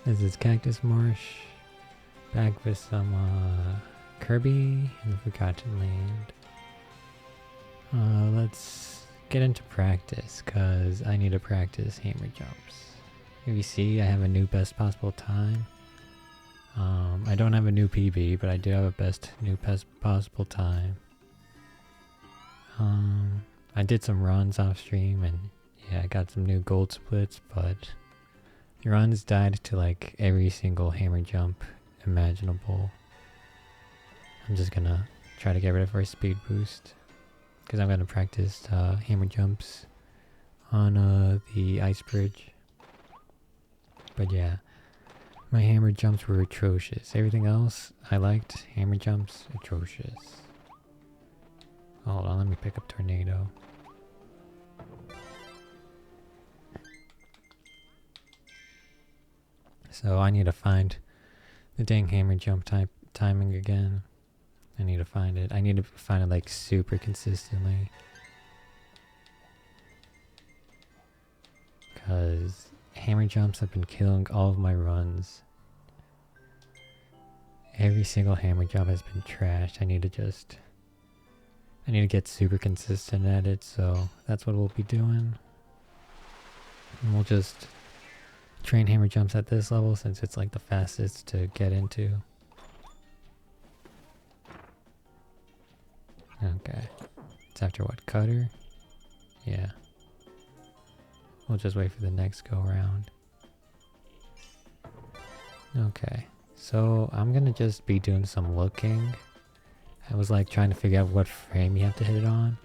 This is Cactus Marsh, back with some Kirby in the Forgotten Land. Let's get into practice, cause I need to practice hammer jumps. If you see, I have a new best possible time. I don't have a new PB, but I do have a new best possible time. I did some runs off stream, and yeah, I got some new gold splits, but runs died to like every single hammer jump imaginable. I'm just gonna try to get rid of our speed boost, because I'm gonna practice hammer jumps on the ice bridge. But yeah, my hammer jumps were atrocious. Everything else I liked. Hammer jumps, atrocious. Hold on, let me pick up Tornado. So I need to find the dang hammer jump timing again. I need to find it. I need to find it like super consistently. Because hammer jumps have been killing all of my runs. Every single hammer jump has been trashed. I need to get super consistent at it, so that's what we'll be doing. And we'll just train hammer jumps at this level since it's like the fastest to get into. Okay. It's after what? Cutter? Yeah. We'll just wait for the next go around. Okay. So I'm gonna just be doing some looking. I was like trying to figure out what frame you have to hit it on.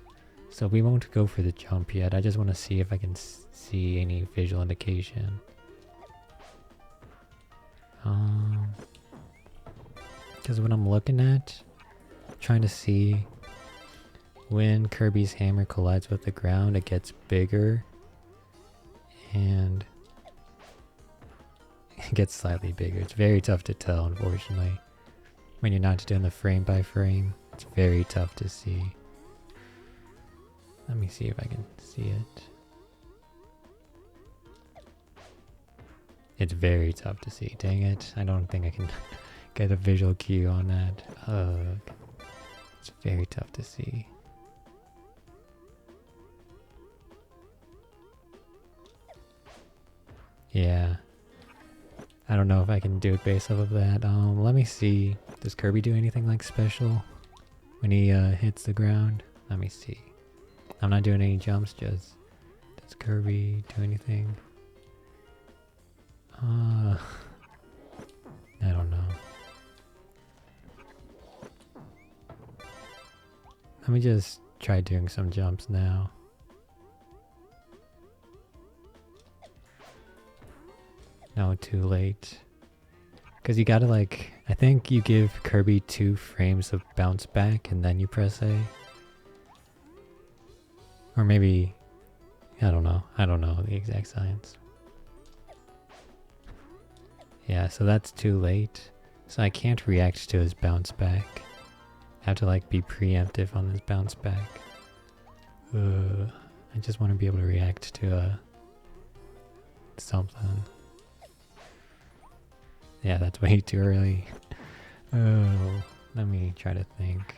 So we won't go for the jump yet. I just want to see if I can see any visual indication. Because what I'm looking at, trying to see when Kirby's hammer collides with the ground, it gets bigger and it gets slightly bigger. It's very tough to tell, unfortunately. When you're not doing the frame by frame, it's very tough to see. Let me see if I can see it. It's very tough to see. Dang it. I don't think I can get a visual cue on that. Ugh. It's very tough to see. Yeah. I don't know if I can do it based off of that. Let me see. Does Kirby do anything like special when he hits the ground? Let me see. I'm not doing any jumps, just does Kirby do anything? I don't know. Let me just try doing some jumps now. No, too late. Because you gotta like, I think you give Kirby 2 frames of bounce back and then you press A. Or maybe, I don't know. I don't know the exact science. Yeah, so that's too late. So I can't react to his bounce back. I have to like be preemptive on this bounce back. I just want to be able to react to something. Yeah, that's way too early. Oh, let me try to think.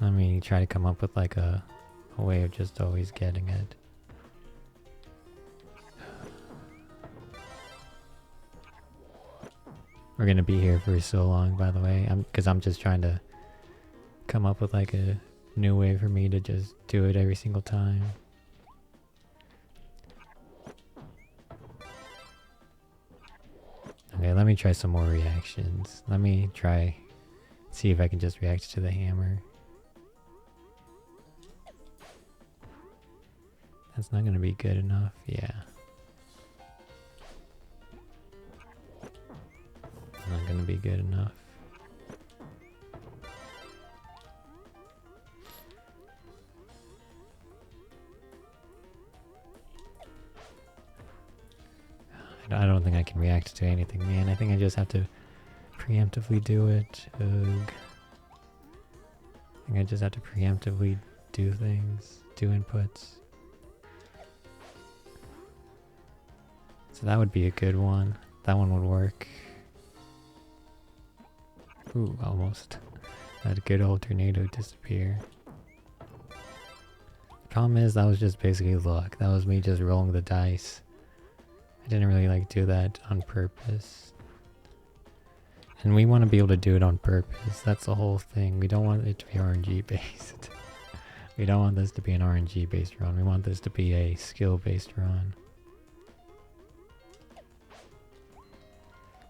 Let me try to come up with like a way of just always getting it. We're gonna be here for so long, by the way. Because I'm just trying to come up with like a new way for me to just do it every single time. Okay, let me try some more reactions. Let me see if I can just react to the hammer. That's not gonna be good enough, yeah. Not gonna be good enough. I don't think I can react to anything, man. I think I just have to preemptively do it. Ugh. I think I just have to preemptively do things, do inputs. So that would be a good one. That one would work. Ooh, almost. That good old tornado disappear. The problem is that was just basically luck. That was me just rolling the dice. I didn't really like do that on purpose. And we want to be able to do it on purpose. That's the whole thing. We don't want it to be RNG based. We don't want this to be an RNG based run. We want this to be a skill based run.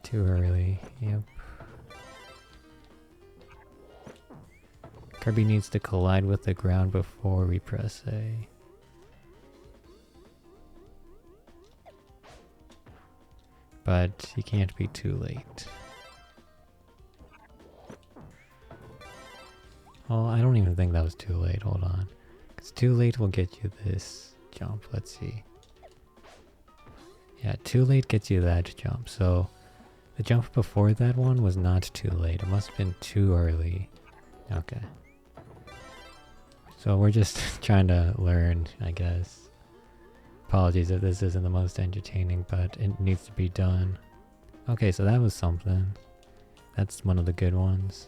Too early. Yep. Kirby needs to collide with the ground before we press A. But you can't be too late. Oh, I don't even think that was too late. Hold on. Because too late will get you this jump. Let's see. Yeah, too late gets you that jump. So the jump before that one was not too late. It must have been too early. Okay. So we're just trying to learn, I guess. Apologies if this isn't the most entertaining, but it needs to be done. Okay, so that was something. That's one of the good ones.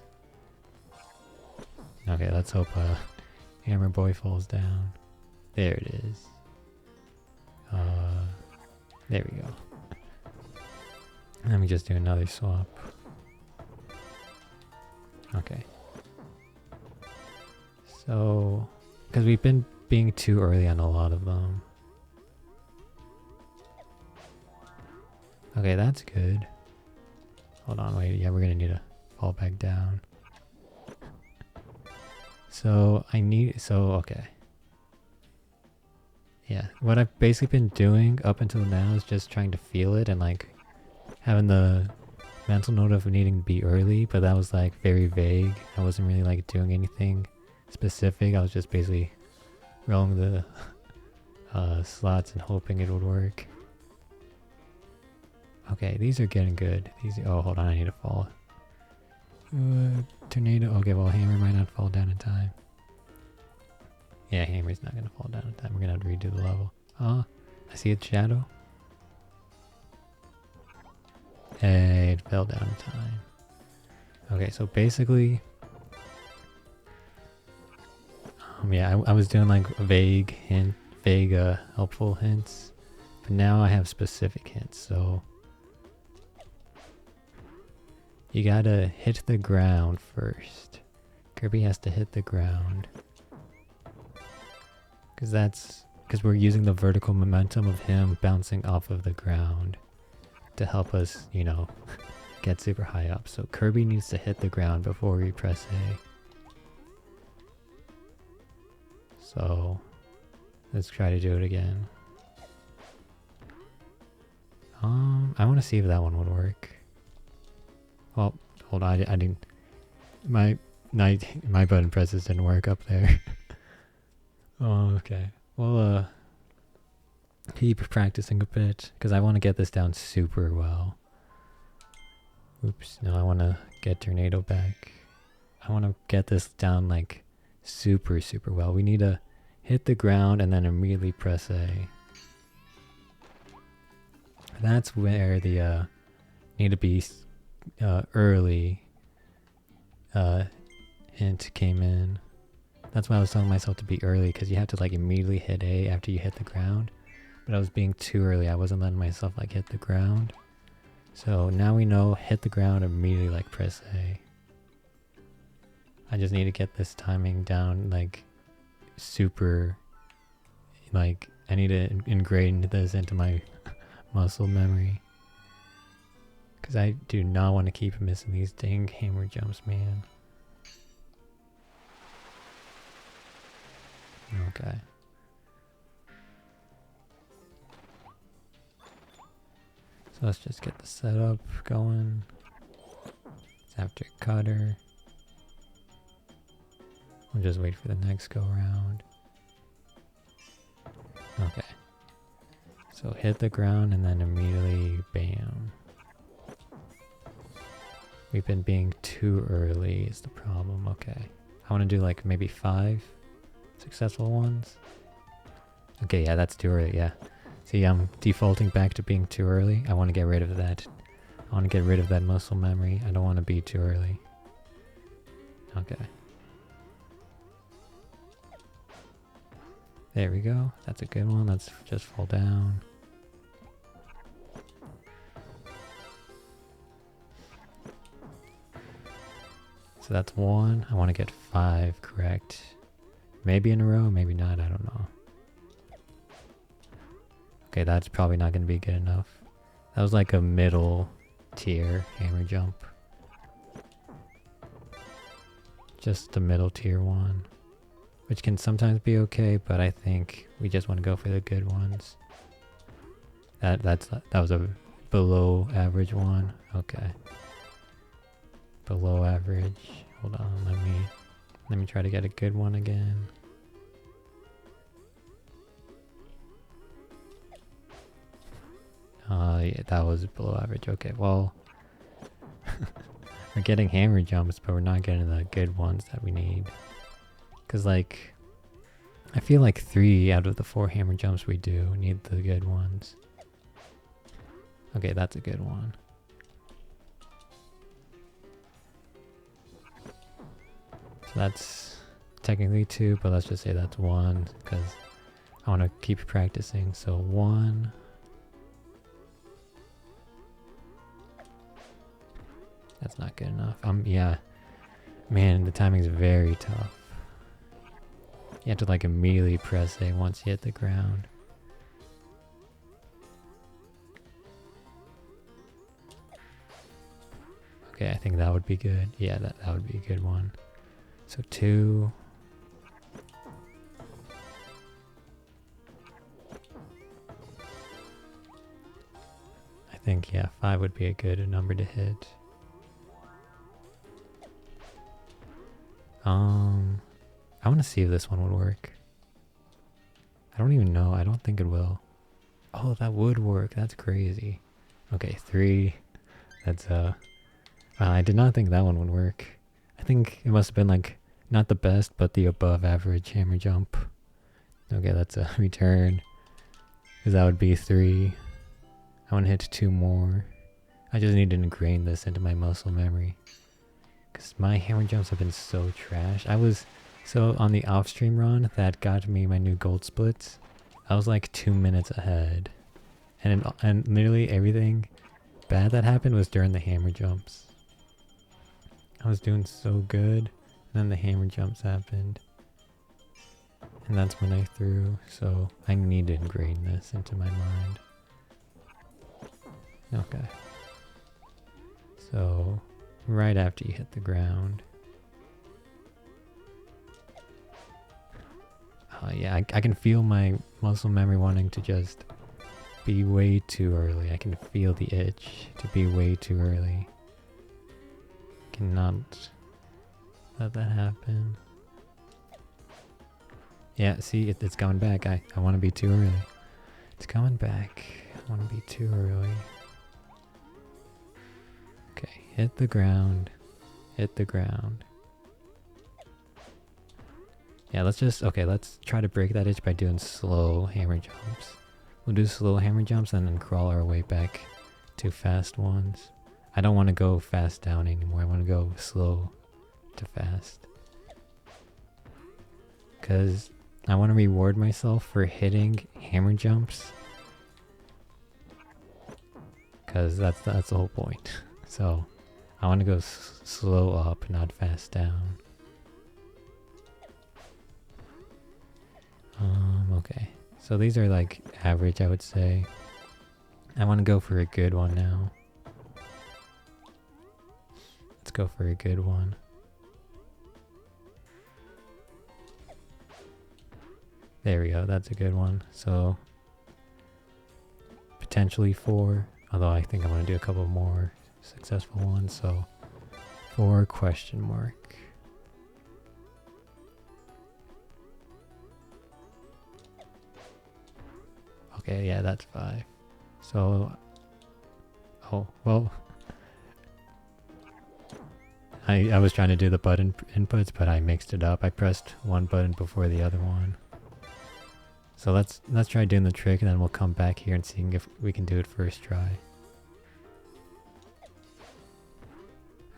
Okay, let's hope Hammer Boy falls down. There it is. There we go. Let me just do another swap. Okay. So, because we've been being too early on a lot of them. Okay, that's good. Hold on, wait. Yeah, we're gonna need to fall back down. So, okay. Yeah, what I've basically been doing up until now is just trying to feel it and like having the mental note of needing to be early, but that was like very vague. I wasn't really like doing anything specific. I was just basically rolling the slots and hoping it would work. Okay, these are getting good. Oh, hold on, I need to fall. Tornado. Okay, well, Hammer might not fall down in time. Yeah, Hammer's not gonna fall down in time. We're gonna have to redo the level. Oh, I see its shadow. Hey, it fell down in time. Okay, so basically, yeah, I was doing like vague helpful hints, but now I have specific hints. So you gotta hit the ground first. Kirby has to hit the ground. Because we're using the vertical momentum of him bouncing off of the ground to help us, you know, get super high up. So Kirby needs to hit the ground before we press A. So let's try to do it again. I want to see if that one would work. Well, hold on, I didn't. My button presses didn't work up there. Oh, okay. Well, keep practicing a bit, because I want to get this down super well. Oops, no, I want to get Tornado back. I want to get this down, like, super, super well. We need to hit the ground and then immediately press A. That's where the, need to be, early, hint came in. That's why I was telling myself to be early, because you have to like immediately hit A after you hit the ground. But I was being too early. I wasn't letting myself like hit the ground. So now we know, hit the ground, immediately like press A. I just need to get this timing down like super, like I need to ingrain this into my muscle memory. Because I do not want to keep missing these dang hammer jumps, man. Okay. So let's just get the setup going. It's after cutter. We'll just wait for the next go round. Okay. So hit the ground and then immediately bam. We've been being too early is the problem. Okay. I want to do like maybe 5 successful ones. Okay, yeah, that's too early, yeah. See, I'm defaulting back to being too early. I want to get rid of that. I want to get rid of that muscle memory. I don't want to be too early. Okay. There we go. That's a good one. Let's just fall down. So that's 1. I want to get 5 correct. Maybe in a row, maybe not. I don't know. Okay, that's probably not going to be good enough. That was like a middle tier hammer jump. Just the middle tier one. Which can sometimes be okay, but I think we just want to go for the good ones. That was a below average one. Okay. Below average. Hold on, let me try to get a good one again. Yeah, that was below average. Okay, well, we're getting hammer jumps, but we're not getting the good ones that we need. Cause like, I feel like 3 out of the 4 hammer jumps we do need the good ones. Okay, that's a good one. So that's technically 2, but let's just say that's 1 because I want to keep practicing. So 1. That's not good enough. Yeah. Man, the timing's very tough. You have to like immediately press A once you hit the ground. Okay, I think that would be good. Yeah, that would be a good one. So 2. I think, yeah, 5 would be a good number to hit. I want to see if this one would work. I don't even know. I don't think it will. Oh, that would work. That's crazy. Okay, 3. That's, I did not think that one would work. I think it must have been like, not the best, but the above average hammer jump. Okay, that's a return. Because that would be 3. I want to hit 2 more. I just need to ingrain this into my muscle memory. Because my hammer jumps have been so trash. So on the off-stream run that got me my new gold splits, I was like 2 minutes ahead. And literally everything bad that happened was during the hammer jumps. I was doing so good, and then the hammer jumps happened. And that's when I threw, so I need to ingrain this into my mind. Okay. So, right after you hit the ground. Yeah, I can feel my muscle memory wanting to just be way too early. I can feel the itch to be way too early. Cannot let that happen. Yeah, see, it's coming back. I want to be too early. It's coming back. I want to be too early. Okay, hit the ground. Hit the ground. Yeah, let's try to break that itch by doing slow hammer jumps. We'll do slow hammer jumps and then crawl our way back to fast ones. I don't want to go fast down anymore. I want to go slow to fast. Because I want to reward myself for hitting hammer jumps. Because that's the whole point. So I want to go slow up, not fast down. Okay. So these are like average, I would say. I want to go for a good one now. Let's go for a good one. There we go, that's a good one. So, potentially 4, although I think I'm going to do a couple more successful ones, so 4 question mark. Okay, yeah, that's 5. So, oh, well, I was trying to do the button inputs, but I mixed it up. I pressed one button before the other one. So let's try doing the trick, and then we'll come back here and seeing if we can do it first try.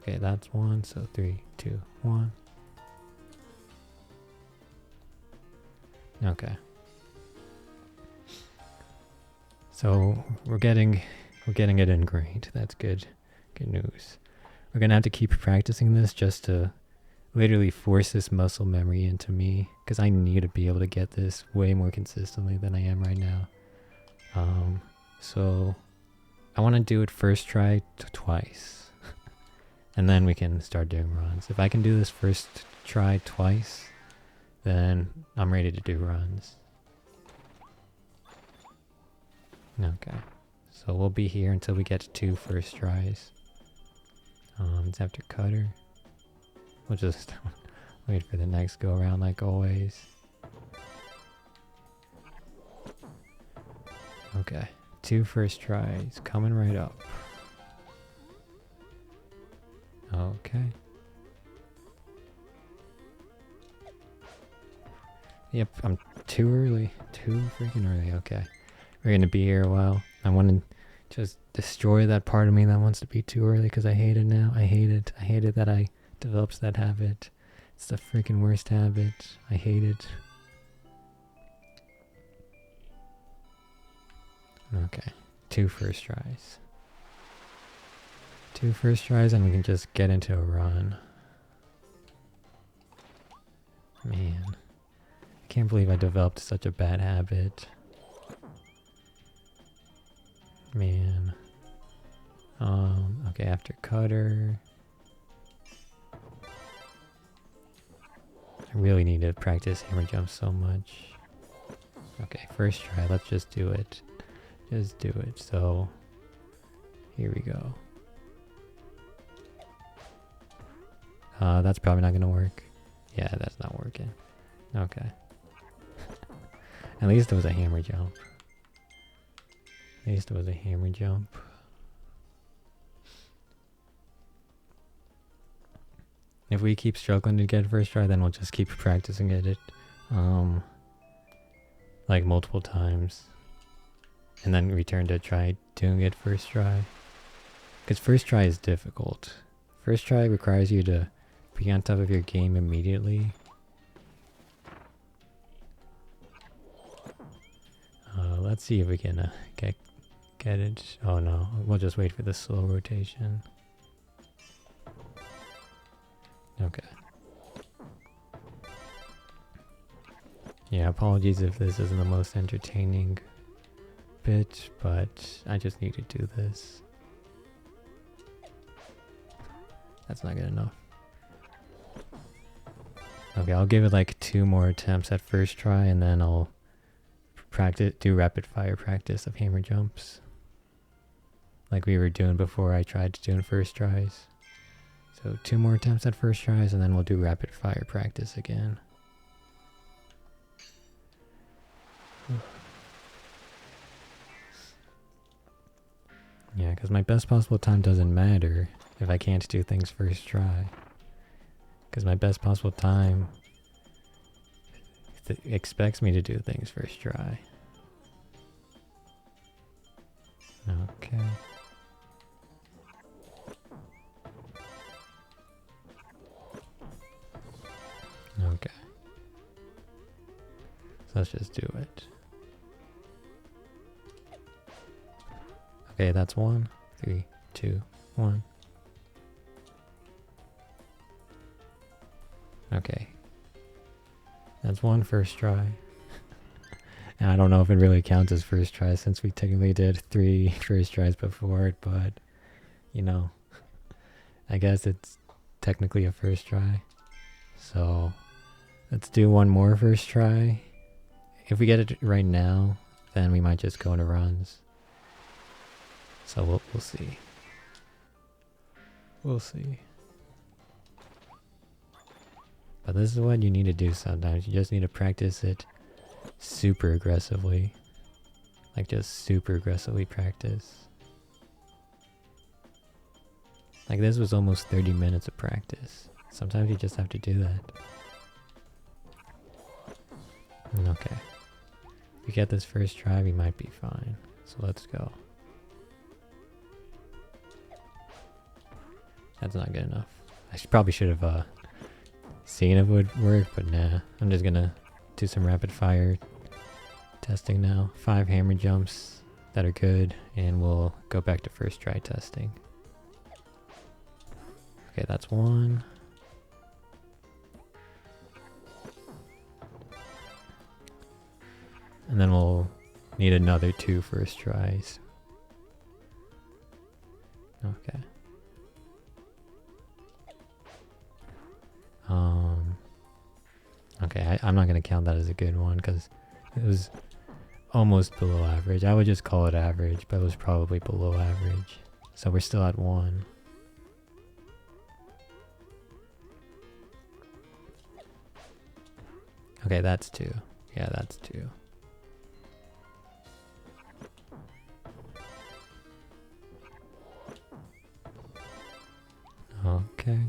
Okay, that's one. So 3, 2, 1. Okay. So we're getting it in great. That's good. Good news. We're gonna have to keep practicing this just to literally force this muscle memory into me, because I need to be able to get this way more consistently than I am right now. So I want to do it first try twice, and then we can start doing runs. If I can do this first try twice, then I'm ready to do runs. Okay, so we'll be here until we get to 2 first tries. It's after cutter. We'll just wait for the next go around like always. Okay, 2 first tries coming right up. Okay. Yep, I'm too early. Too freaking early. Okay. We're gonna be here a while. I want to just destroy that part of me that wants to be too early because I hate it now. I hate it. I hate it that I developed that habit. It's the freaking worst habit. I hate it. Okay. 2 first tries. 2 first tries and we can just get into a run. Man. I can't believe I developed such a bad habit. Man. Okay, after cutter. I really need to practice hammer jump so much. Okay, first try, let's just do it. Just do it. So, here we go. That's probably not gonna work. Yeah, that's not working. Okay. At least it was a hammer jump. At least it was a hammer jump. If we keep struggling to get first try, then we'll just keep practicing it like multiple times. And then return to try doing it first try. Because first try is difficult. First try requires you to be on top of your game immediately. Let's see if we can get it. Oh no, we'll just wait for the slow rotation. Okay. Yeah, apologies if this isn't the most entertaining bit, but I just need to do this. That's not good enough. Okay, I'll give it like 2 more attempts at first try, and then I'll do rapid fire practice of hammer jumps. Like we were doing before I tried doing first tries. So 2 more attempts at first tries, and then we'll do rapid fire practice again. Yeah, because my best possible time doesn't matter if I can't do things first try. Because my best possible time expects me to do things first try. Okay. Okay. So let's just do it. Okay, that's 1, 3, 2, 1. Okay. That's 1 first try. And I don't know if it really counts as first try since we technically did 3 first tries before it, but you know, I guess it's technically a first try. So let's do 1 more first try. If we get it right now, then we might just go into runs. So we'll see. We'll see. But this is what you need to do sometimes. You just need to practice it super aggressively. Like just super aggressively practice. Like this was almost 30 minutes of practice. Sometimes you just have to do that. Okay. we get this first try, we might be fine. So let's go. That's not good enough. I probably should have seen if it would work, but nah. I'm just gonna do some rapid fire testing now. 5 hammer jumps that are good, and we'll go back to first try testing. Okay, that's 1. And then we'll need another 2 first tries. Okay. Okay, I'm not gonna count that as a good one because it was almost below average. I would just call it average, but it was probably below average. So we're still at 1. Okay, that's 2. Yeah, that's 2. Okay.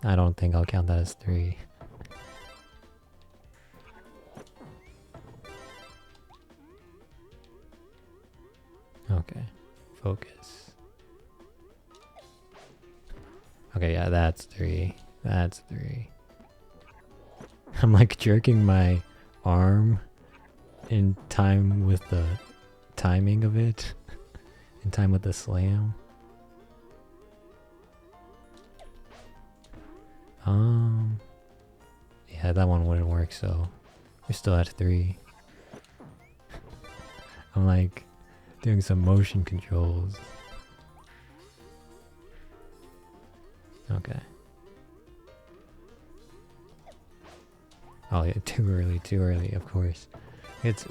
I don't think I'll count that as 3. Okay, focus. Okay, yeah, that's 3. That's 3. I'm like jerking my arm in time with the timing of it. In time with the slam. Yeah, that one wouldn't work, so we're still at 3. I'm like doing some motion controls. Okay. Oh yeah, too early, of course.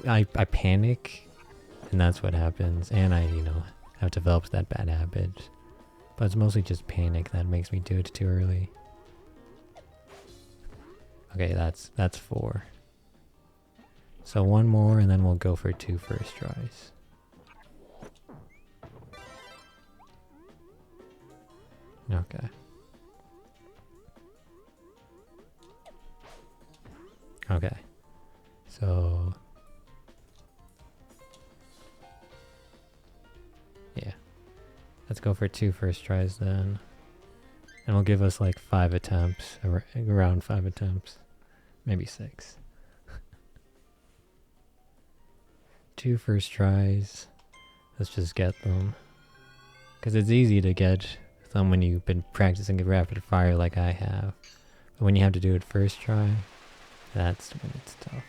I panic, and that's what happens, and I, have developed that bad habit. But it's mostly just panic that makes me do it too early. Okay, that's 4. So 1 more, and then we'll go for 2 first tries. Okay. Okay. So yeah. Let's go for 2 first tries then. And we'll give us like 5 attempts, around 5 attempts. Maybe 6. 2 first tries. Let's just get them. Because it's easy to get them when you've been practicing rapid fire like I have. But when you have to do it first try, that's when it's tough.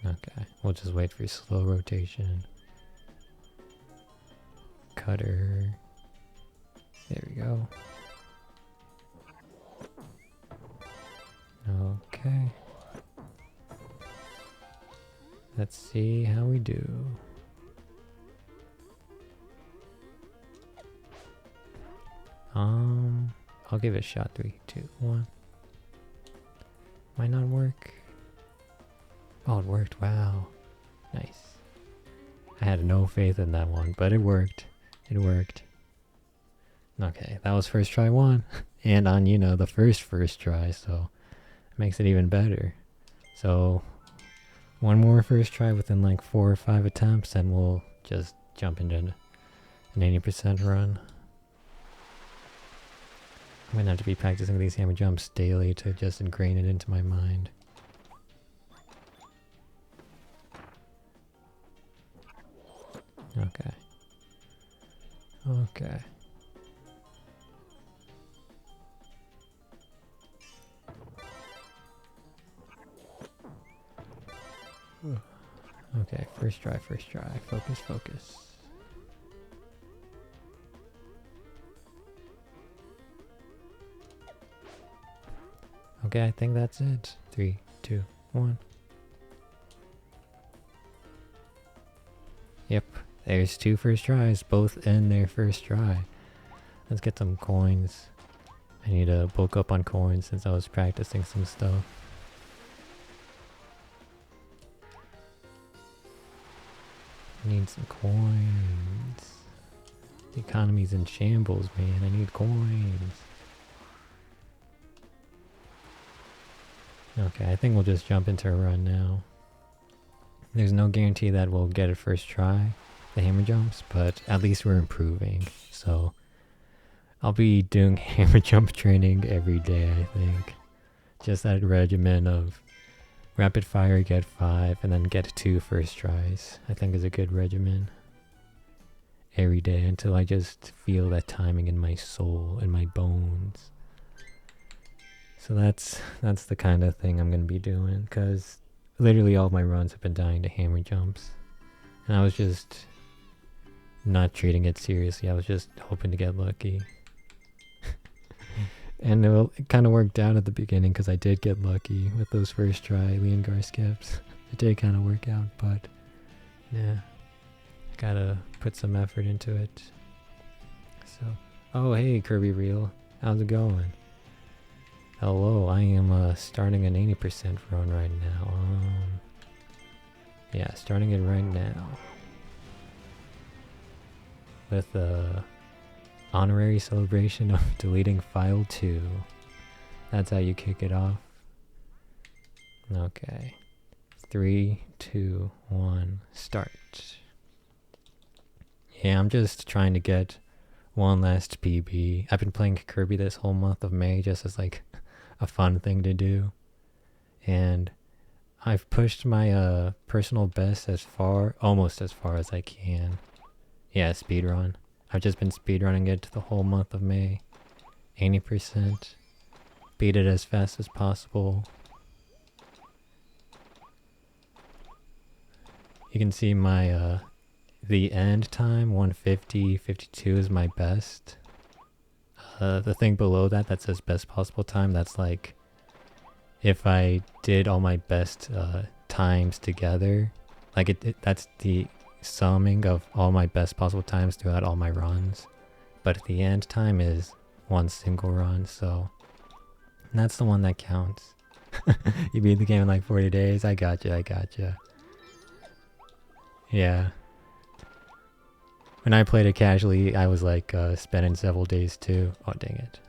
Okay, we'll just wait for slow rotation. Cutter. There we go. Okay. Let's see how we do. I'll give it a shot. 3, 2, 1. Might not work. Oh, it worked. Wow. Nice. I had no faith in that one, but it worked. It worked. Okay, that was first try 1. And on, the first try, so it makes it even better. So, 1 more first try within like 4 or 5 attempts, and we'll just jump into an 80% run. I'm gonna have to be practicing these hammer jumps daily to just ingrain it into my mind. Okay. Okay. Okay, first try. Focus, focus. Okay, I think that's it. 3, 2, 1. Yep, there's 2 first tries, both in their first try. Let's get some coins. I need to bulk up on coins since I was practicing some stuff. I need some coins. The economy's in shambles, man. I need coins. Okay, I think we'll just jump into a run now. There's no guarantee that we'll get it first try, the hammer jumps, but at least we're improving. So I'll be doing hammer jump training every day, I think. Just that regimen of rapid fire, get 5, and then get 2 first tries, I think is a good regimen. Every day until I just feel that timing in my soul, in my bones. So that's the kind of thing I'm going to be doing, because literally all my runs have been dying to hammer jumps. And I was just not treating it seriously. I was just hoping to get lucky. And it kind of worked out at the beginning because I did get lucky with those first try Leongar skips. It did kind of work out, but yeah. Gotta put some effort into it. So, oh hey Kirby Reel, how's it going? Hello, I am starting an 80% run right now. Yeah, starting it right now. With a honorary celebration of deleting file 2. That's how you kick it off. Okay. 3, 2, 1, start. Yeah, I'm just trying to get one last PB. I've been playing Kirby this whole month of May just as like a fun thing to do. And I've pushed my personal best almost as far as I can. Yeah, speedrun. I've just been speedrunning it the whole month of May. 80%. Beat it as fast as possible. You can see my the end time, 150, 52 is my best. The thing below that says best possible time, that's like if I did all my best times together. Like that's the summing of all my best possible times throughout all my runs. But the end time is one single run, so that's the one that counts. You beat the game in like 40 days? I gotcha. Yeah. When I played it casually, I was like spending several days too. Oh, dang it.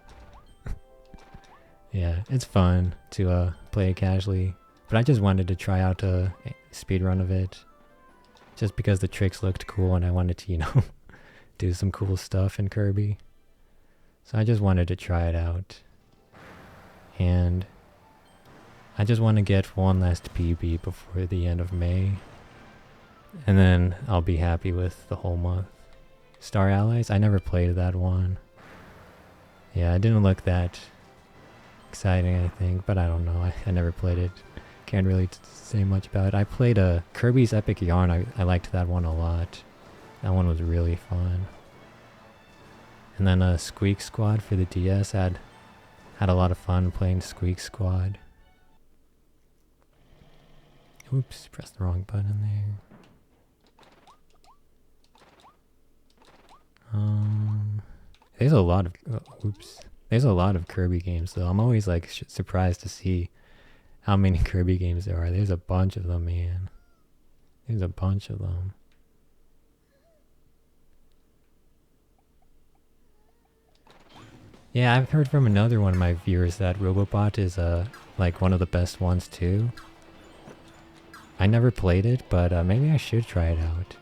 Yeah, it's fun to play it casually. But I just wanted to try out a speedrun of it. Just because the tricks looked cool and I wanted to, do some cool stuff in Kirby. So I just wanted to try it out. And I just want to get one last PB before the end of May. And then I'll be happy with the whole month. Star Allies? I never played that one. Yeah, it didn't look that exciting, I think, but I don't know. I never played it. Can't really say much about it. I played Kirby's Epic Yarn. I liked that one a lot. That one was really fun. And then Squeak Squad for the DS. Had a lot of fun playing Squeak Squad. Oops, pressed the wrong button there. There's a lot of There's a lot of Kirby games though. I'm always like surprised to see how many Kirby games there are. There's a bunch of them, man. There's a bunch of them. Yeah, I've heard from another one of my viewers that Robobot is like one of the best ones too. I never played it, but maybe I should try it out.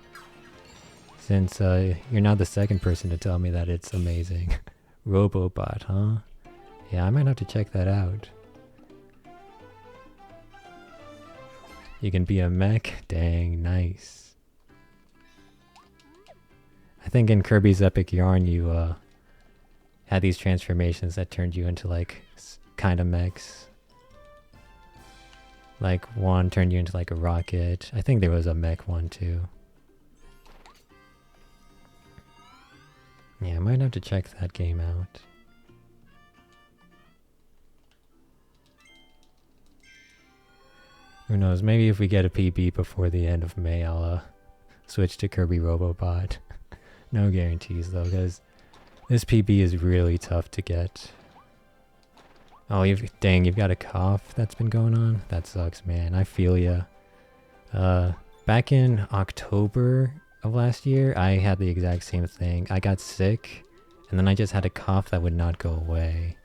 Since you're not the second person to tell me that it's amazing. Robobot, huh? Yeah, I might have to check that out. You can be a mech? Dang, nice. I think in Kirby's Epic Yarn you had these transformations that turned you into like kind of mechs. Like one turned you into like a rocket. I think there was a mech one too. Yeah, I might have to check that game out. Who knows, maybe if we get a PB before the end of May, I'll switch to Kirby Robobot. No guarantees though, because this PB is really tough to get. Oh, you've got a cough that's been going on? That sucks, man. I feel ya. Back in October of last year, I had the exact same thing. I got sick, and then I just had a cough that would not go away.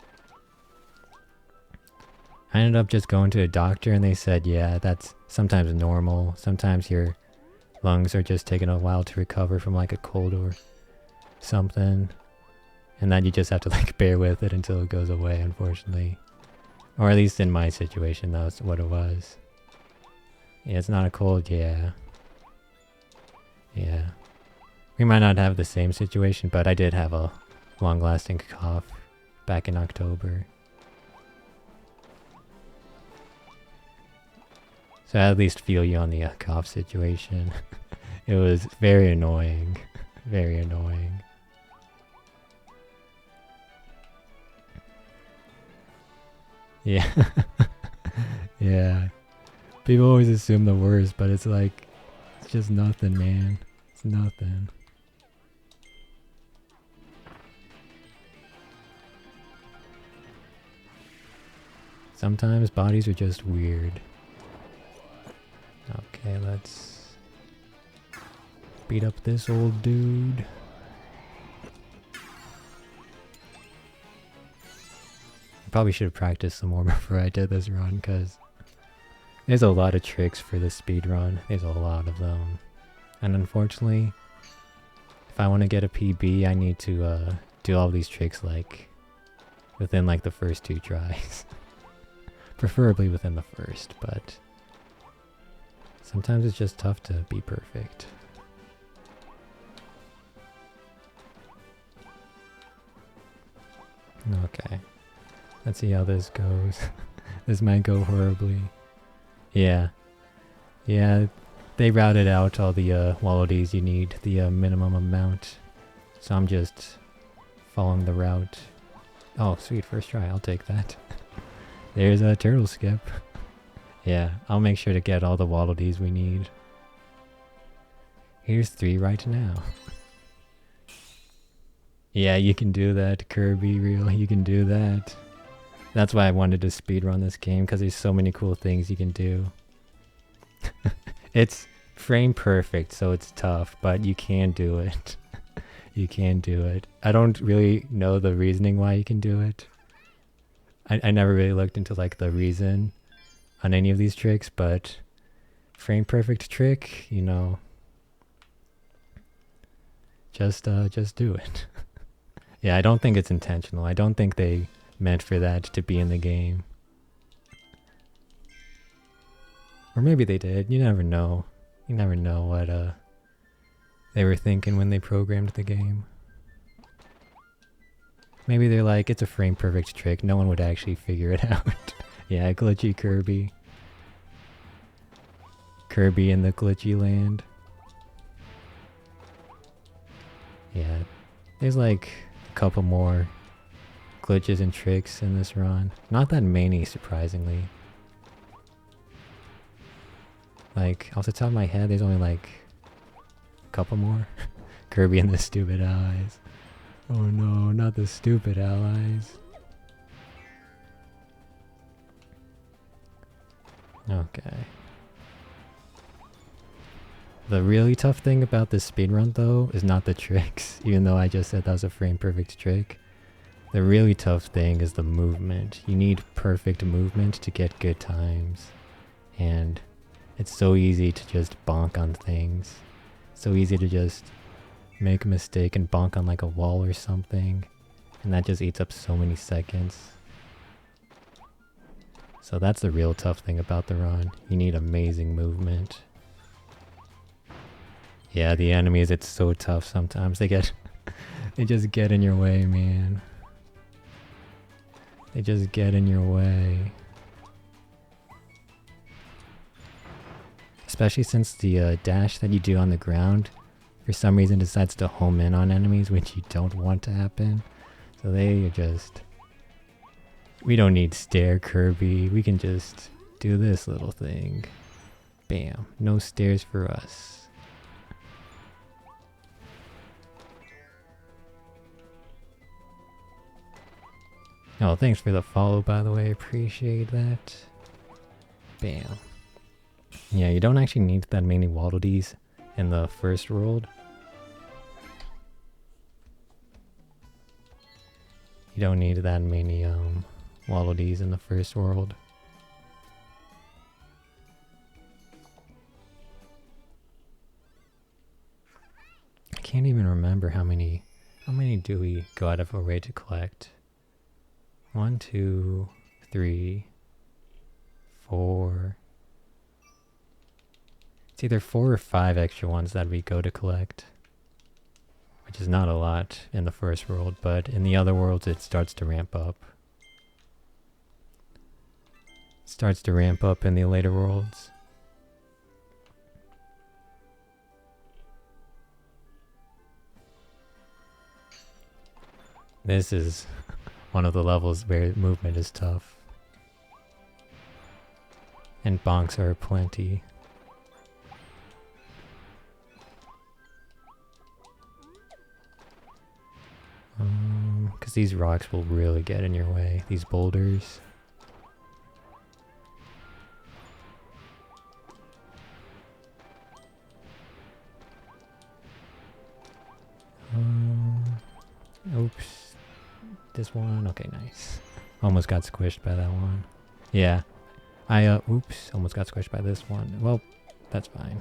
I ended up just going to a doctor, and they said, yeah, that's sometimes normal. Sometimes your lungs are just taking a while to recover from like a cold or something. And that you just have to like bear with it until it goes away, unfortunately. Or at least in my situation, that's what it was. Yeah, it's not a cold, yeah. Yeah. We might not have the same situation, but I did have a long-lasting cough back in October. So I at least feel you on the cough situation. It was very annoying. Very annoying. Yeah. Yeah. People always assume the worst, but it's like, it's just nothing, man. It's nothing. Sometimes bodies are just weird. Okay, let's beat up this old dude. I probably should have practiced some more before I did this run, because there's a lot of tricks for this speed run. There's a lot of them. And unfortunately, if I want to get a PB, I need to do all these tricks like within like the first 2 tries. Preferably within the first, but sometimes it's just tough to be perfect. Okay. Let's see how this goes. This might go horribly. Yeah. Yeah, they routed out all the wallabies you need, the minimum amount. So I'm just following the route. Oh, sweet, first try, I'll take that. There's a turtle skip. Yeah, I'll make sure to get all the wallabies we need. Here's 3 right now. Yeah, you can do that, Kirby, real, you can do that. That's why I wanted to speedrun this game, because there's so many cool things you can do. It's frame perfect, so it's tough, but you can do it. You can do it. I don't really know the reasoning why you can do it. I never really looked into like the reason on any of these tricks, but frame perfect trick, you know, just do it. Yeah, I don't think it's intentional. I don't think they meant for that to be in the game. Or maybe they did. You never know. You never know what they were thinking when they programmed the game. Maybe they're like, it's a frame perfect trick. No one would actually figure it out. Yeah, glitchy Kirby. Kirby in the glitchy land. Yeah, there's like a couple more glitches and tricks in this run. Not that many, surprisingly. Like, off the top of my head, there's only like a couple more. Kirby and the stupid allies. Oh no, not the stupid allies. Okay. The really tough thing about this speedrun though is not the tricks, even though I just said that was a frame perfect trick. The really tough thing is the movement. You need perfect movement to get good times. And it's so easy to just bonk on things. So easy to just make a mistake and bonk on like a wall or something. And that just eats up so many seconds. So that's the real tough thing about the run. You need amazing movement. Yeah, the enemies, it's so tough sometimes. They just get in your way, man. They just get in your way. Especially since the dash that you do on the ground, for some reason decides to home in on enemies, which you don't want to happen. So they are just... We don't need stair Kirby. We can just do this little thing. Bam. No stairs for us. Oh, thanks for the follow, by the way. Appreciate that. Bam. Yeah, you don't actually need that many Waddle Dees in the first world. You don't need that many Waddle Dees in the first world. I can't even remember how many do we go out of our way to collect? 1, 2, 3, 4. It's either 4 or 5 extra ones that we go to collect, which is not a lot in the first world, but in the other worlds it starts to ramp up. It starts to ramp up in the later worlds. This is one of the levels where movement is tough. And bonks are plenty. Because these rocks will really get in your way. These boulders. Oops. This one. Okay, nice. Almost got squished by that one. Yeah. Oops. Almost got squished by this one. Well, that's fine.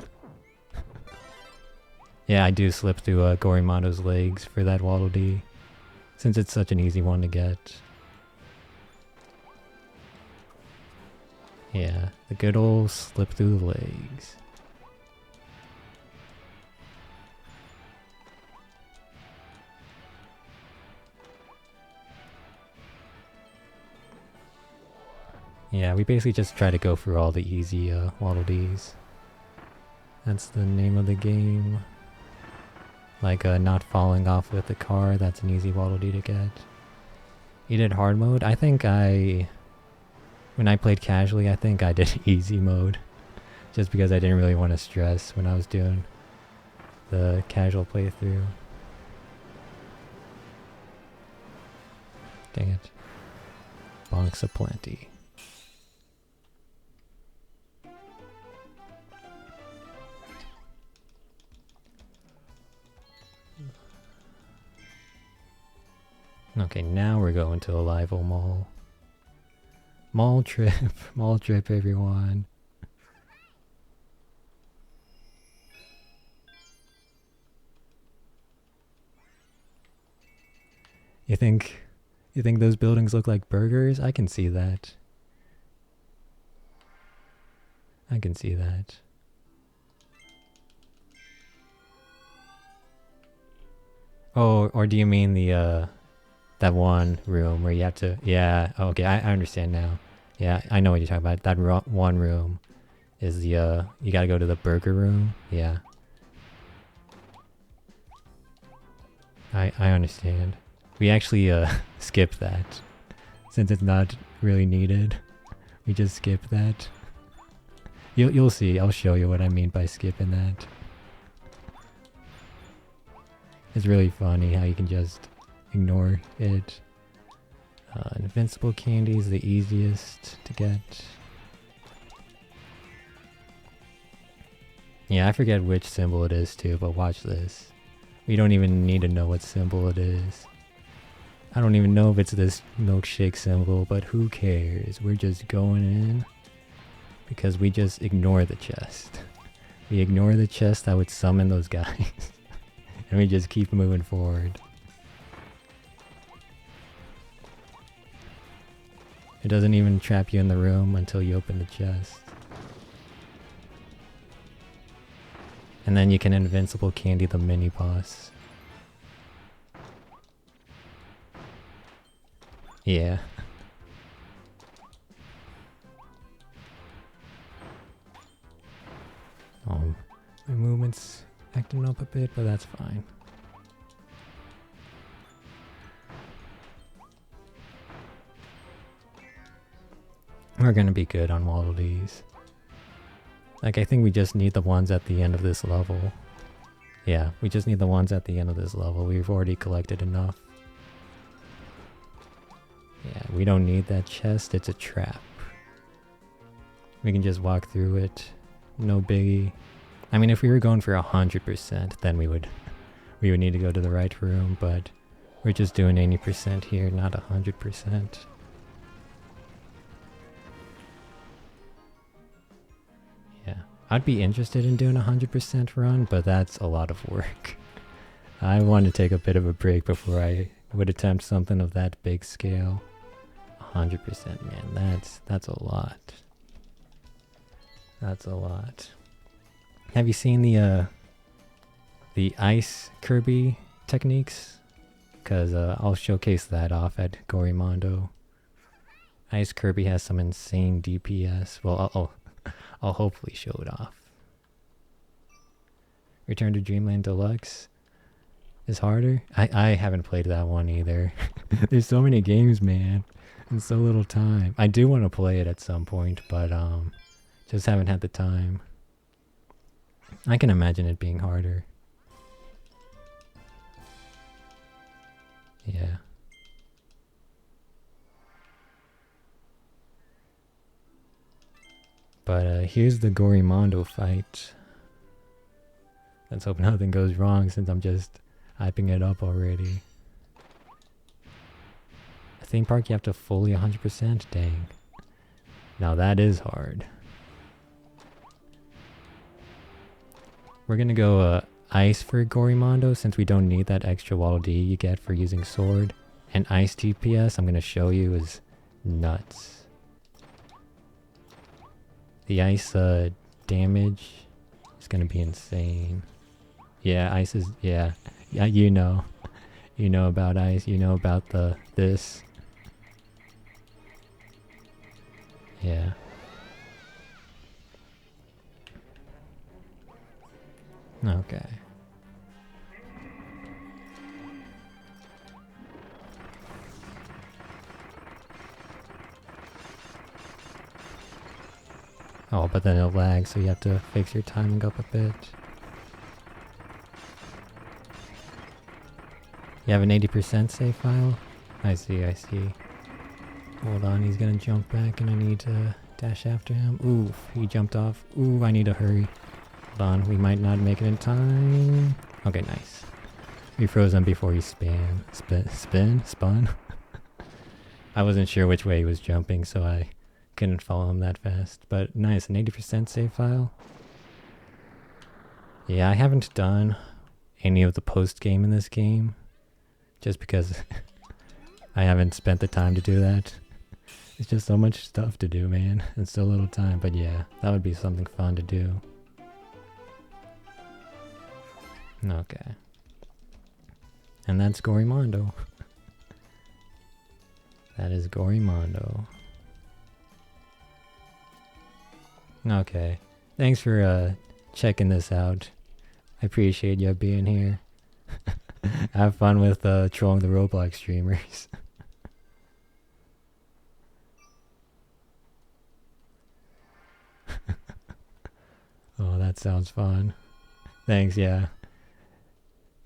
Yeah, I do slip through Gorimado's legs for that Waddle Dee, since it's such an easy one to get. Yeah, the good old slip through the legs. Yeah, we basically just try to go through all the easy Waddle Dees. That's the name of the game. Like not falling off with the car, that's an easy Waddle Dee to get. You did hard mode? I think when I played casually, I think I did easy mode. Just because I didn't really want to stress when I was doing the casual playthrough. Dang it. Bonks aplenty. Okay, now we're going to Alivo Mall. Mall trip. Mall trip, everyone. You think those buildings look like burgers? I can see that. I can see that. Oh, or do you mean the that one room where you have to... Yeah, okay, I understand now. Yeah, I know what you're talking about. That one room is the, you gotta go to the burger room. Yeah. I understand. We actually, skip that. Since it's not really needed. We just skip that. You'll see. I'll show you what I mean by skipping that. It's really funny how you can just ignore it. Invincible candy is the easiest to get. Yeah, I forget which symbol it is too, but watch this. We don't even need to know what symbol it is. I don't even know if it's this milkshake symbol, but who cares? We're just going in because we just ignore the chest. We ignore the chest that would summon those guys. And we just keep moving forward. It doesn't even trap you in the room until you open the chest. And then you can invincible candy the mini boss. Yeah. My movement's acting up a bit, but that's fine. We're gonna be good on Waddle Dees. Like, I think we just need the ones at the end of this level. Yeah, we just need the ones at the end of this level. We've already collected enough. Yeah, we don't need that chest. It's a trap. We can just walk through it no biggie. I mean, if we were going for 100%, then we would need to go to the right room, but we're just doing 80% here, not 100%. Yeah, I'd be interested in doing a 100% run, but that's a lot of work. I want to take a bit of a break before I would attempt something of that big scale. 100%, man, that's a lot. That's a lot. Have you seen the ice Kirby techniques? Because I'll showcase that off at Gorimondo. Ice Kirby has some insane DPS. Well, I'll hopefully show it off. Return to Dreamland Deluxe is harder. I haven't played that one either. There's so many games, man, and so little time. I do want to play it at some point, but just haven't had the time. I can imagine it being harder. Yeah. But here's the Gorimondo fight. Let's hope nothing goes wrong since I'm just hyping it up already. A theme park you have to fully 100%? Dang. Now that is hard. We're gonna go ice for Gorimondo since we don't need that extra wall D you get for using sword. And ice DPS, I'm gonna show you, is nuts. The ice damage is gonna be insane. Yeah, ice is, yeah, you know about ice, you know about this. Yeah. Okay. Oh, but then it'll lag, so you have to fix your timing up a bit. You have an 80% save file? I see. Hold on, he's gonna jump back and I need to dash after him. Ooh, he jumped off. Ooh, I need to hurry. Hold on, we might not make it in time. Okay, nice. We froze him before he spun? I wasn't sure which way he was jumping, so I couldn't follow him that fast. But nice, an 80% save file. Yeah, I haven't done any of the post-game in this game. Just because I haven't spent the time to do that. It's just so much stuff to do, man. And so little time. But yeah, that would be something fun to do. Okay. And that's Gorimondo. That is Gorimondo. Okay. Thanks for checking this out. I appreciate you being here. Have fun with trolling the Roblox streamers. Oh, that sounds fun. Thanks, yeah.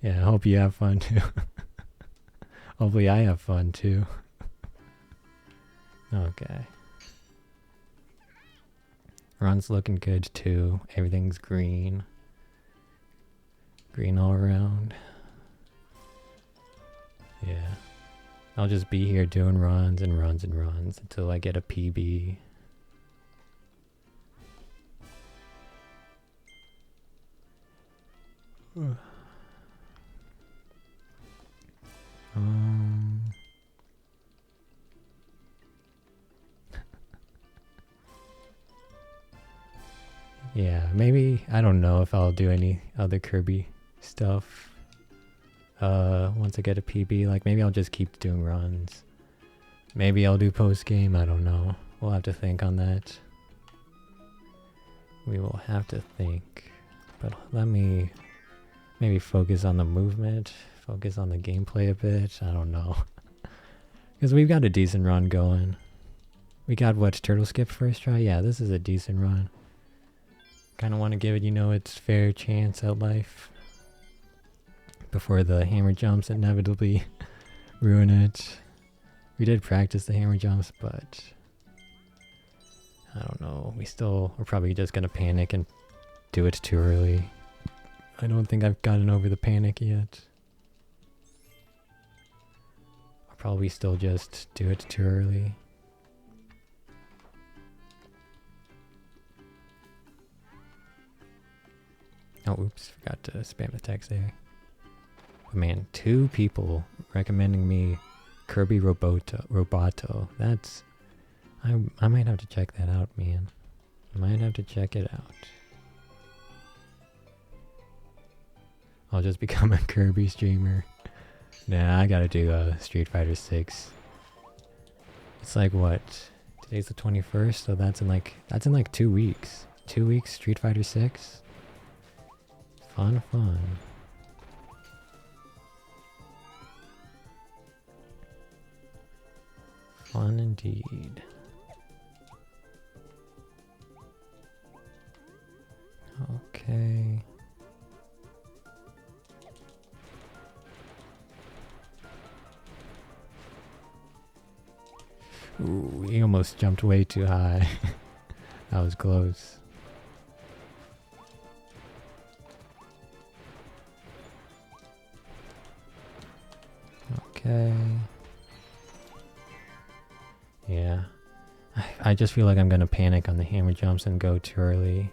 Yeah, I hope you have fun too. Hopefully I have fun too. Okay. Run's looking good too. Everything's green. Green all around. Yeah. I'll just be here doing runs and runs and runs until I get a PB. Yeah, maybe, I don't know if I'll do any other Kirby stuff. Once I get a PB, like maybe I'll just keep doing runs. Maybe I'll do post game, I don't know. We'll have to think on that. We will have to think. But let me maybe focus on the movement, focus on the gameplay a bit, I don't know. Because we've got a decent run going. We got what, turtle skip first try? Yeah, this is a decent run. Kind of want to give it, its fair chance at life. Before the hammer jumps inevitably ruin it. We did practice the hammer jumps, but I don't know. We're probably just going to panic and do it too early. I don't think I've gotten over the panic yet. I'll probably still just do it too early. Oh, oops, forgot to spam the text there. But man, 2 people recommending me Kirby Roboto. That's... I might have to check that out, man. I might have to check it out. I'll just become a Kirby streamer. Nah, I gotta do Street Fighter 6. It's like what? Today's the 21st, so that's in like 2 weeks. 2 weeks Street Fighter 6. Fun. Fun indeed. Okay. Ooh, he almost jumped way too high. That was close. Okay. Yeah. I just feel like I'm gonna panic on the hammer jumps and go too early.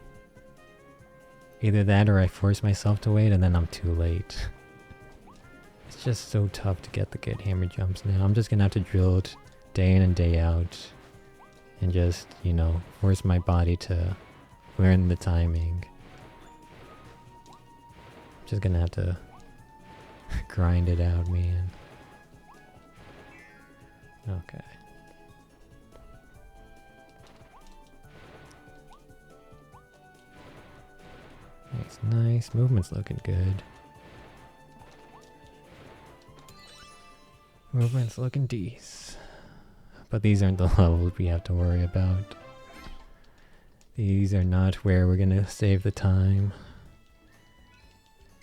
Either that or I force myself to wait and then I'm too late. It's just so tough to get the good hammer jumps now. I'm just gonna have to drill it day in and day out. And just, you know, force my body to learn the timing. I'm just gonna have to grind it out, man. Okay. It's nice. Movement's looking good. Movement's looking decent. But these aren't the levels we have to worry about. These are not where we're gonna save the time.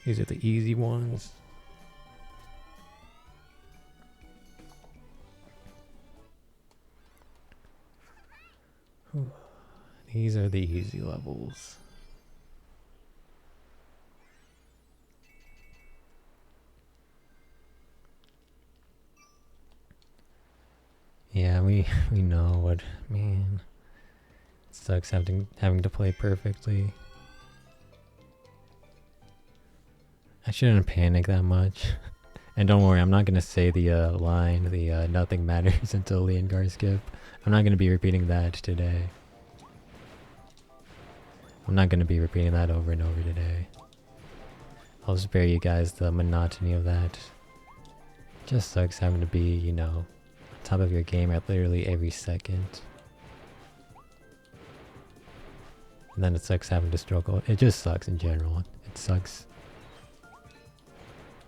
These are the easy ones. Whew. These are the easy levels. Yeah, we know what, man. It sucks having to play perfectly. I shouldn't panic that much. And don't worry, I'm not gonna say the line, the nothing matters until Leongar skip. I'm not gonna be repeating that today. I'm not gonna be repeating that over and over today. I'll spare you guys the monotony of that. It just sucks having to be, you know, top of your game at literally every second. And then it sucks having to struggle. It just sucks in general. It sucks.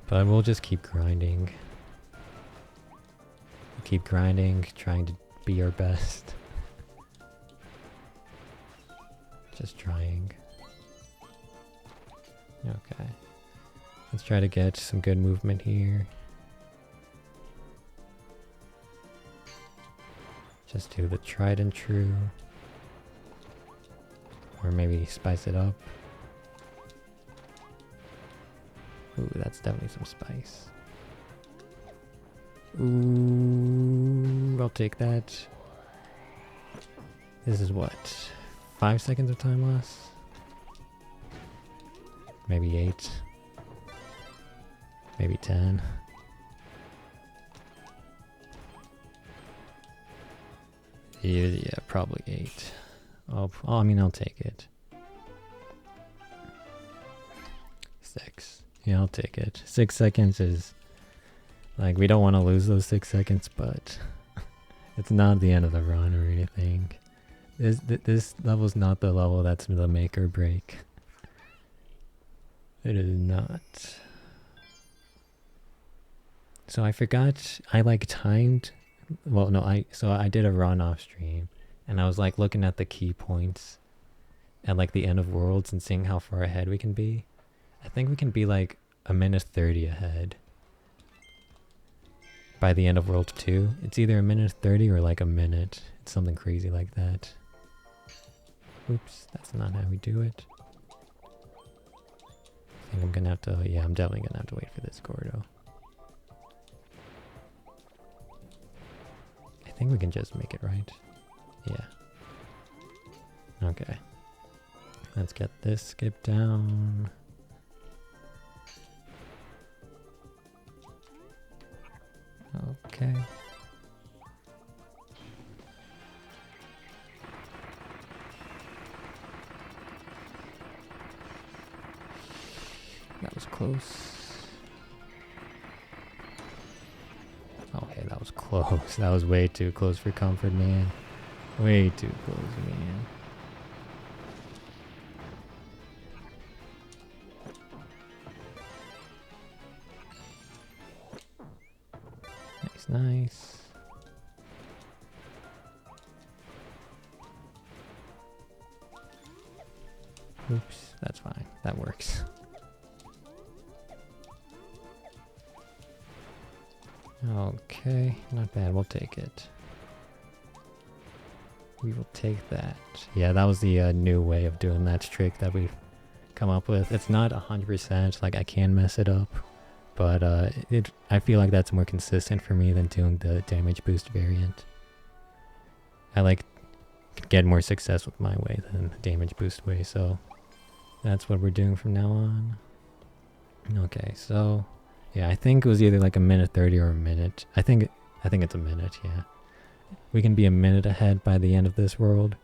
But we'll just keep grinding. We'll keep grinding, trying to be our best. Just trying. Okay. Let's try to get some good movement here. Just do the tried and true. Or maybe spice it up. Ooh, that's definitely some spice. Ooh, I'll take that. This is what? 5 seconds of time loss? Maybe 8. Maybe 10. Yeah, probably 8. Oh, I mean, I'll take it. 6. Yeah, I'll take it. 6 seconds is... like, we don't want to lose those 6 seconds, but... it's not the end of the run or anything. This level's not the level that's the make or break. It is not. So I forgot, I like timed... well, no, I did a run off stream, and I was like looking at the key points at like the end of worlds and seeing how far ahead we can be. I think we can be like a minute 30 ahead by the end of world 2. It's either a minute 30 or like a minute. It's something crazy like that. Oops, that's not how we do it. think I'm gonna have to, yeah, I'm definitely gonna have to wait for this Gordo. I think we can just make it, right? Yeah. Okay. Let's get this skip down. Okay. That was close. Okay, that was close. That was way too close for comfort, man. Way too close, man. Nice, nice. Oops, that's fine. That works. Okay, not bad. We'll take it. We will take that. Yeah, that was the new way of doing that trick that we've come up with. It's not 100%, like I can mess it up, but I feel like that's more consistent for me than doing the damage boost variant. I like get more success with my way than the damage boost way, so that's what we're doing from now on. Okay, so yeah, I think it was either like a minute 30 or a minute. I think it's a minute, yeah. We can be a minute ahead by the end of this world.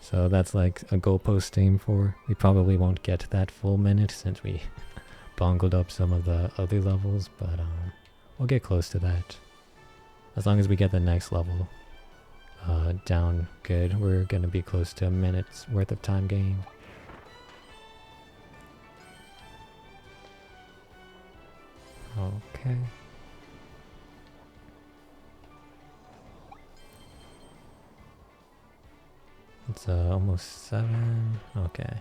So that's like a goalpost to aim for. We probably won't get that full minute since we bungled up some of the other levels, but we'll get close to that. As long as we get the next level down good, we're gonna be close to a minute's worth of time gain. Okay. It's almost 7. Okay.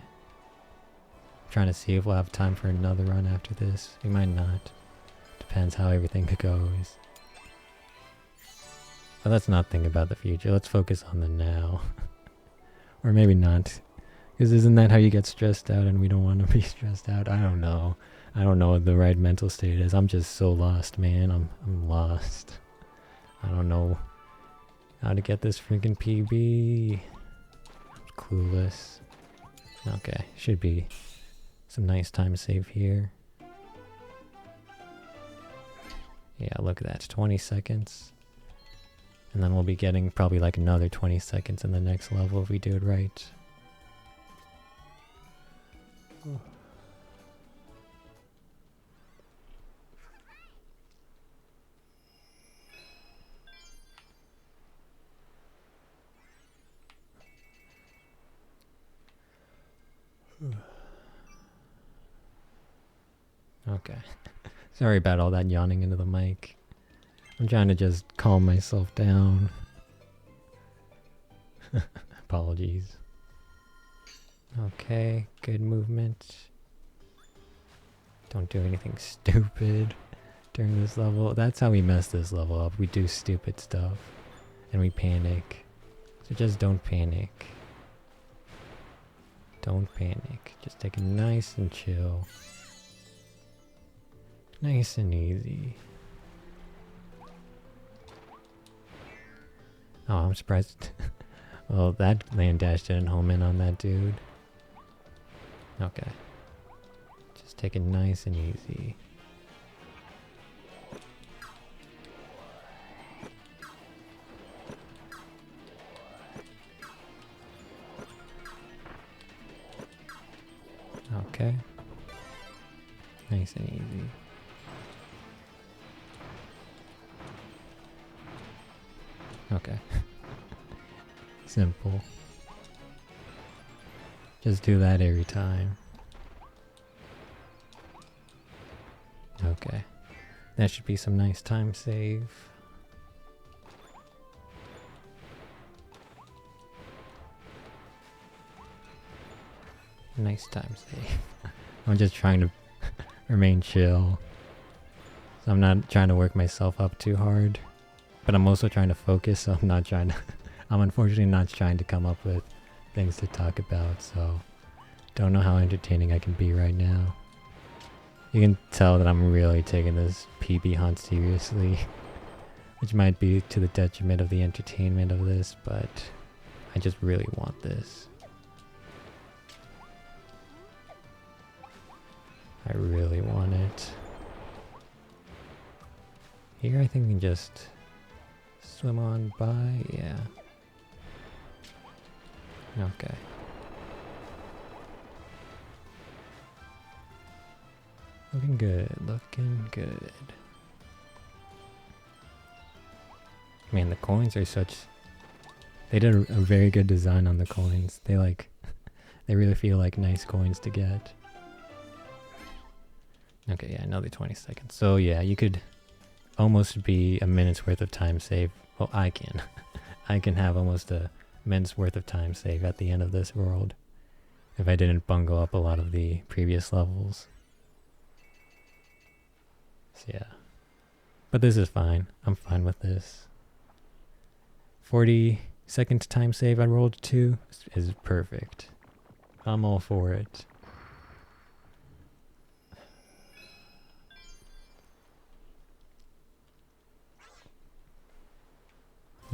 Trying to see if we'll have time for another run after this. We might not. Depends how everything goes. But let's not think about the future. Let's focus on the now. Or maybe not. Because isn't that how you get stressed out and we don't want to be stressed out? I don't know. I don't know what the right mental state is. I'm just so lost, man. I'm lost. I don't know how to get this freaking PB. I'm clueless. Okay, should be some nice time save here. Yeah, look at that. 20 seconds. And then we'll be getting probably like another 20 seconds in the next level if we do it right. Okay. Sorry about all that yawning into the mic. I'm trying to just calm myself down. Apologies. Okay, good movement. Don't do anything stupid during this level. That's how we mess this level up. We do stupid stuff and we panic. So just don't panic. Don't panic. Just take it nice and chill. Nice and easy. Oh, I'm surprised. Well, that land dash didn't home in on that dude. Okay. Just take it nice and easy. Okay. Nice and easy. Okay. Simple. Just do that every time. Okay. That should be some nice time save. Nice time save. I'm just trying to remain chill. So I'm not trying to work myself up too hard. But I'm also trying to focus, so I'm not trying to... I'm unfortunately not trying to come up with things to talk about, so... Don't know how entertaining I can be right now. You can tell that I'm really taking this PB hunt seriously, which might be to the detriment of the entertainment of this, but I just really want this. I really want it. Here I think we can just swim on by, yeah. Okay. Looking good, looking good. Man, the coins are such... They did a very good design on the coins. They like... They really feel like nice coins to get. Okay, yeah, another 20 seconds. So yeah, you could almost be a minute's worth of time save. Well, I can. I can have almost a minute's worth of time save at the end of this world. If I didn't bungle up a lot of the previous levels. So yeah. But this is fine. I'm fine with this. 40-second time save on World 2 is perfect. I'm all for it.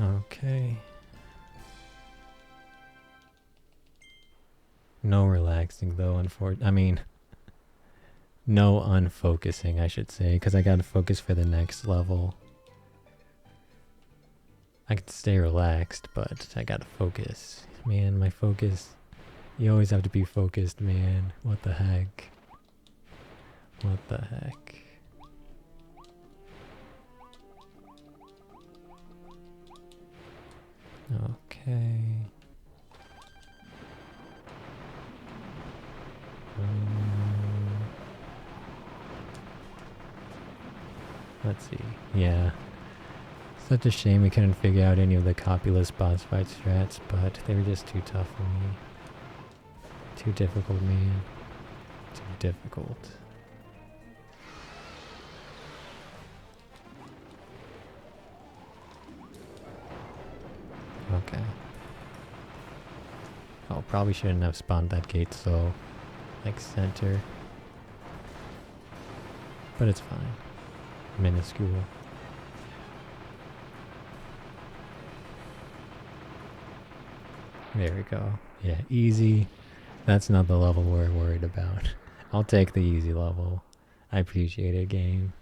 Okay. No relaxing though, I mean, no unfocusing, I should say, because I gotta focus for the next level. I can stay relaxed, but I gotta focus. Man, my focus... You always have to be focused, man. What the heck? What the heck? Okay. Let's see. Yeah. Such a shame we couldn't figure out any of the copyless boss fight strats, but they were just too tough for me. Too difficult, man. Too difficult. Okay. Oh, probably shouldn't have spawned that gate so, like, center. But it's fine. Minuscule. There we go. Yeah, easy. That's not the level we're worried about. I'll take the easy level. I appreciate it, game.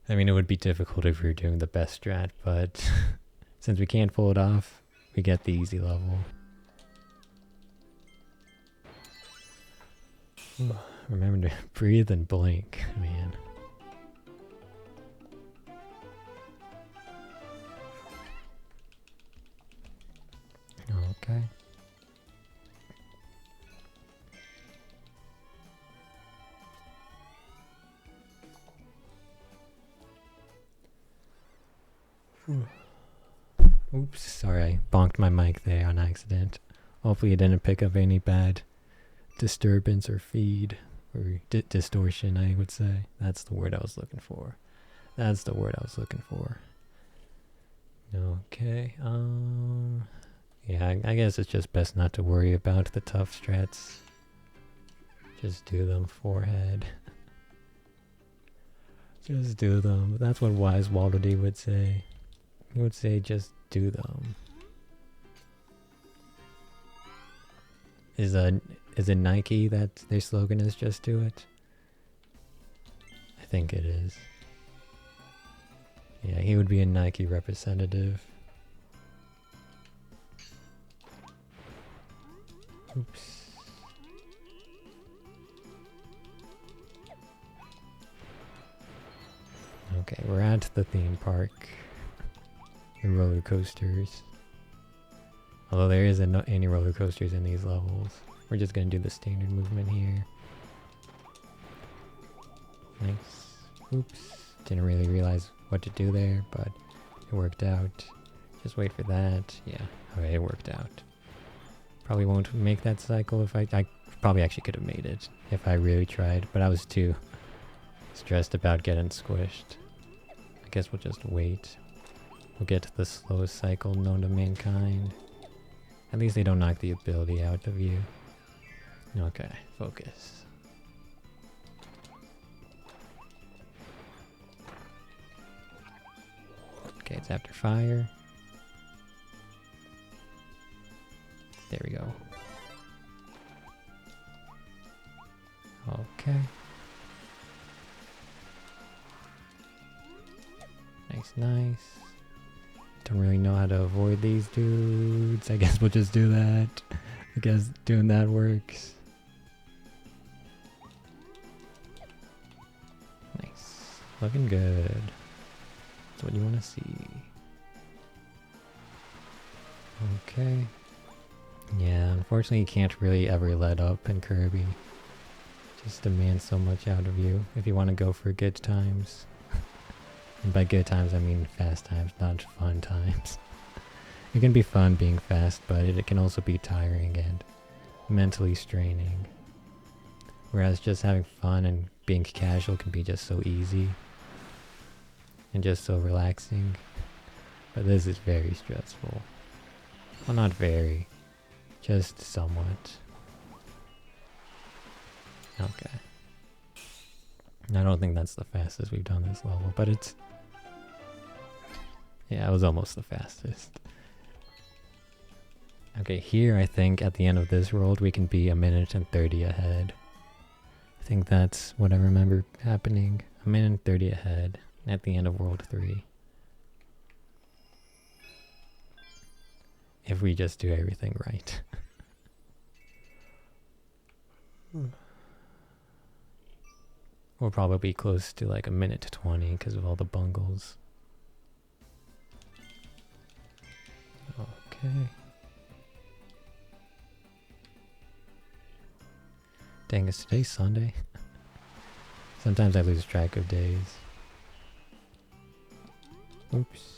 I mean, it would be difficult if we were doing the best strat, but since we can't pull it off, we get the easy level. Remember to breathe and blink, man. Okay. Oops, sorry, I bonked my mic there on accident. Hopefully it didn't pick up any bad disturbance or feed or distortion, I would say. That's the word I was looking for. That's the word I was looking for. Okay, yeah, I guess it's just best not to worry about the tough strats. Just do them, forehead. Just do them. That's what wise Waldo D would say. He would say just do them. Is it Nike that their slogan is just do it? I think it is. Yeah, he would be a Nike representative. Oops. Okay, we're at the theme park. The roller coasters. Although there isn't any roller coasters in these levels. We're just gonna do the standard movement here. Nice. Oops. Didn't really realize what to do there, but it worked out. Just wait for that. Yeah, okay, it worked out. Probably won't make that cycle if I probably actually could have made it if I really tried, but I was too stressed about getting squished. I guess we'll just wait. We'll get to the slowest cycle known to mankind. At least they don't knock the ability out of you. Okay, focus. Okay, it's after fire. There we go. Okay. Nice. Don't really know how to avoid these dudes. I guess we'll just do that. I guess doing that works. Nice. Looking good. That's what you want to see. Okay. Yeah, unfortunately you can't really ever let up in Kirby. Just demands so much out of you if you want to go for good times. And by good times I mean fast times, not fun times. It can be fun being fast, but it can also be tiring and mentally straining. Whereas just having fun and being casual can be just so easy. And just so relaxing. But this is very stressful. Well, not very. Just somewhat. Okay. I don't think that's the fastest we've done this level, but it's... Yeah, it was almost the fastest. Okay, here I think at the end of this world we can be 1:30 ahead. I think that's what I remember happening. 1:30 ahead at the end of World 3. If we just do everything right. We'll probably be close to like 1:20 because of all the bungles. Okay. Dang, is today Sunday? Sometimes I lose track of days. Oops.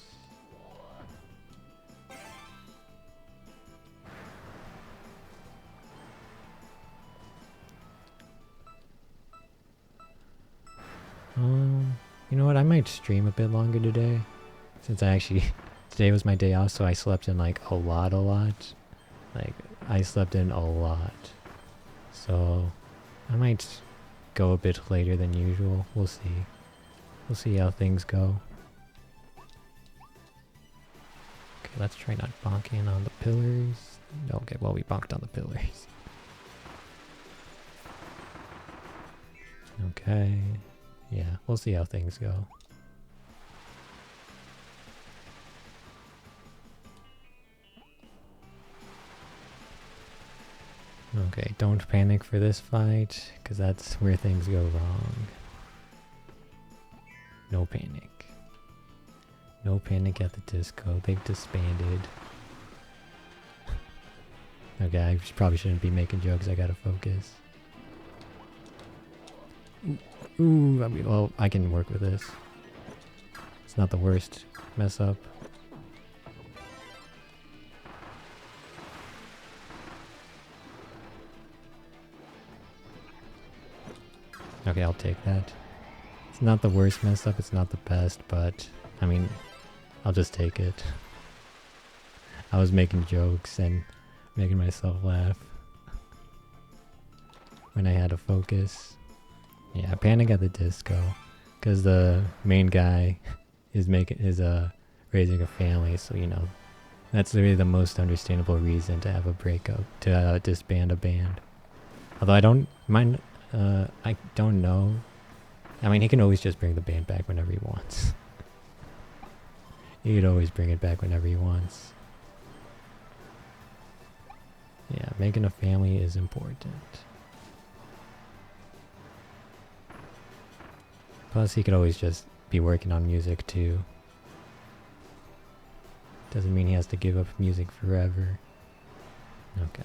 You know what? I might stream a bit longer today. Since I actually... Today was my day off, so I slept in like a lot. Like, I slept in a lot. So, I might go a bit later than usual. We'll see. We'll see how things go. Okay, let's try not bonking on the pillars. Okay, well, we bonked on the pillars. Okay. Yeah, we'll see how things go. Okay, don't panic for this fight, because that's where things go wrong. No panic. No panic at the disco. They've disbanded. Okay, I probably shouldn't be making jokes. I gotta focus. Ooh, I mean, well, I can work with this. It's not the worst mess up. Okay, I'll take that. It's not the worst mess up, it's not the best, but, I mean, I'll just take it. I was making jokes and making myself laugh when I had to focus. Yeah, Panic at the Disco, because the main guy is raising a family, so you know, that's really the most understandable reason to have a breakup, to disband a band. Although I don't mind, I don't know. I mean, he can always just bring the band back whenever he wants. He could always bring it back whenever he wants. Yeah, making a family is important. Plus, he could always just be working on music too. Doesn't mean he has to give up music forever. Okay.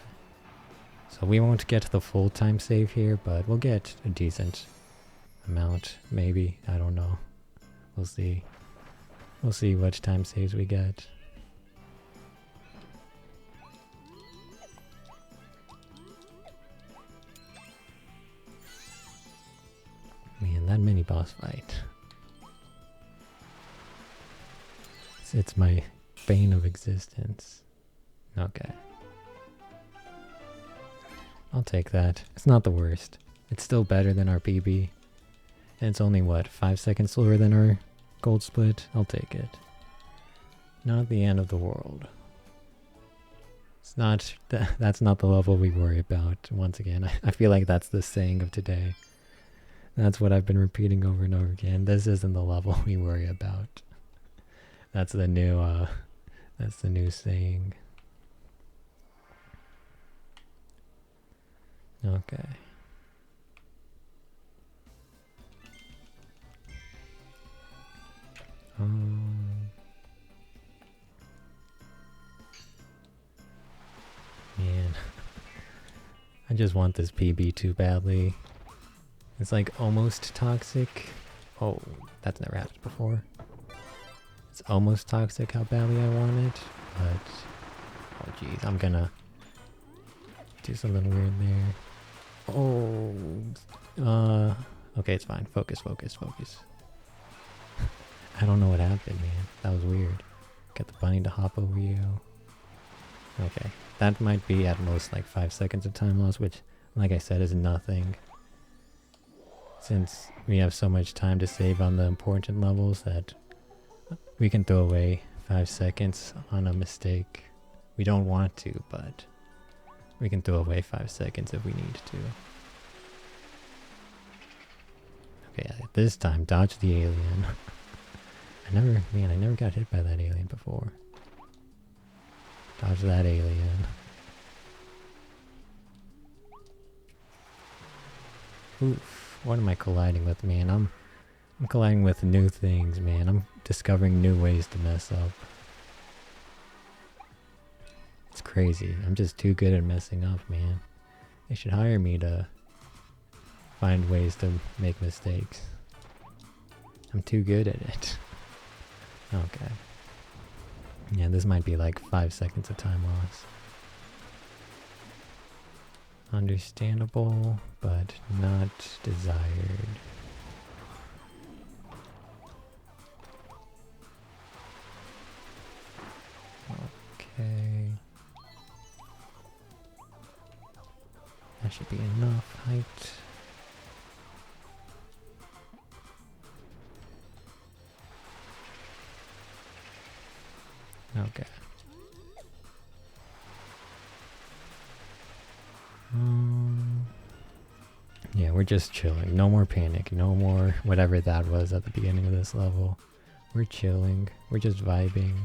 So we won't get the full time save here, but we'll get a decent amount, maybe. I don't know. We'll see. We'll see which time saves we get. Man, that mini boss fight. It's my bane of existence. Okay. I'll take that. It's not the worst. It's still better than our PB. And it's only, what, 5 seconds slower than our gold split? I'll take it. Not the end of the world. It's not, that's not the level we worry about. Once again, I feel like that's the saying of today. That's what I've been repeating over and over again. This isn't the level we worry about. That's the new saying. Okay. Man. I just want this PB too badly. It's like almost toxic. Oh, that's never happened before. It's almost toxic how badly I want it, but... Oh jeez, I'm gonna do something weird there. Oh... Okay, it's fine. Focus, focus, focus. I don't know what happened, man. That was weird. Get the bunny to hop over you. Okay. That might be at most like 5 seconds of time loss, which, like I said, is nothing. Since we have so much time to save on the important levels that we can throw away 5 seconds on a mistake. We don't want to, but we can throw away 5 seconds if we need to. Okay, this time, dodge the alien. I never got hit by that alien before. Dodge that alien. Oof, what am I colliding with, man? I'm colliding with new things, man. I'm discovering new ways to mess up. It's crazy. I'm just too good at messing up, man. They should hire me to find ways to make mistakes. I'm too good at it. Okay. Yeah, this might be like 5 seconds of time loss. Understandable, but not desired. Okay. That should be enough height. Okay. Yeah, we're just chilling. No more panic. No more whatever that was at the beginning of this level. We're chilling. We're just vibing.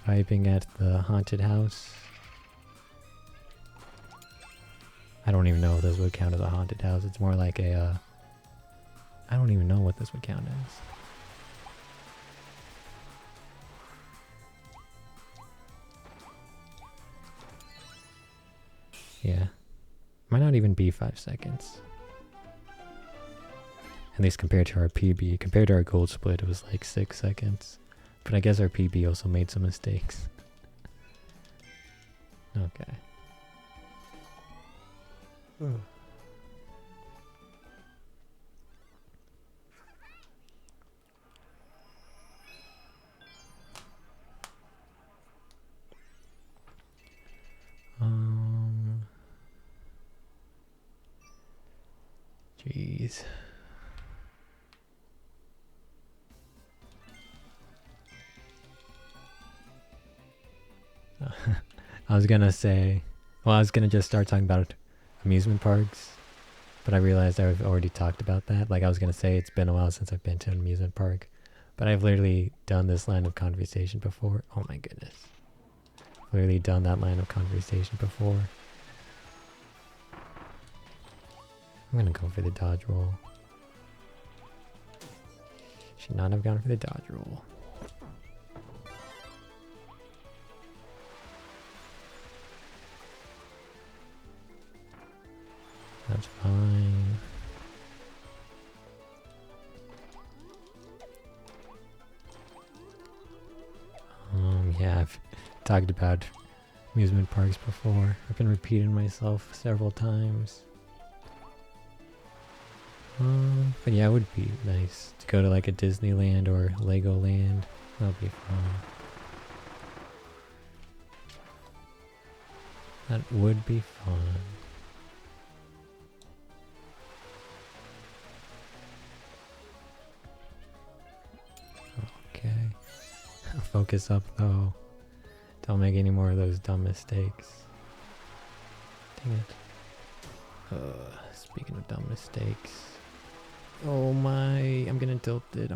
Vibing at the haunted house. I don't even know if this would count as a haunted house. It's more like a, I don't even know what this would count as. Yeah. Might not even be 5 seconds. At least compared to our PB. Compared to our gold split, it was like 6 seconds. But I guess our PB also made some mistakes. Okay. Jeez. I was gonna say, well, I was gonna just start talking about amusement parks, but I realized I've already talked about that. Like, I was gonna say it's been a while since I've been to an amusement park, but I've literally done this line of conversation before. Oh my goodness. Literally done that line of conversation before. I'm gonna go for the dodge roll. Should not have gone for the dodge roll. That's fine. Yeah, I've talked about amusement parks before. I've been repeating myself several times. But yeah, it would be nice to go to like a Disneyland or Legoland. That would be fun. That would be fun. Focus up though. Don't make any more of those dumb mistakes. Dang it. Speaking of dumb mistakes. Oh my, I'm getting tilted.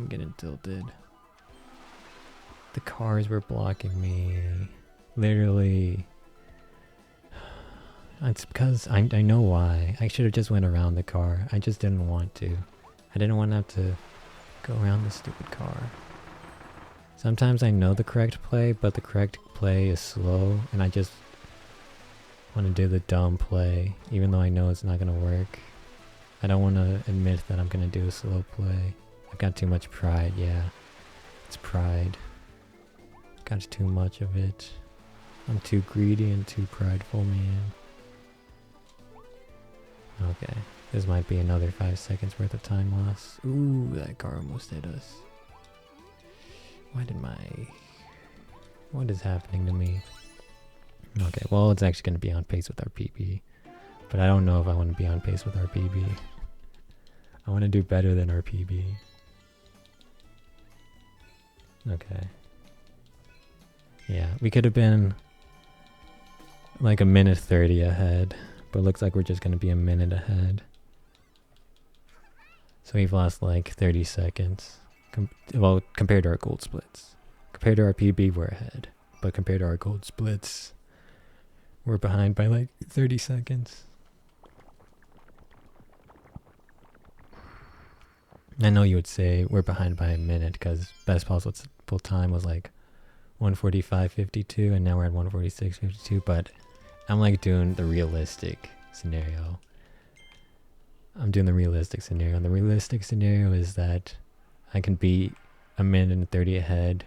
The cars were blocking me. Literally. It's because I know why. I should have just went around the car. I just didn't want to. I didn't want to have to go around the stupid car. Sometimes I know the correct play, but the correct play is slow, and I just want to do the dumb play, even though I know it's not going to work. I don't want to admit that I'm going to do a slow play. I've got too much pride, yeah. It's pride. Got too much of it. I'm too greedy and too prideful, man. Okay, this might be another 5 seconds worth of time loss. Ooh, that car almost hit us. What is happening to me? Okay, well, it's actually going to be on pace with our PB. But I don't know if I want to be on pace with our PB. I want to do better than our PB. Okay. Yeah, we could have been like a minute 30 ahead. But it looks like we're just going to be a minute ahead. So we've lost like 30 seconds. Well, compared to our gold splits. Compared to our PB, we're ahead. But compared to our gold splits, we're behind by like 30 seconds. I know you would say we're behind by a minute because best possible time was like 1:45:52 and now we're at 1:46:52, but I'm like doing the realistic scenario. And the realistic scenario is that I can be a minute and 30 ahead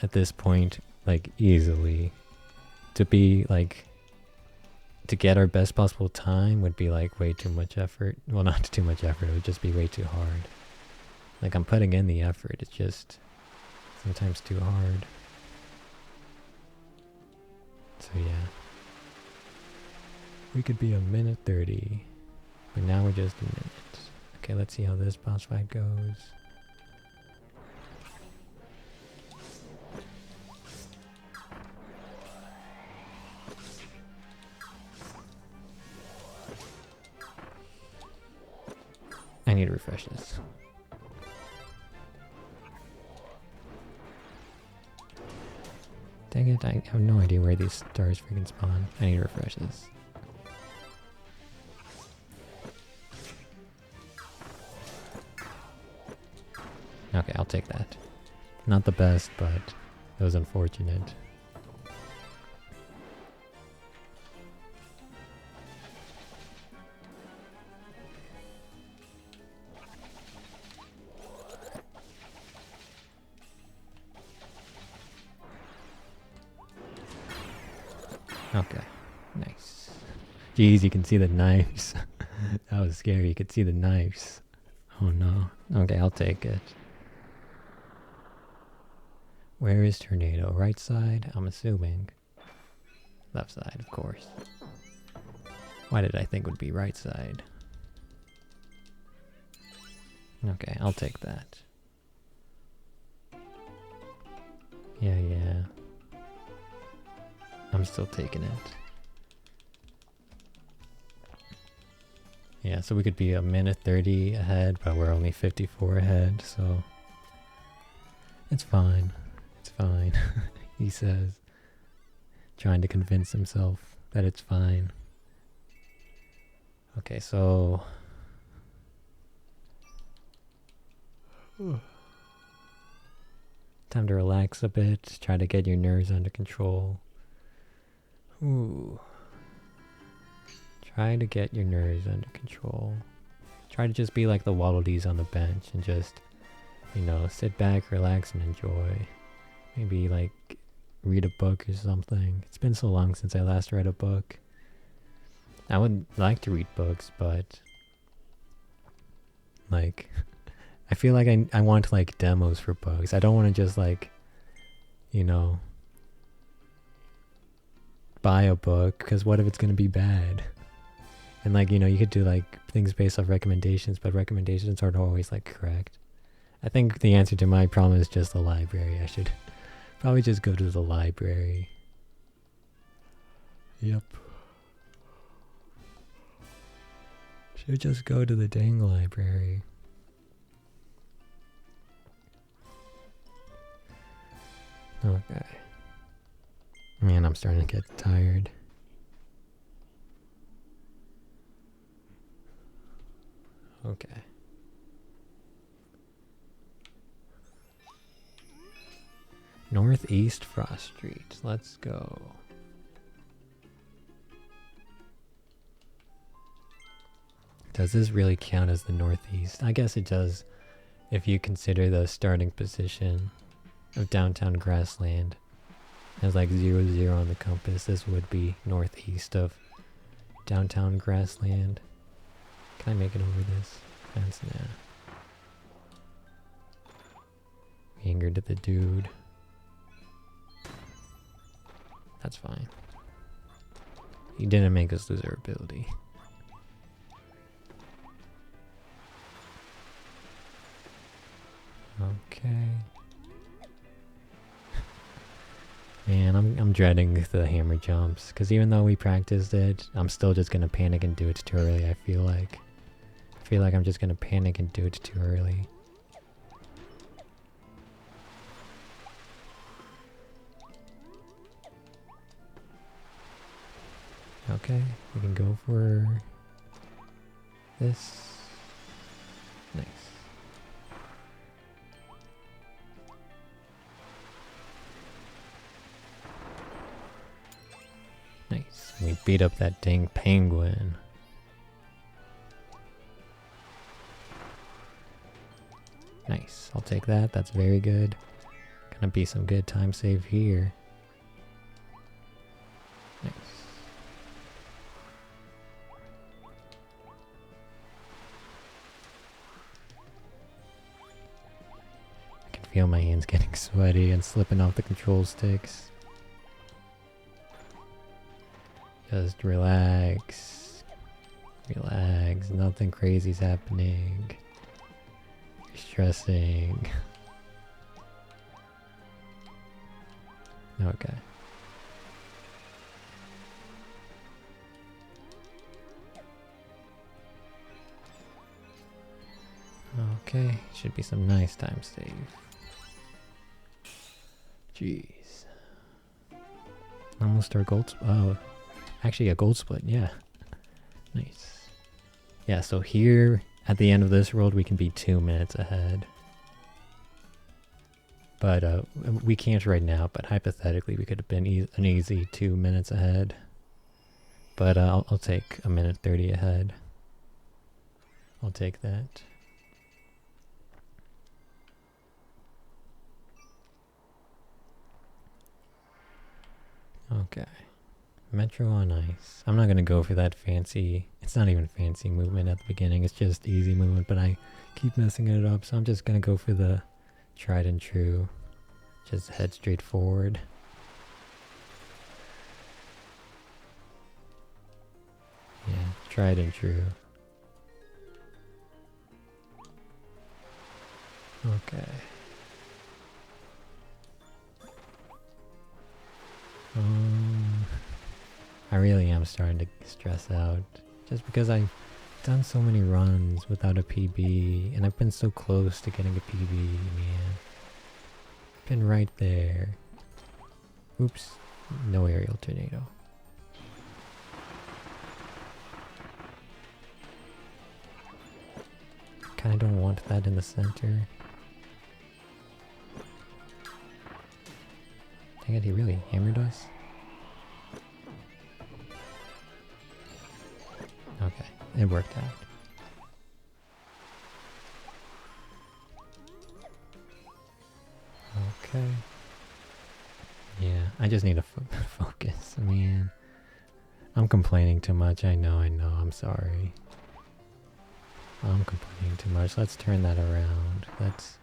at this point, like easily. To get our best possible time would be like way too much effort. Well, not too much effort, it would just be way too hard. Like I'm putting in the effort, it's just sometimes too hard. So yeah. We could be a minute 30, but now we're just a minute. Okay, let's see how this boss fight goes. I need to refresh this. Dang it, I have no idea where these stars freaking spawn. I need to refresh this. Okay, I'll take that. Not the best, but it was unfortunate. Okay, nice. Jeez, you can see the knives. That was scary, you could see the knives. Oh no. Okay, I'll take it. Where is Tornado? Right side? I'm assuming. Left side, of course. Why did I think it would be right side? Okay, I'll take that. Yeah. I'm still taking it. Yeah, so we could be a minute 30 ahead, but we're only 54 ahead, so it's fine. It's fine, he says, trying to convince himself that it's fine. Okay, so time to relax a bit, try to get your nerves under control. Ooh. Try to get your nerves under control. Try to just be like the Waddle Dees on the bench and just, you know, sit back, relax, and enjoy. Maybe like read a book or something. It's been so long since I last read a book. I would like to read books, but like I feel like I want like demos for books. I don't want to just like, you know, buy a book, because what if it's going to be bad? And like, you know, you could do like things based off recommendations, but recommendations aren't always like correct. I think the answer to my problem is just the library. I should Probably just go to the library. Yep. Should just go to the dang library. Okay. Man, I'm starting to get tired. Okay. Northeast Frost Street. Let's go. Does this really count as the Northeast? I guess it does if you consider the starting position of downtown Grassland as like 0, 0 on the compass. This would be northeast of downtown Grassland. Can I make it over this fence? Nah. Angered at the dude. That's fine. He didn't make us lose our ability. Okay. Man, I'm dreading the hammer jumps, because even though we practiced it, I'm still just gonna panic and do it too early, I feel like. I'm just gonna panic and do it too early. Okay, we can go for this. Nice. Nice. We beat up that dang penguin. Nice. I'll take that. That's very good. Gonna be some good time save here. Nice. I can feel my hands getting sweaty and slipping off the control sticks. Just relax. Relax. Nothing crazy's happening. You're stressing. Okay. Okay. Should be some nice time save. Jeez. Almost our gold. Oh. Actually, a gold split, yeah. Nice. Yeah, so here, at the end of this world, we can be 2 minutes ahead. But, we can't right now, but hypothetically, we could have been an easy 2 minutes ahead. But, I'll take 1:30 ahead. I'll take that. Okay. Metro on ice. I'm not gonna go for that fancy, it's not even fancy movement at the beginning, it's just easy movement, but I keep messing it up, so I'm just gonna go for the tried and true. Just head straight forward. Yeah, tried and true. Okay. I really am starting to stress out, just because I've done so many runs without a PB, and I've been so close to getting a PB, man. Been right there. Oops, no aerial tornado. Kinda don't want that in the center. Dang it, he really hammered us? Okay, it worked out. Okay. Yeah, I just need to focus. Man, I'm complaining too much. I know, I'm sorry. I'm complaining too much. Let's turn that around. Let's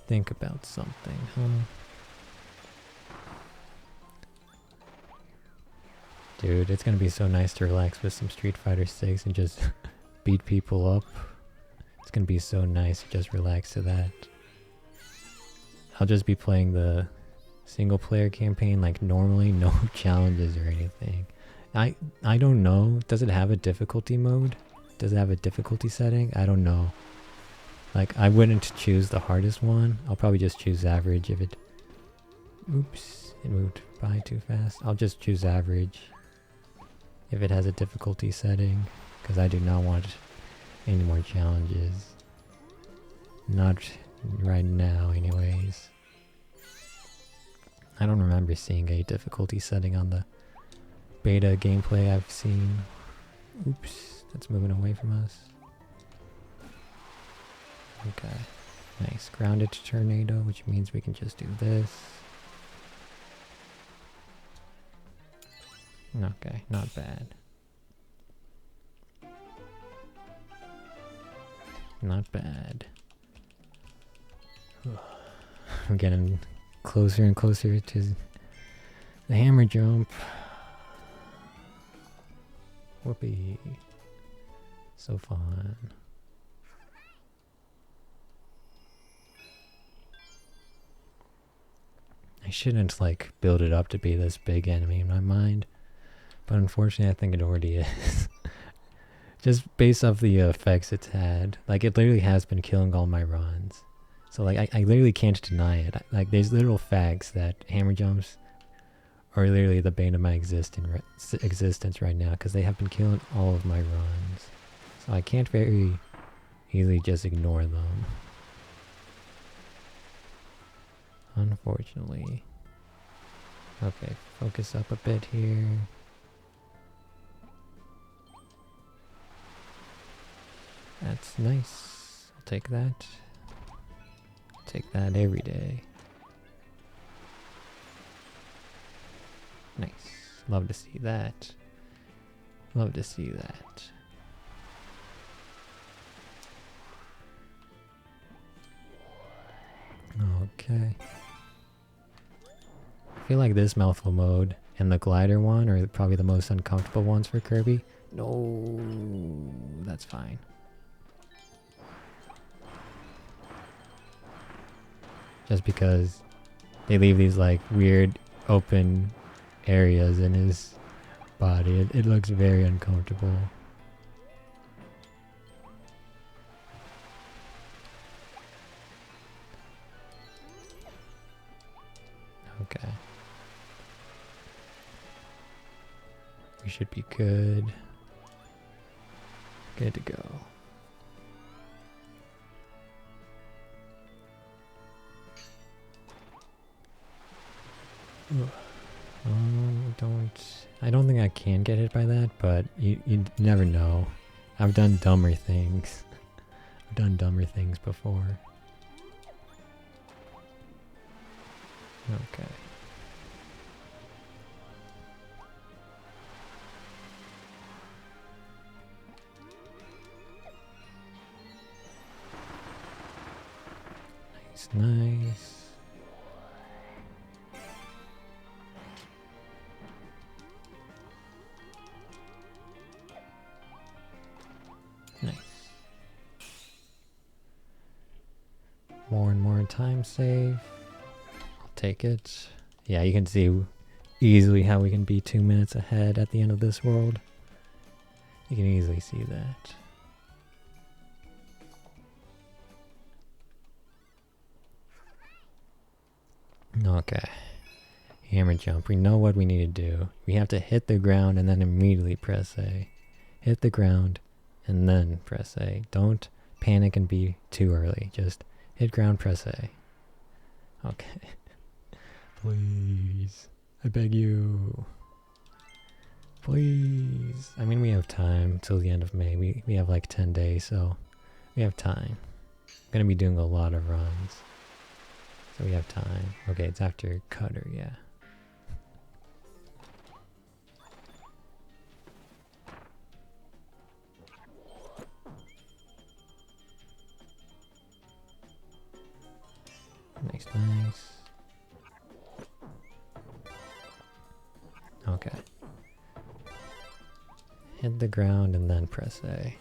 think about something, huh? Dude, it's gonna be so nice to relax with some Street Fighter 6 and just beat people up. It's gonna be so nice to just relax to that. I'll just be playing the single player campaign like normally, no challenges or anything. I don't know. Does it have a difficulty mode? Does it have a difficulty setting? I don't know. Like, I wouldn't choose the hardest one. I'll probably just choose average if it... Oops, it moved by too fast. I'll just choose average if it has a difficulty setting, because I do not want any more challenges. Not right now, anyways. I don't remember seeing a difficulty setting on the beta gameplay I've seen. Oops, that's moving away from us. Okay, nice. Grounded tornado, which means we can just do this. Okay, not bad. Not bad. I'm getting closer and closer to the hammer jump. Whoopee. So fun. I shouldn't like build it up to be this big enemy in my mind, but unfortunately I think it already is. Just based off the effects it's had. Like, it literally has been killing all my runs. So like I literally can't deny it. Like, there's literal facts that hammer jumps are literally the bane of my existence right now, because they have been killing all of my runs. So I can't very easily just ignore them. Unfortunately. Okay, focus up a bit here. That's nice. I'll take that. Take that every day. Nice. Love to see that. Love to see that. Okay. I feel like this mouthful mode and the glider one are probably the most uncomfortable ones for Kirby. No, that's fine. Just because they leave these like weird open areas in his body. It looks very uncomfortable. Okay. We should be good. Good to go. I don't think I can get hit by that, but you never know. I've done dumber things. I've done dumber things before. Okay. Nice, nice. Nice. More and more time save. I'll take it. Yeah, you can see easily how we can be 2 minutes ahead at the end of this world. You can easily see that. Okay. Hammer jump. We know what we need to do. We have to hit the ground and then immediately press A. Hit the ground and then press A. Don't panic and be too early. Just hit ground, press A. Okay. Please. I beg you. Please. I mean, we have time till the end of May. We have like 10 days, so we have time. I'm gonna be doing a lot of runs. So we have time. Okay, it's after Cutter, yeah. Nice, nice. Okay. Hit the ground and then press A.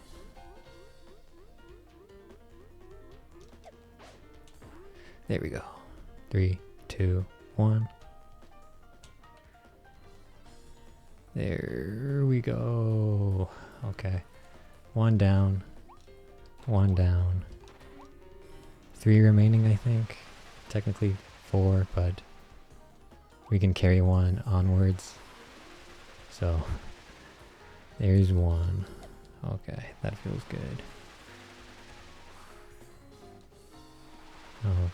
There we go. 3, 2, one. There we go. Okay. One down. One down. 3 remaining, I think. Technically 4, but we can carry 1 onwards. So, there's 1. Okay, that feels good.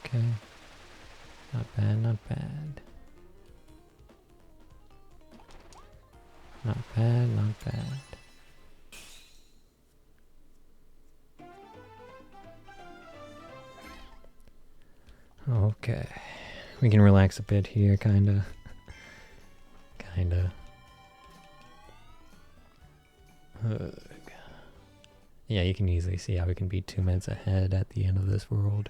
Okay. Not bad, not bad. Not bad, not bad. Okay. We can relax a bit here, kinda. Kinda. Yeah, you can easily see how we can be 2 minutes ahead at the end of this world.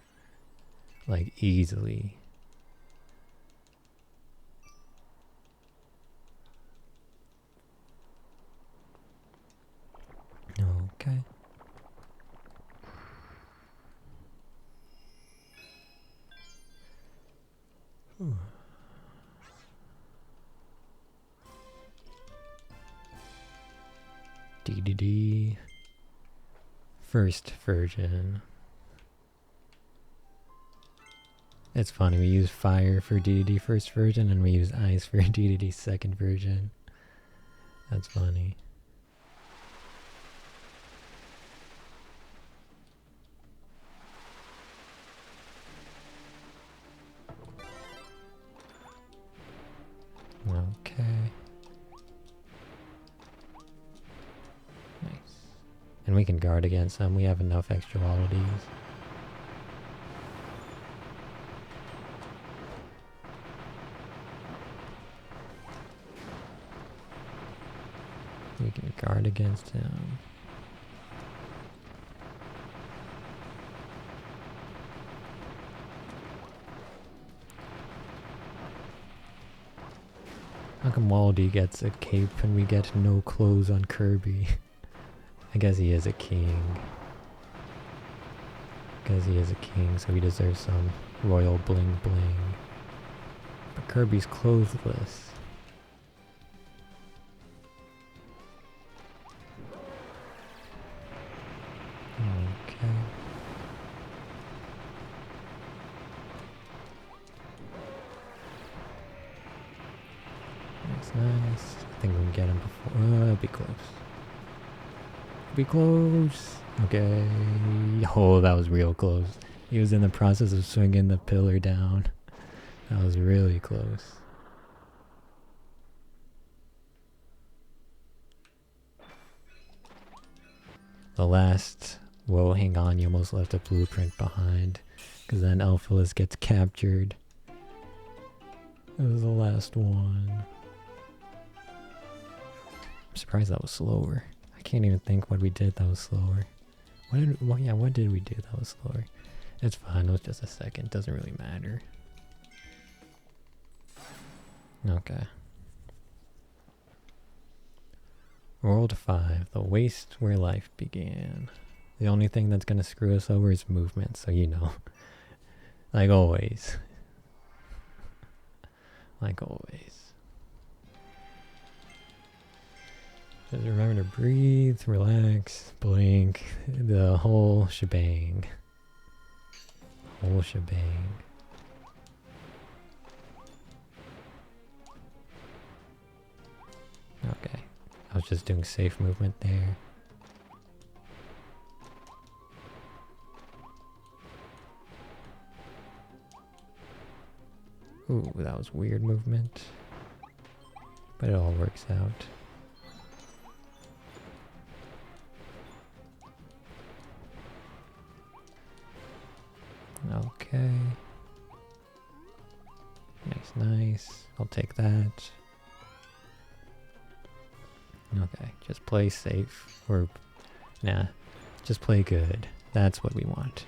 Like, easily. Okay. DDD. First version. It's funny, we use fire for DDD first version and we use ice for DDD second version. That's funny. Okay. Nice. And we can guard against them. We have enough extra qualities. We can guard against him. How come Waldy gets a cape and we get no clothes on Kirby? I guess he is a king. Because he is a king, so he deserves some royal bling bling. But Kirby's clothless. Okay. That's nice. I think we can get him before. It'll be close. Be close. Okay. Oh, that was real close. He was in the process of swinging the pillar down. That was really close. The last... Whoa, hang on. You almost left a blueprint behind. Because then Elphalus gets captured. It was the last one. I'm surprised that was slower. I can't even think what we did that was slower. What did we do that was slower? It's fine, it was just a second, doesn't really matter. Okay. World 5, the waste where life began. The only thing that's gonna screw us over is movement, so you know. Like always. Like always. Just remember to breathe, relax, blink, the whole shebang. Whole shebang. Okay. I was just doing safe movement there. Ooh, that was weird movement. But it all works out. Okay. Nice, nice. I'll take that. Okay, just play safe. Or, nah, just play good. That's what we want.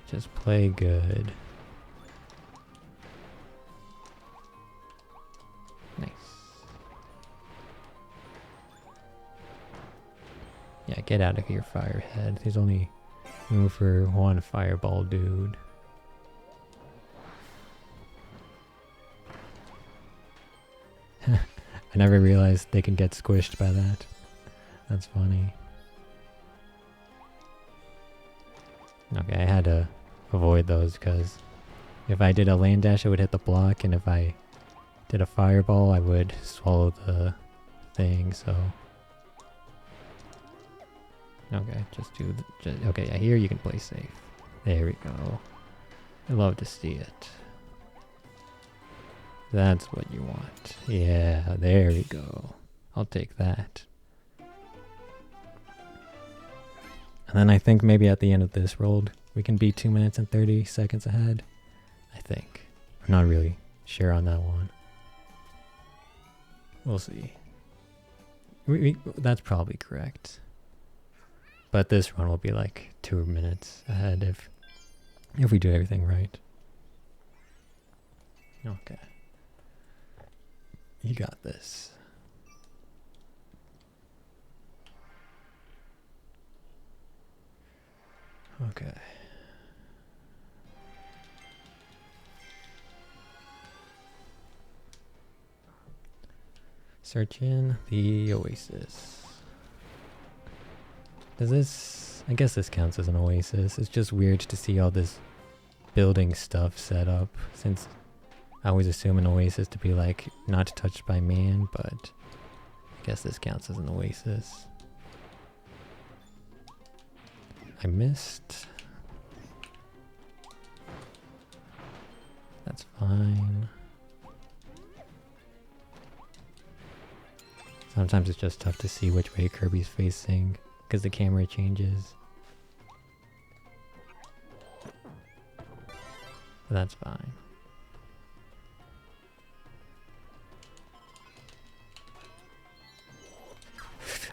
Just play good. Nice. Yeah, get out of here, Firehead. There's only room for one fireball dude. I never realized they can get squished by that. That's funny. Okay, I had to avoid those because if I did a land dash, it would hit the block, and if I did a fireball, I would swallow the thing, so... Okay, just do the... okay, yeah, here you can play safe. There we go. I love to see it. That's what you want. Yeah, there we go. I'll take that. And then I think maybe at the end of this roll, we can be 2 minutes and 30 seconds ahead. I think. I'm not really sure on that one. We'll see. That's probably correct. But this run will be like 2 minutes ahead if we do everything right. Okay. You got this. Okay. Search in the oasis. Does this... I guess this counts as an oasis. It's just weird to see all this building stuff set up, since I always assume an oasis to be like not touched by man, but I guess this counts as an oasis. I missed. That's fine. Sometimes it's just tough to see which way Kirby's facing because the camera changes. But that's fine.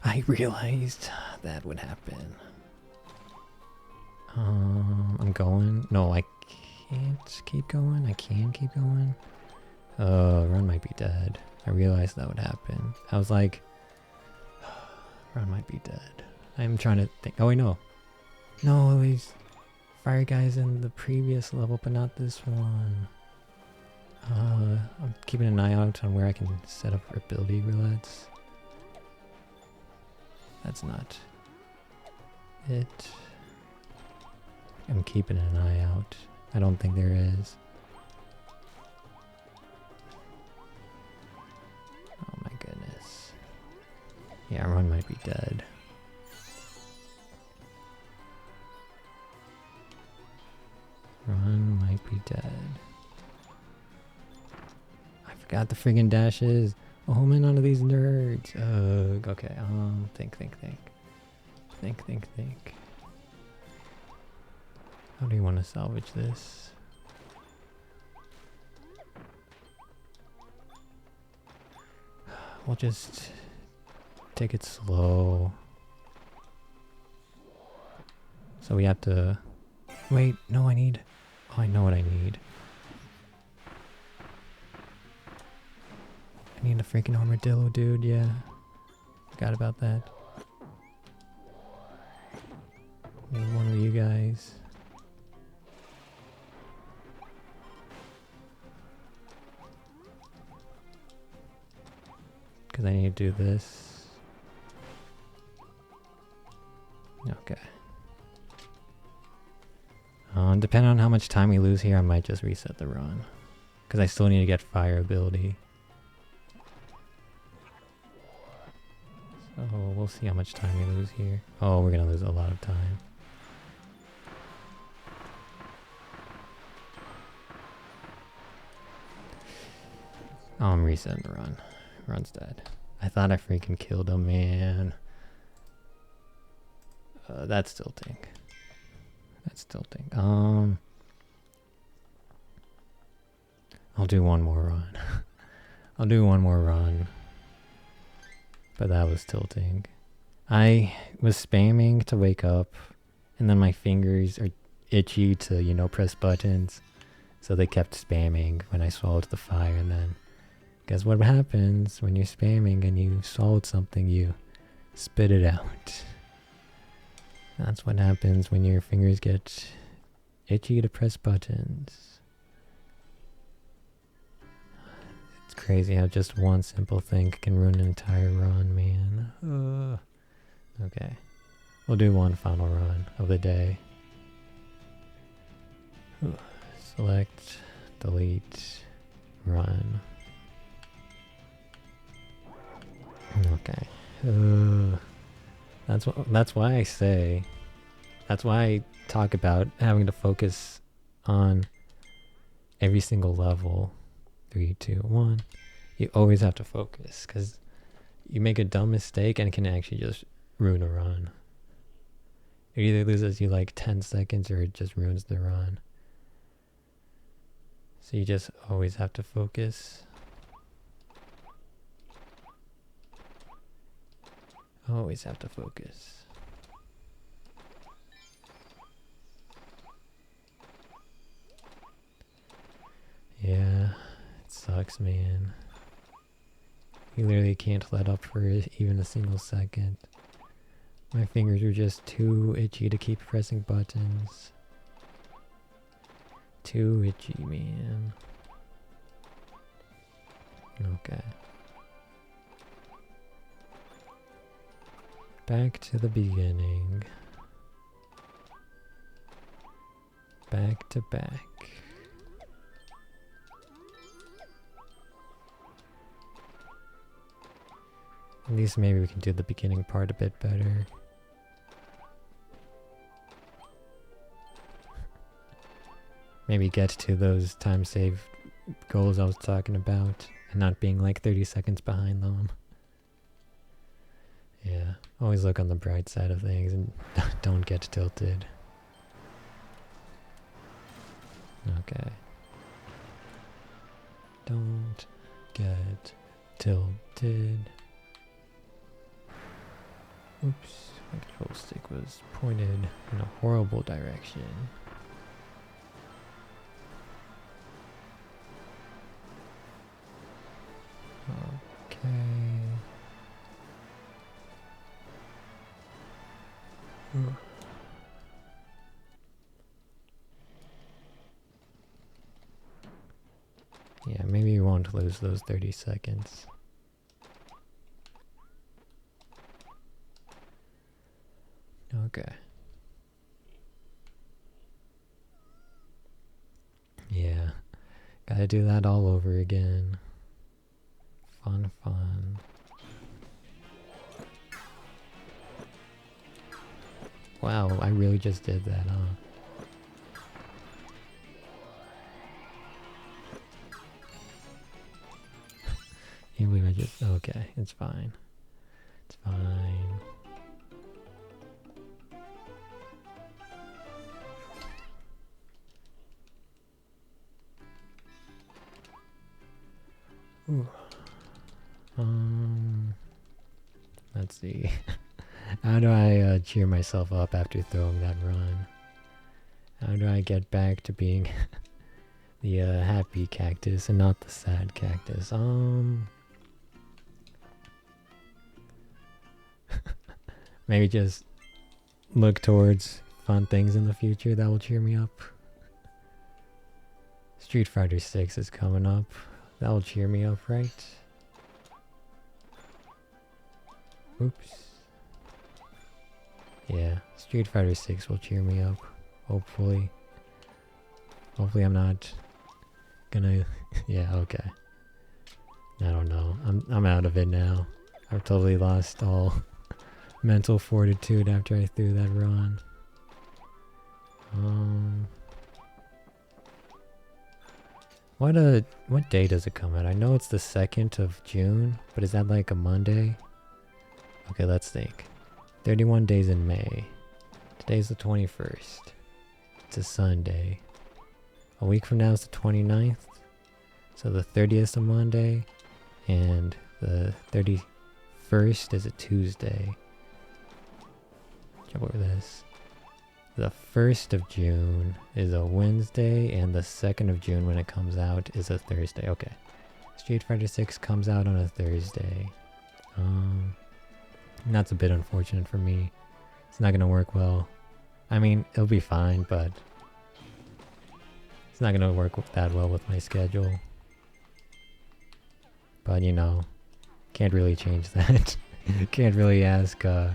I realized that would happen. I'm going. No, I can't keep going. I can keep going. Run might be dead. I realized that would happen. I was like, Run might be dead. I'm trying to think. Oh, wait, no. No, these fire guys in the previous level, but not this one. I'm keeping an eye out on where I can set up ability roulettes. That's not it. I'm keeping an eye out. I don't think there is. Oh my goodness. Yeah, Run might be dead. Run might be dead. I forgot the friggin' dashes. Oh man, none of these nerds. Okay, think. How do you want to salvage this? We'll just take it slow. So we have to... Wait, no, I need... Oh, I know what I need. I need a freaking armadillo, dude, yeah. Forgot about that. Need one of you guys. Because I need to do this. Okay. Depending on how much time we lose here, I might just reset the run. Because I still need to get fire ability. So we'll see how much time we lose here. Oh, we're going to lose a lot of time. Oh, I'm resetting the run. Run's dead. I thought I freaking killed him, man. That's tilting. That's tilting. I'll do one more run. I'll do one more run. But that was tilting. I was spamming to wake up, and then my fingers are itchy to, you know, press buttons. So they kept spamming when I swallowed the fire, and then guess what happens when you're spamming and you swallowed something, you spit it out. That's what happens when your fingers get itchy to press buttons. It's crazy how just one simple thing can ruin an entire run, man. Okay. We'll do one final run of the day. Select, delete, run. Okay. That's why I say. That's why I talk about having to focus on every single level. 3, 2, 1. You always have to focus, because you make a dumb mistake and it can actually just ruin a run. It either loses you like 10 seconds or it just ruins the run. So you just always have to focus. Always have to focus. Yeah, it sucks, man. You literally can't let up for even a single second. My fingers are just too itchy to keep pressing buttons. Too itchy, man. Okay. Back to the beginning. Back to back. At least maybe we can do the beginning part a bit better. Maybe get to those time save goals I was talking about and not being like 30 seconds behind them. Yeah, always look on the bright side of things and don't get tilted. Okay. Don't get tilted. Oops, my control stick was pointed in a horrible direction. Okay. Yeah, maybe you won't lose those 30 seconds. Okay. Yeah, gotta do that all over again. Fun, fun. Wow, I really just did that, huh? Can't believe I just... Okay, it's fine. It's fine. Ooh. Let's see. How do I cheer myself up after throwing that run? How do I get back to being the happy cactus and not the sad cactus? Maybe just look towards fun things in the future that will cheer me up. Street Fighter 6 is coming up. That will cheer me up, right? Oops. Yeah, Street Fighter 6 will cheer me up. Hopefully. Hopefully I'm not gonna... Yeah, okay. I don't know. I'm out of it now. I've totally lost all mental fortitude after I threw that run. What day does it come out? I know it's the 2nd of June, but is that like a Monday? Okay, let's think. 31 days in May. Today's the 21st. It's a Sunday. A week from now is the 29th. So the 30th is a Monday. And the 31st is a Tuesday. Jump over this. The 1st of June is a Wednesday, and the 2nd of June when it comes out is a Thursday. Okay. Street Fighter 6 comes out on a Thursday. That's a bit unfortunate for me. It's not gonna work well. I mean, it'll be fine, but it's not gonna work that well with my schedule. but you know, can't really change that. Can't really ask the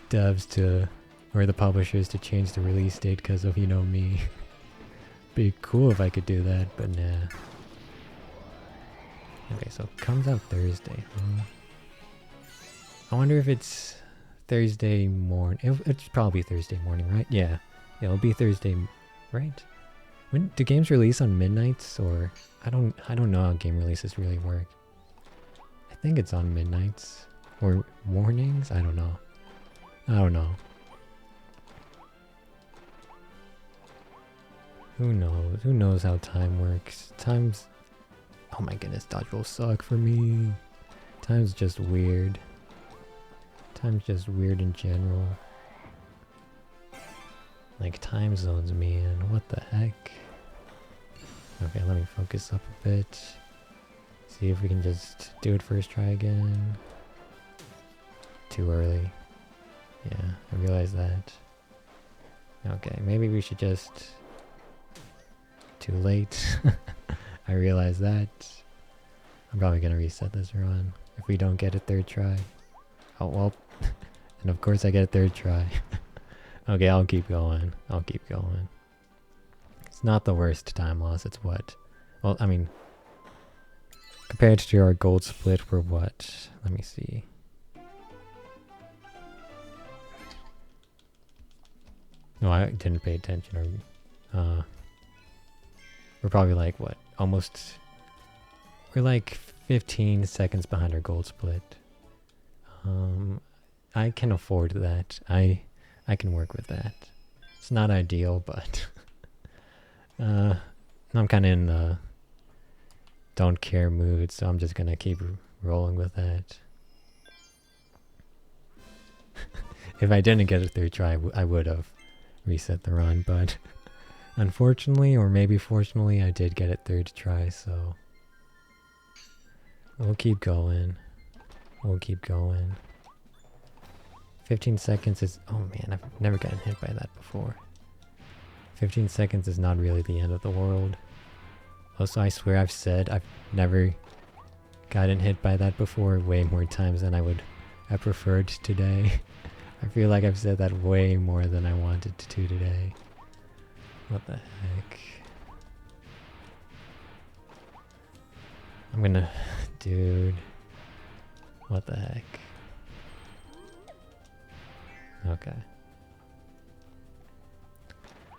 devs to, or the publishers to change the release date because of, you know, me. Be cool if I could do that, but nah. Okay, so it comes out Thursday. I wonder if it's Thursday morning. It's probably Thursday morning, right? Yeah, it'll be Thursday, right? When do games release on midnights, or I don't know how game releases really work. I think it's on midnights or mornings. I don't know. Who knows? Who knows how time works? Time's... Oh my goodness, dodge rolls suck for me. Time's just weird. Time's just weird in general. Like time zones, man. What the heck? Okay, let me focus up a bit. See if we can just do it first try again. Too early. Yeah, I realize that. Okay, maybe we should just... Too late. I realize that. I'm probably gonna reset this run if we don't get a third try. Oh well. And of course I get a third try. Okay, I'll keep going. It's not the worst time loss. It's what? Well, I mean, compared to our gold split, we're what? Let me see. No, I didn't pay attention. Or we're probably like what? Almost. We're like 15 seconds behind our gold split. I can afford that. I can work with that. It's not ideal, but I'm kind of in the don't care mood, so I'm just gonna keep rolling with that. If I didn't get a third try, I would have reset the run, but unfortunately, or maybe fortunately, I did get it third try, so we'll keep going. 15 seconds is... Oh man, I've never gotten hit by that before. 15 seconds is not really the end of the world. Also, I swear I've said I've never gotten hit by that before way more times than I would have preferred today. I feel like I've said that way more than I wanted to do today. What the heck? I'm gonna... Dude. What the heck? Okay.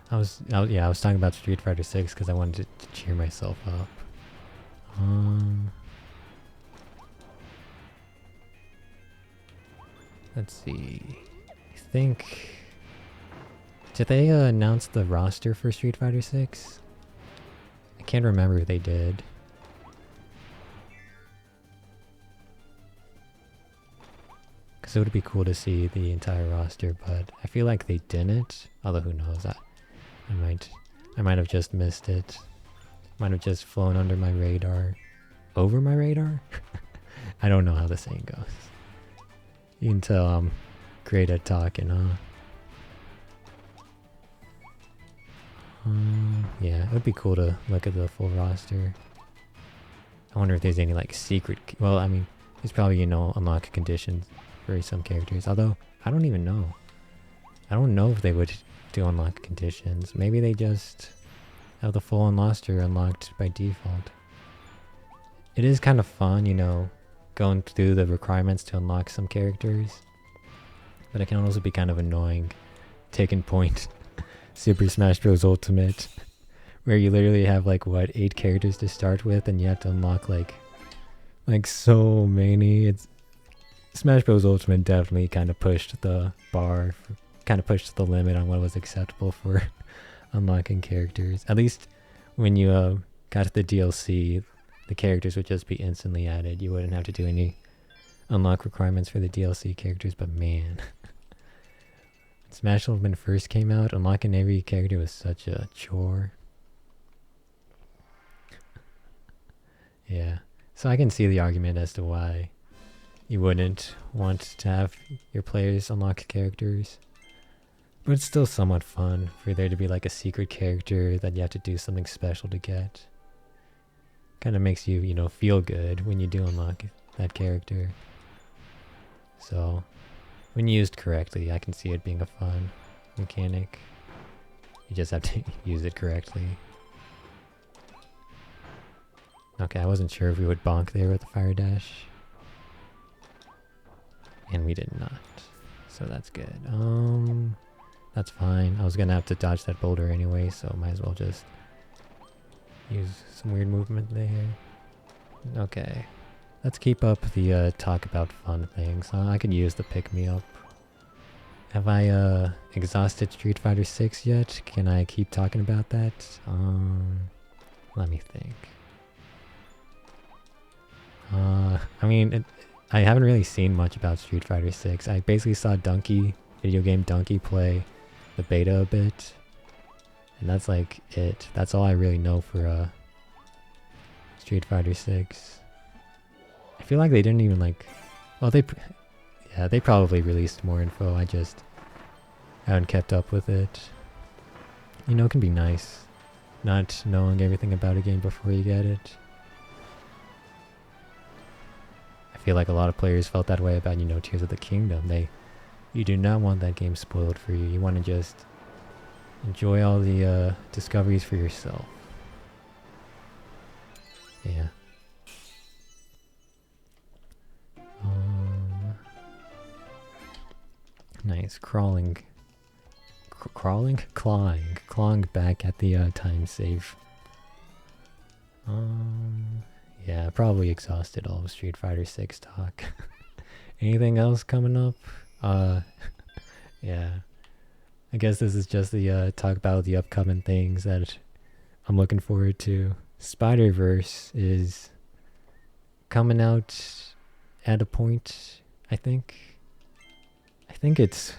I was talking about Street Fighter 6 because I wanted to cheer myself up. Let's see. I think... Did they announce the roster for Street Fighter 6? I can't remember if they did. Because it would be cool to see the entire roster, but I feel like they didn't. Although who knows, I might have just missed it. Might have just flown under my radar. Over my radar? I don't know how the saying goes. You can tell I'm great at talking, huh? Yeah, it would be cool to look at the full roster. I wonder if there's any like secret... Well, I mean, there's probably, you know, unlock conditions for some characters. Although, I don't even know. I don't know if they would do unlock conditions. Maybe they just have the full roster unlocked by default. It is kind of fun, you know, going through the requirements to unlock some characters. But it can also be kind of annoying taking point Super Smash Bros. Ultimate, where you literally have like what, 8 characters to start with, and you have to unlock like so many. It's Smash Bros. Ultimate definitely kind of pushed the bar, kind of pushed the limit on what was acceptable for unlocking characters. At least when you got the DLC, the characters would just be instantly added. You wouldn't have to do any unlock requirements for the DLC characters, but man. Smash Ultimate first came out, unlocking every character was such a chore. Yeah, so I can see the argument as to why you wouldn't want to have your players unlock characters. But it's still somewhat fun for there to be like a secret character that you have to do something special to get. Kind of makes you, feel good when you do unlock that character. So, when used correctly, I can see it being a fun mechanic. You just have to use it correctly. Okay, I wasn't sure if we would bonk there with the fire dash. And we did not. So that's good. That's fine. I was gonna have to dodge that boulder anyway, so might as well just use some weird movement there. Okay. Let's keep up the talk about fun things. I could use the pick-me-up. Have I exhausted Street Fighter 6 yet? Can I keep talking about that? Let me think. I mean, I haven't really seen much about Street Fighter 6. I basically saw Video Game Donkey play the beta a bit. And that's like it. That's all I really know for Street Fighter 6. I feel like they didn't even like... Well, they probably released more info. I just haven't kept up with it. It can be nice not knowing everything about a game before you get it. I feel like a lot of players felt that way about, Tears of the Kingdom. You do not want that game spoiled for you. You want to just enjoy all the discoveries for yourself. Yeah. Nice. Clawing back at the time save. Yeah, probably exhausted all of Street Fighter 6 talk. Anything else coming up? Yeah. I guess this is just the talk about the upcoming things that I'm looking forward to. Spider-Verse is coming out at a point, I think. I think it's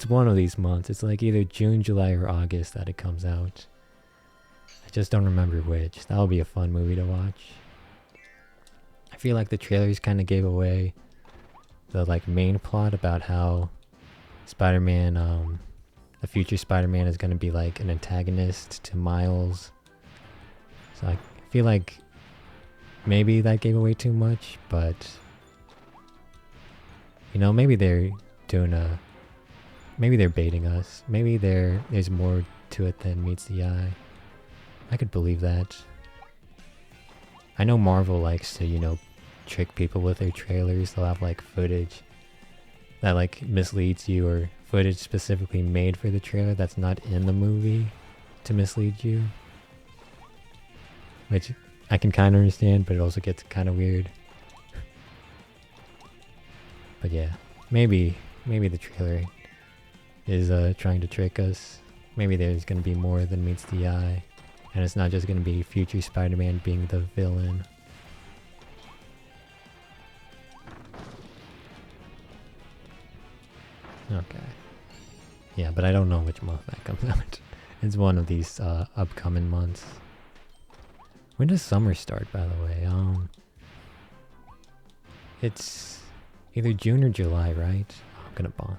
one of these months. It's like either June, July, or August that it comes out. I just don't remember which. That'll be a fun movie to watch. I feel like the trailers kind of gave away the main plot about how Spider-Man, the future Spider-Man is going to be like an antagonist to Miles. So I feel like maybe that gave away too much, but maybe they're maybe they're baiting us. Maybe there's more to it than meets the eye. I could believe that. I know Marvel likes to, trick people with their trailers. They'll have footage that misleads you, or footage specifically made for the trailer that's not in the movie to mislead you. Which I can kind of understand, but it also gets kind of weird. But yeah, maybe the trailer is trying to trick us. Maybe there's going to be more than meets the eye. And it's not just going to be future Spider-Man being the villain. Okay. Yeah, but I don't know which month that comes out. It's one of these upcoming months. When does summer start, by the way? It's either June or July, right? Oh, I'm gonna bonk.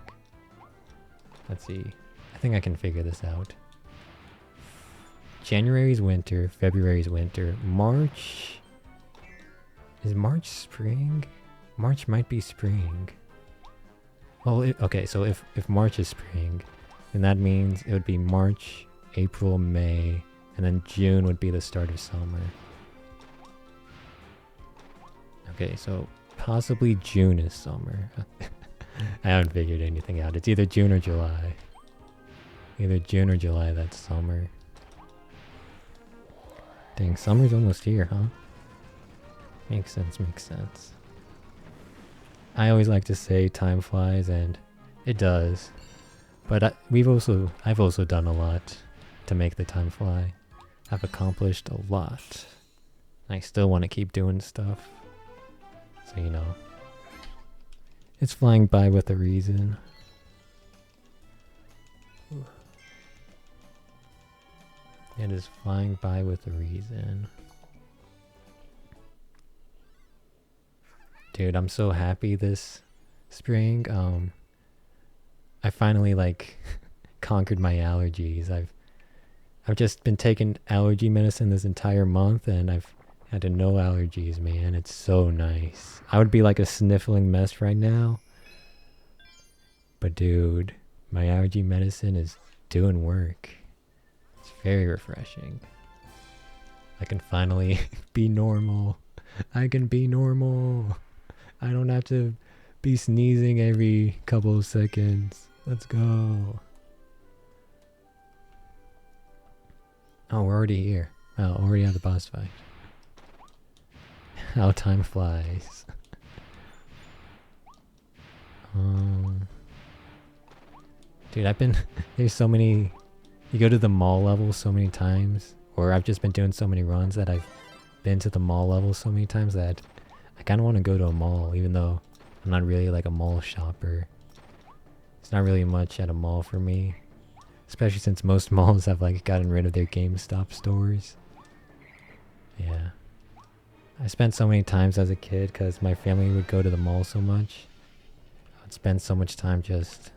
Let's see. I think I can figure this out. January's winter, February's winter, March... Is March spring? March might be spring. Well, okay, so if March is spring, then that means it would be March, April, May, and then June would be the start of summer. Okay, so possibly June is summer. I haven't figured anything out. It's either June or July. Either June or July, that's summer. Dang, summer's almost here, huh? Makes sense, makes sense. I always like to say time flies, and it does. But I've also done a lot to make the time fly. I've accomplished a lot. I still want to keep doing stuff. So, it's flying by with a reason. It is flying by with a reason. Dude, I'm so happy this spring. I finally conquered my allergies. I've just been taking allergy medicine this entire month, and I've Had to no allergies, man. It's so nice. I would be like a sniffling mess right now. But dude, my allergy medicine is doing work. It's very refreshing. I can finally be normal. I can be normal. I don't have to be sneezing every couple of seconds. Let's go. Oh, we're already here. Oh, already at the boss fight. How time flies. Dude, I've been... There's so many... You go to the mall level so many times. Or I've just been doing so many runs that I've been to the mall level so many times that I kind of want to go to a mall, even though I'm not really like a mall shopper. It's not really much at a mall for me. Especially since most malls have like gotten rid of their GameStop stores. Yeah. I spent so many times as a kid because my family would go to the mall so much. I'd spend so much time just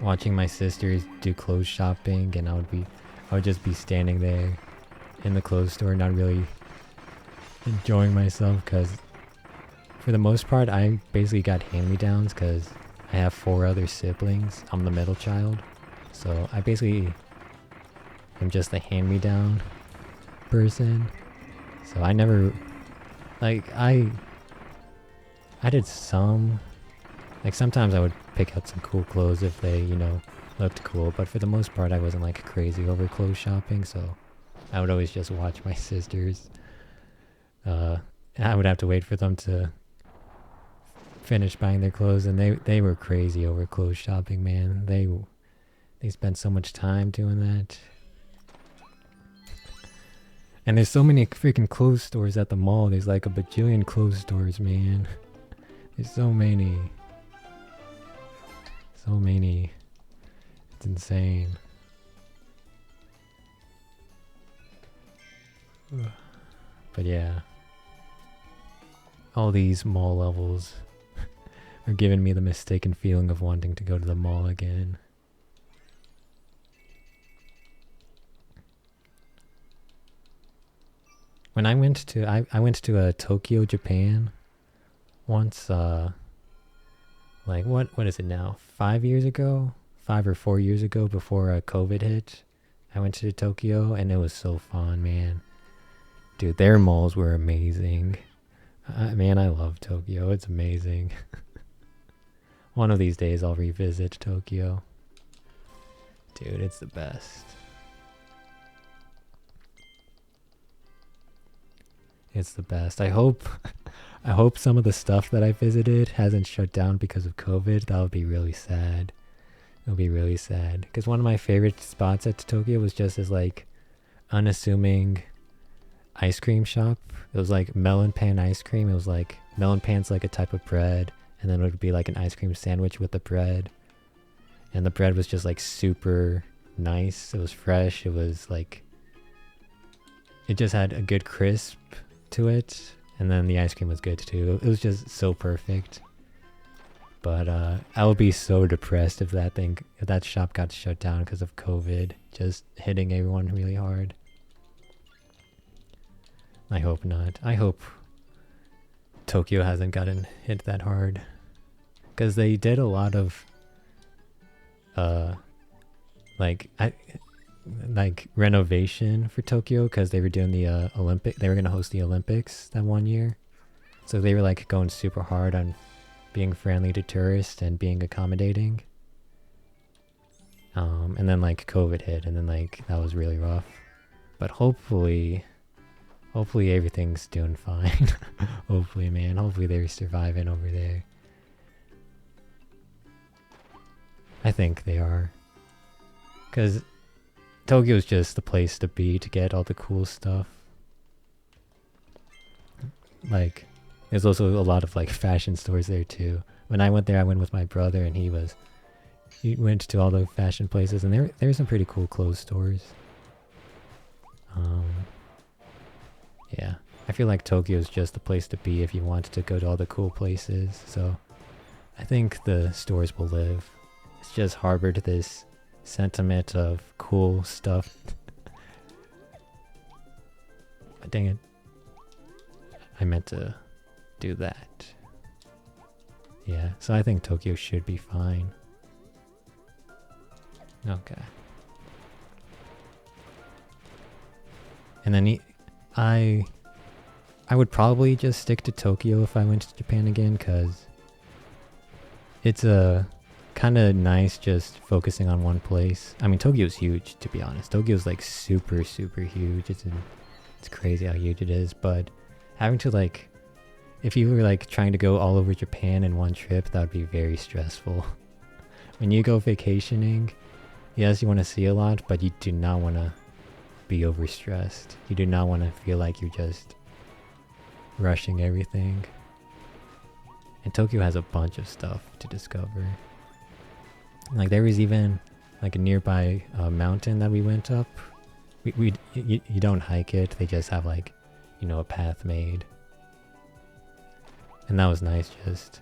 watching my sisters do clothes shopping, and I would just be standing there in the clothes store not really enjoying myself because for the most part I basically got hand-me-downs because I have 4 other siblings. I'm the middle child, so I basically am just a hand-me-down person. So I never like I did some, like sometimes I would pick out some cool clothes if they, you know, looked cool, but for the most part I wasn't like crazy over clothes shopping, so I would always just watch my sisters. I would have to wait for them to finish buying their clothes, and they were crazy over clothes shopping, man. They spent so much time doing that. And there's so many freaking clothes stores at the mall. There's like a bajillion clothes stores, man. There's so many. So many. It's insane. But yeah. All these mall levels are giving me the mistaken feeling of wanting to go to the mall again. When I went to Tokyo, Japan once, like what is it now? 5 years ago? 5 or 4 years ago, before COVID hit, I went to Tokyo and it was so fun, man. Dude, their malls were amazing. Man, I love Tokyo. It's amazing. One of these days I'll revisit Tokyo. Dude, it's the best. It's the best. I hope some of the stuff that I visited hasn't shut down because of COVID. That would be really sad. It would be really sad. Because one of my favorite spots at Tokyo was just this like unassuming ice cream shop. It was like melon pan ice cream. It was like melon pan's like a type of bread, and then it would be like an ice cream sandwich with the bread. And the bread was just like super nice. It was fresh. It was like, it just had a good crisp to it, and then the ice cream was good too. It was just so perfect. But I would be so depressed if that shop got shut down because of COVID just hitting everyone really hard. I hope not. I hope Tokyo hasn't gotten hit that hard, because they did a lot of like renovation for Tokyo, because they were doing the they were going to host the Olympics that one year. So they were like going super hard on being friendly to tourists and being accommodating. And then like COVID hit, and then like that was really rough. But hopefully everything's doing fine. Hopefully, man. Hopefully they're surviving over there. I think they are. Because Tokyo's just the place to be to get all the cool stuff. Like, there's also a lot of like fashion stores there too. When I went there, I went with my brother, and he went to all the fashion places, and there were some pretty cool clothes stores. Yeah, I feel like Tokyo is just the place to be if you want to go to all the cool places. So I think the stores will live. It's just harbored this sentiment of cool stuff dang it. I meant to do that. Yeah, so I think Tokyo should be fine. Okay. And then I would probably just stick to Tokyo if I went to Japan again, because it's a kind of nice just focusing on one place. I mean, Tokyo's huge, to be honest. Tokyo's like super, super huge. It's crazy how huge it is, but having to like, if you were like trying to go all over Japan in one trip, that would be very stressful. When you go vacationing, yes, you want to see a lot, but you do not want to be overstressed. You do not want to feel like you're just rushing everything. And Tokyo has a bunch of stuff to discover. Like there was even like a nearby mountain that we went up. You don't hike it. They just have like, you know, a path made. And that was nice. Just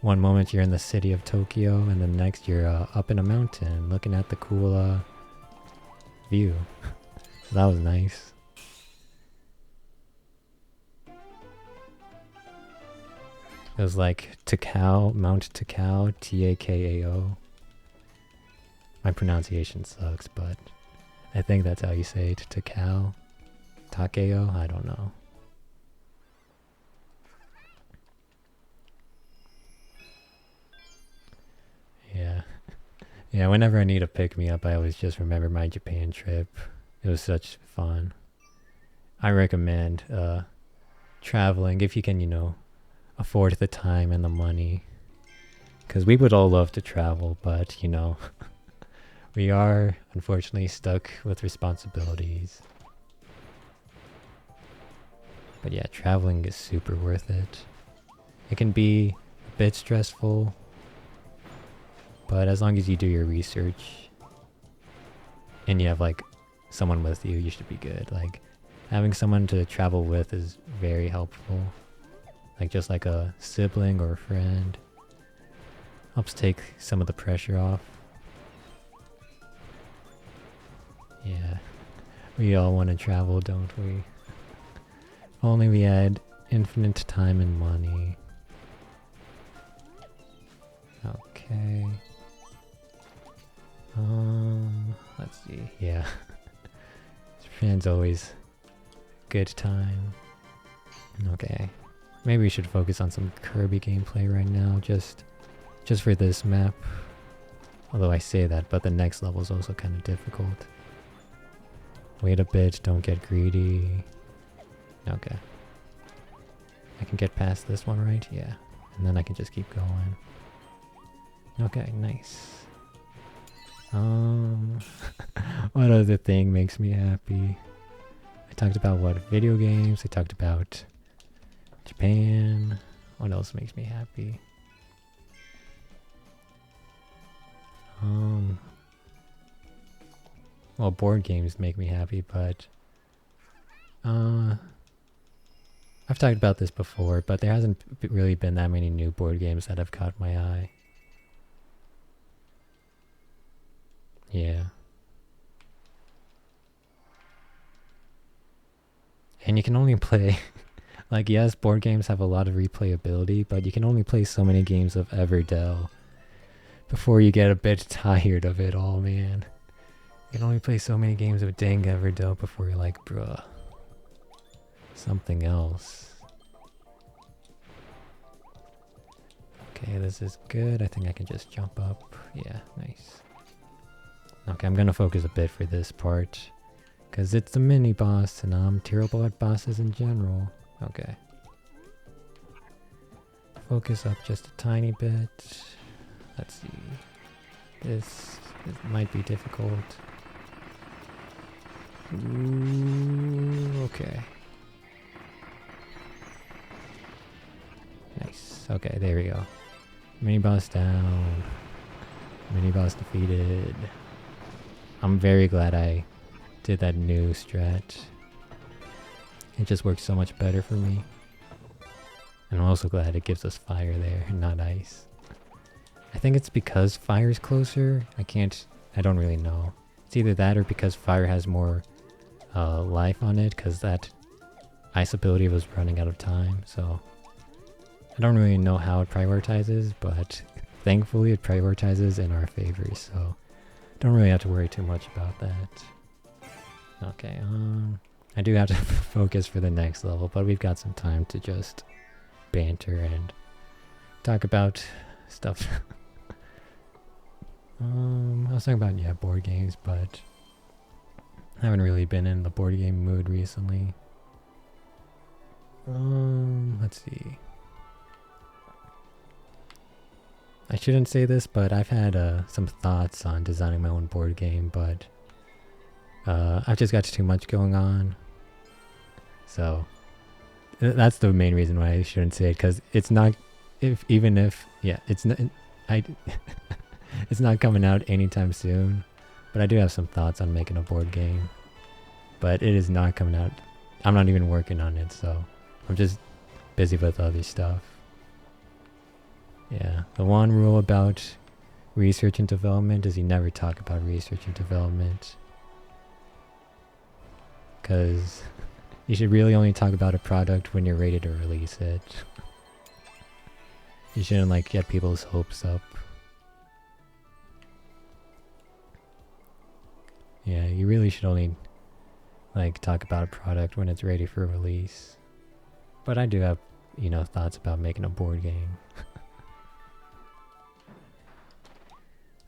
one moment you're in the city of Tokyo, and then next you're up in a mountain looking at the cool view. So that was nice. It was like Takao, Mount Takao, Takao. My pronunciation sucks, but I think that's how you say it. Takao? Takeo? I don't know. Yeah. Yeah, whenever I need a pick-me-up, I always just remember my Japan trip. It was such fun. I recommend traveling if you can, you know, afford the time and the money. Because we would all love to travel, but, you know, we are unfortunately stuck with responsibilities. But yeah, traveling is super worth it. It can be a bit stressful, but as long as you do your research and you have like someone with you, you should be good. Like having someone to travel with is very helpful. Like just like a sibling or a friend. Helps take some of the pressure off. Yeah, we all want to travel, don't we? If only we had infinite time and money. Okay. Let's see. Yeah. Japan's always a good time. Okay. Maybe we should focus on some Kirby gameplay right now, just for this map. Although I say that, but the next level is also kind of difficult. Wait a bit, don't get greedy. Okay. I can get past this one, right? Yeah. And then I can just keep going. Okay, nice. What other thing makes me happy? I talked about what video games, I talked about Japan. What else makes me happy? Well, board games make me happy, but I've talked about this before, but there hasn't really been that many new board games that have caught my eye. Yeah. And you can only play like, yes, board games have a lot of replayability, but you can only play so many games of Everdell before you get a bit tired of it all, man. You can only play so many games of dang Everdell before you're like, bruh, something else. Okay, this is good. I think I can just jump up. Yeah, nice. Okay, I'm gonna focus a bit for this part, because it's the mini boss and I'm terrible at bosses in general. Okay. Focus up just a tiny bit. Let's see. This might be difficult. Ooh, okay. Nice. Okay, there we go. Mini boss down. Mini boss defeated. I'm very glad I did that new strat. It just works so much better for me. And I'm also glad it gives us fire there, not ice. I think it's because fire's closer. I don't really know. It's either that or because fire has more life on it, because that Ice Ability was running out of time, so I don't really know how it prioritizes, but thankfully it prioritizes in our favor, so don't really have to worry too much about that. Okay, I do have to focus for the next level, but we've got some time to just banter and talk about stuff. I was talking about, yeah, board games, but I haven't really been in the board game mood recently. Let's see. I shouldn't say this, but I've had some thoughts on designing my own board game, but I've just got too much going on. So that's the main reason why I shouldn't say it, because it's not, it's not, it's not coming out anytime soon. But I do have some thoughts on making a board game, but it is not coming out. I'm not even working on it, so I'm just busy with other stuff. Yeah, the one rule about research and development is you never talk about research and development, because you should really only talk about a product when you're ready to release it. You shouldn't like get people's hopes up. Yeah, you really should only like talk about a product when it's ready for release. But I do have, thoughts about making a board game.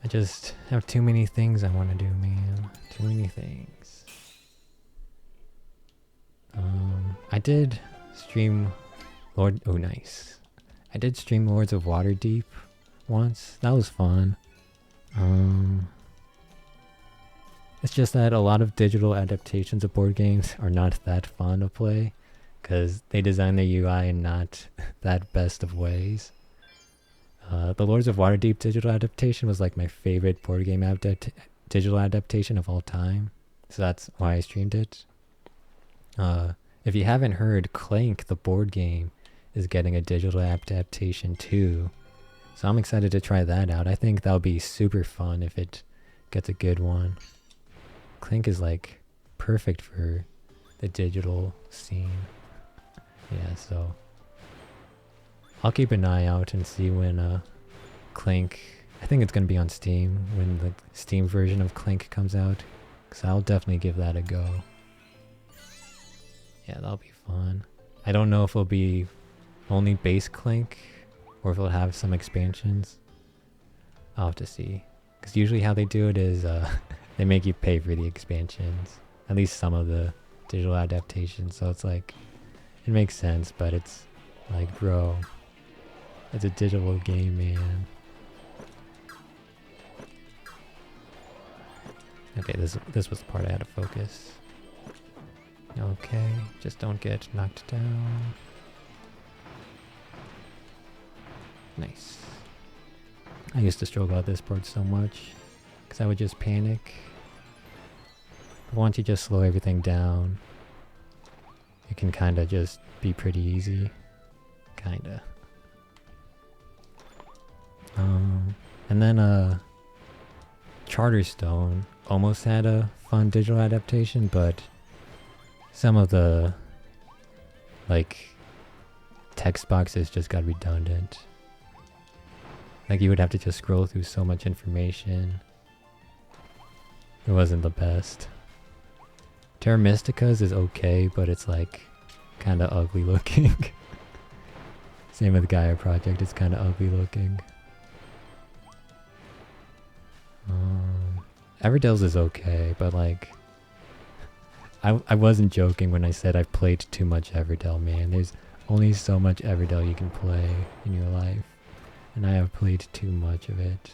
I just have too many things I want to do, man. Too many things. I did stream oh nice. I did stream Lords of Waterdeep once. That was fun. It's just that a lot of digital adaptations of board games are not that fun to play, because they design their UI in not that best of ways. The Lords of Waterdeep digital adaptation was like my favorite board game digital adaptation of all time, so that's why I streamed it. If you haven't heard, Clank, the board game, is getting a digital adaptation too, so I'm excited to try that out. I think that'll be super fun if it gets a good one. Clank is like perfect for the digital scene. Yeah, so I'll keep an eye out and see when Clank, I think it's going to be on Steam when the Steam version of Clank comes out, because I'll definitely give that a go. Yeah, that'll be fun. I don't know if it'll be only base Clank or if it'll have some expansions. I'll have to see, because usually how they do it is they make you pay for the expansions, at least some of the digital adaptations, so it's like, it makes sense, but it's like, bro, it's a digital game, man. Okay, this was the part I had to focus. Okay, just don't get knocked down. Nice. I used to struggle at this part so much, because I would just panic. But once you just slow everything down, it can kind of just be pretty easy. Kinda. And then Charterstone almost had a fun digital adaptation, but some of the like text boxes just got redundant. Like you would have to just scroll through so much information. It wasn't the best. Terra Mystica's is okay, but it's like kind of ugly looking. Same with Gaia Project, it's kind of ugly looking. Everdell's is okay, but like I wasn't joking when I said I've played too much Everdell, man. There's only so much Everdell you can play in your life, and I have played too much of it.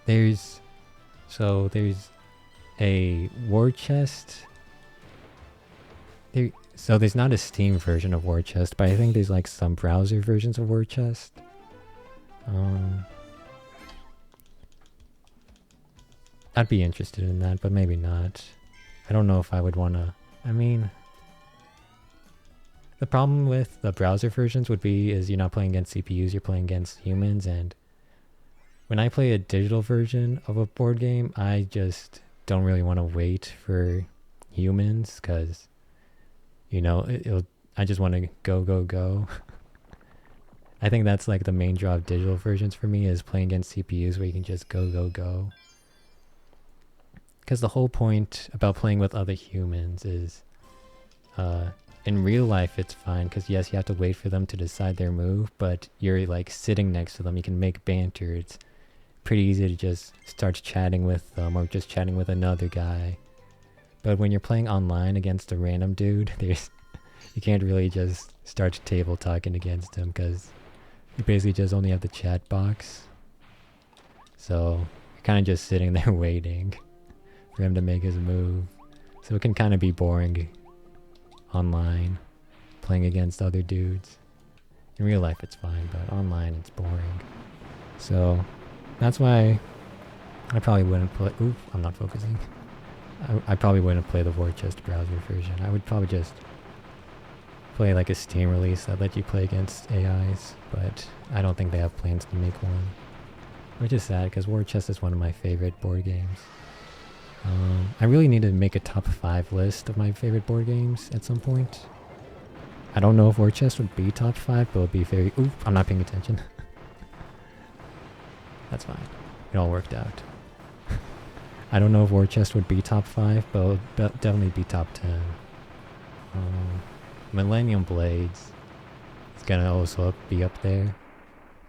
There's a war chest. So there's not a Steam version of War Chest, but I think there's like some browser versions of War Chest. I'd be interested in that, but maybe not. I don't know if I would want to. I mean, the problem with the browser versions would be is you're not playing against CPUs, you're playing against humans, and when I play a digital version of a board game, I just don't really want to wait for humans because, I just want to go, go, go. I think that's like the main draw of digital versions for me is playing against CPUs where you can just go, go, go. Because the whole point about playing with other humans is, in real life it's fine because yes, you have to wait for them to decide their move, but you're like sitting next to them, you can make banter. It's pretty easy to just start chatting with them or just chatting with another guy. But when you're playing online against a random dude, you can't really just start table talking against him because you basically just only have the chat box. So you're kind of just sitting there waiting for him to make his move. So it can kind of be boring online, playing against other dudes. In real life it's fine, but online it's boring. So that's why I probably wouldn't play... Oop, I'm not focusing. I probably wouldn't play the War Chest browser version. I would probably just play like a Steam release that let you play against AIs, but I don't think they have plans to make one. Which is sad, because War Chest is one of my favorite board games. I really need to make a top 5 list of my favorite board games at some point. I don't know if War Chest would be top 5, but it would be very... Oop, I'm not paying attention. That's fine. It all worked out. I don't know if War Chest would be top 5, but it would definitely be top 10. Millennium Blades is gonna also be up there.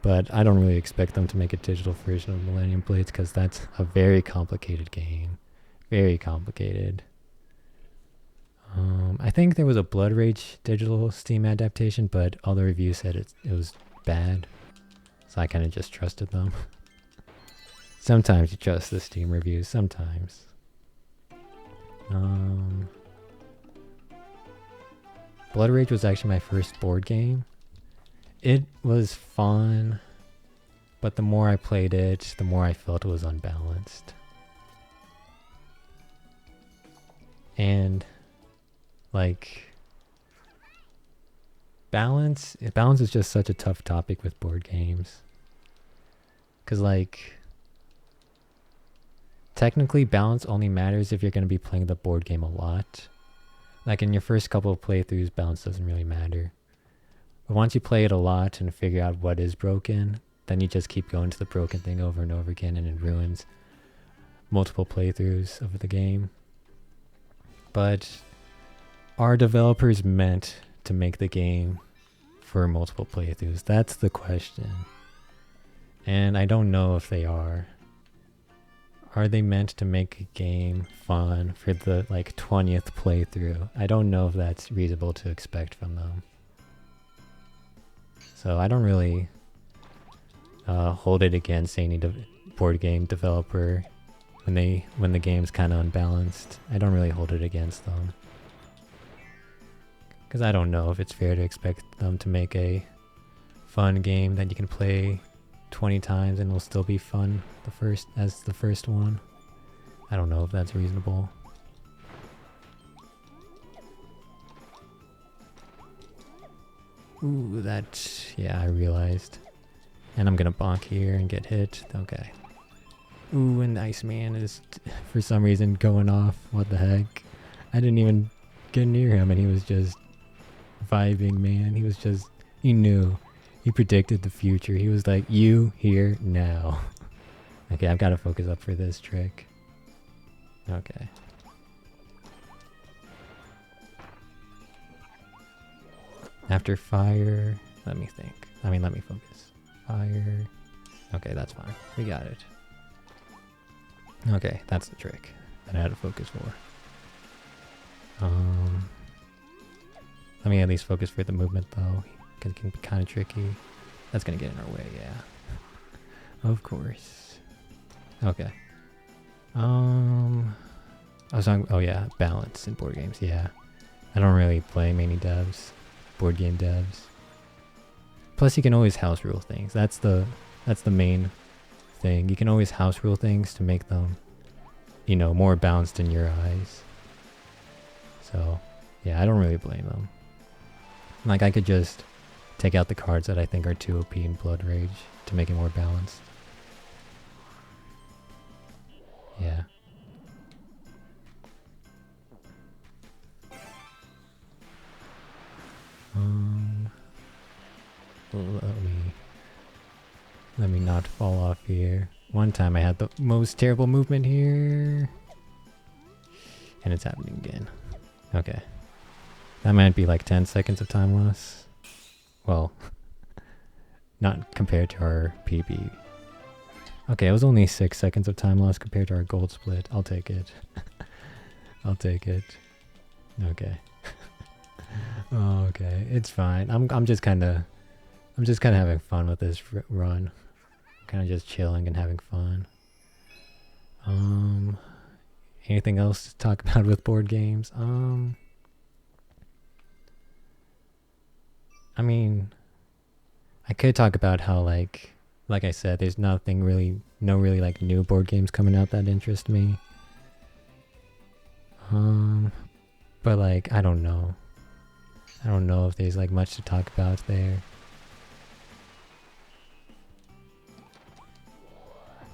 But I don't really expect them to make a digital version of Millennium Blades because that's a very complicated game. Very complicated. I think there was a Blood Rage digital Steam adaptation, but all the reviews said it was bad. So I kind of just trusted them. Sometimes you trust the Steam reviews, sometimes. Blood Rage was actually my first board game. It was fun, but the more I played it, the more I felt it was unbalanced. And like balance is just such a tough topic with board games. 'Cause like technically balance only matters if you're going to be playing the board game a lot. Like in your first couple of playthroughs, balance doesn't really matter. But once you play it a lot and figure out what is broken, then you just keep going to the broken thing over and over again, and it ruins multiple playthroughs of the game. But are developers meant to make the game for multiple playthroughs? That's the question. And I don't know if they are. Are they meant to make a game fun for the like 20th playthrough? I don't know if that's reasonable to expect from them. So I don't really hold it against any board game developer when the game's kind of unbalanced. I don't really hold it against them. Because I don't know if it's fair to expect them to make a fun game that you can play 20 times and it'll still be fun as the first one. I don't know if that's reasonable. Ooh, yeah, I realized. And I'm gonna bonk here and get hit. Okay. Ooh, and Iceman is for some reason going off. What the heck? I didn't even get near him and he was just vibing, man. He knew. He predicted the future. He was like, you here now. Okay, I've got to focus up for this trick. Okay. After fire, let me focus. Fire. Okay, that's fine. We got it. Okay, that's the trick that I had to focus for. Let me at least focus for the movement though, because it can be kind of tricky. That's gonna get in our way, yeah. Of course. Okay. I was on, oh yeah, balance in board games, yeah. I don't really play many board game devs. Plus you can always house rule things. That's the main thing. You can always house rule things to make them, more balanced in your eyes. So, yeah, I don't really blame them. Like, I could just take out the cards that I think are too OP in Blood Rage to make it more balanced. Yeah. Let me not fall off here. One time I had the most terrible movement here. And it's happening again. Okay. That might be like 10 seconds of time loss. Well, not compared to our PB. Okay, it was only 6 seconds of time loss compared to our gold split. I'll take it. I'll take it. Okay. Oh, okay, it's fine. I'm just kind of having fun with this run. Kind of just chilling and having fun. Anything else to talk about with board games? I mean, I could talk about how like I said, there's no really like new board games coming out that interest me. But like, I don't know if there's like much to talk about there.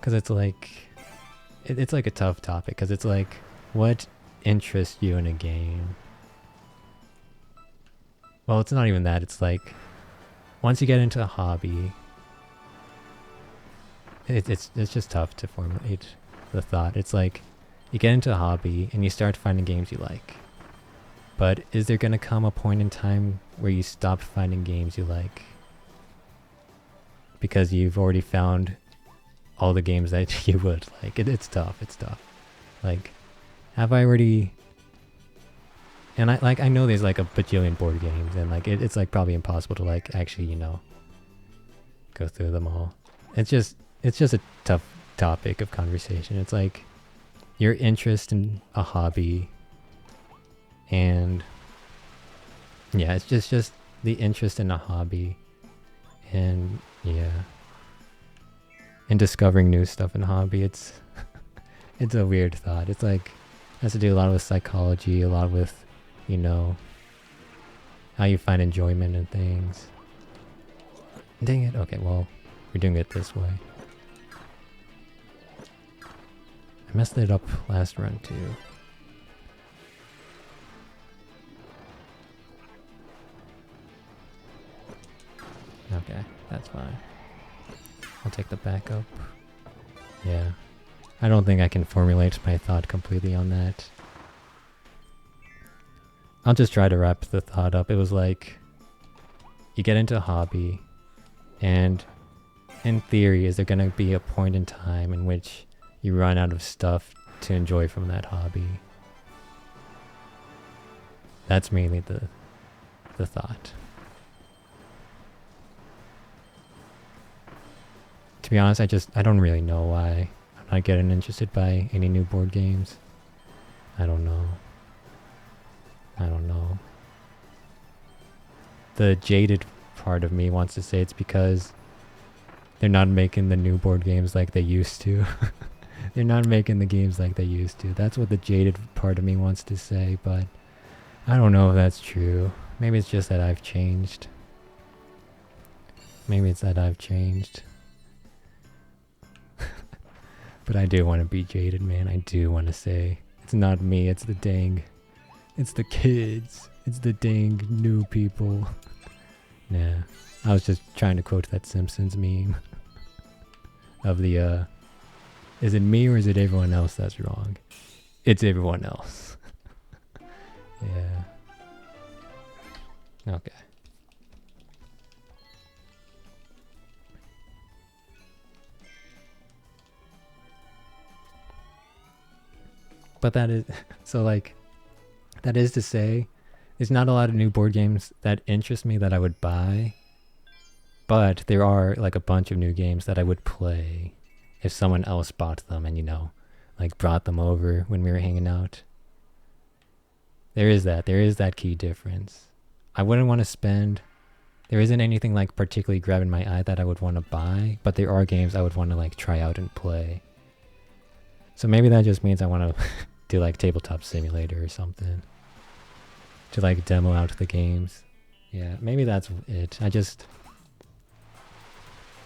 Cause it's like, it's like a tough topic. Cause it's like, what interests you in a game? Well, it's not even that. It's like, once you get into a hobby, it's just tough to formulate the thought. It's like, you get into a hobby and you start finding games you like. But is there gonna come a point in time where you stop finding games you like? Because you've already found all the games that you would like. It's tough. Like, have I already... And I know there's like a bajillion board games, and like it's like probably impossible to like actually, you know, go through them all. It's just a tough topic of conversation. It's like your interest in a hobby, and yeah, it's just the interest in a hobby, and yeah, and discovering new stuff in a hobby. It's it's a weird thought. It's like it has to do a lot with psychology, a lot with, you know, how you find enjoyment in things. Dang it. Okay, well, we're doing it this way. I messed it up last run too. Okay, that's fine. I'll take the backup. Yeah. I don't think I can formulate my thought completely on that. I'll just try to wrap the thought up. It was like, you get into a hobby, and in theory, is there going to be a point in time in which you run out of stuff to enjoy from that hobby? That's mainly the thought. To be honest, I don't really know why I'm not getting interested by any new board games. I don't know. The jaded part of me wants to say it's because they're not making the new board games like they used to. They're not making the games like they used to. That's what the jaded part of me wants to say, but I don't know if that's true. Maybe it's just that I've changed. But I do want to be jaded, man. I do want to say, it's not me, it's the kids. It's the dang new people. Nah, I was just trying to quote that Simpsons meme of the, is it me or is it everyone else that's wrong? It's everyone else. Yeah. Okay. But that is, so like, that is to say, there's not a lot of new board games that interest me that I would buy, but there are like a bunch of new games that I would play if someone else bought them and, you know, like brought them over when we were hanging out. There is that key difference. I wouldn't want to spend, there isn't anything like particularly grabbing my eye that I would want to buy, but there are games I would want to like try out and play. So maybe that just means I want to do like Tabletop Simulator or something to like demo out the games. Yeah, maybe that's it.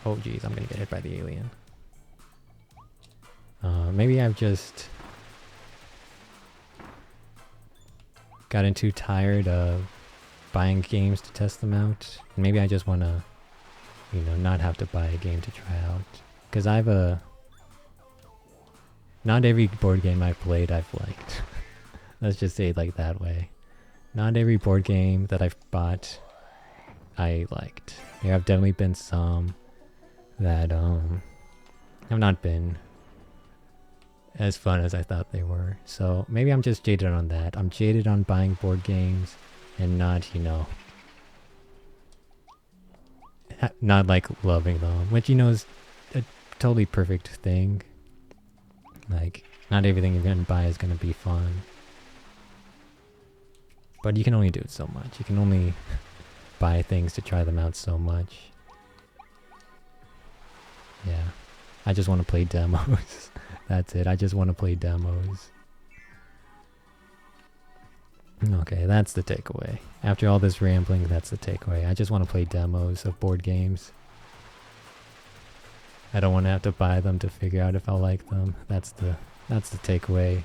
Oh geez, I'm gonna get hit by the alien. Maybe I've just gotten too tired of buying games to test them out. Maybe I just want to, not have to buy a game to try out. Because not every board game I've played I've liked. Let's just say it like that way. Not every board game that I've bought I liked. There have definitely been some that have not been as fun as I thought they were. So maybe I'm just jaded on that. I'm jaded on buying board games and not, not like loving them, which is a totally perfect thing. Like, not everything you're gonna buy is gonna be fun. But you can only do it so much. You can only buy things to try them out so much. Yeah. I just want to play demos. That's it. I just want to play demos. Okay, that's the takeaway. After all this rambling, that's the takeaway. I just want to play demos of board games. I don't want to have to buy them to figure out if I'll like them. That's the takeaway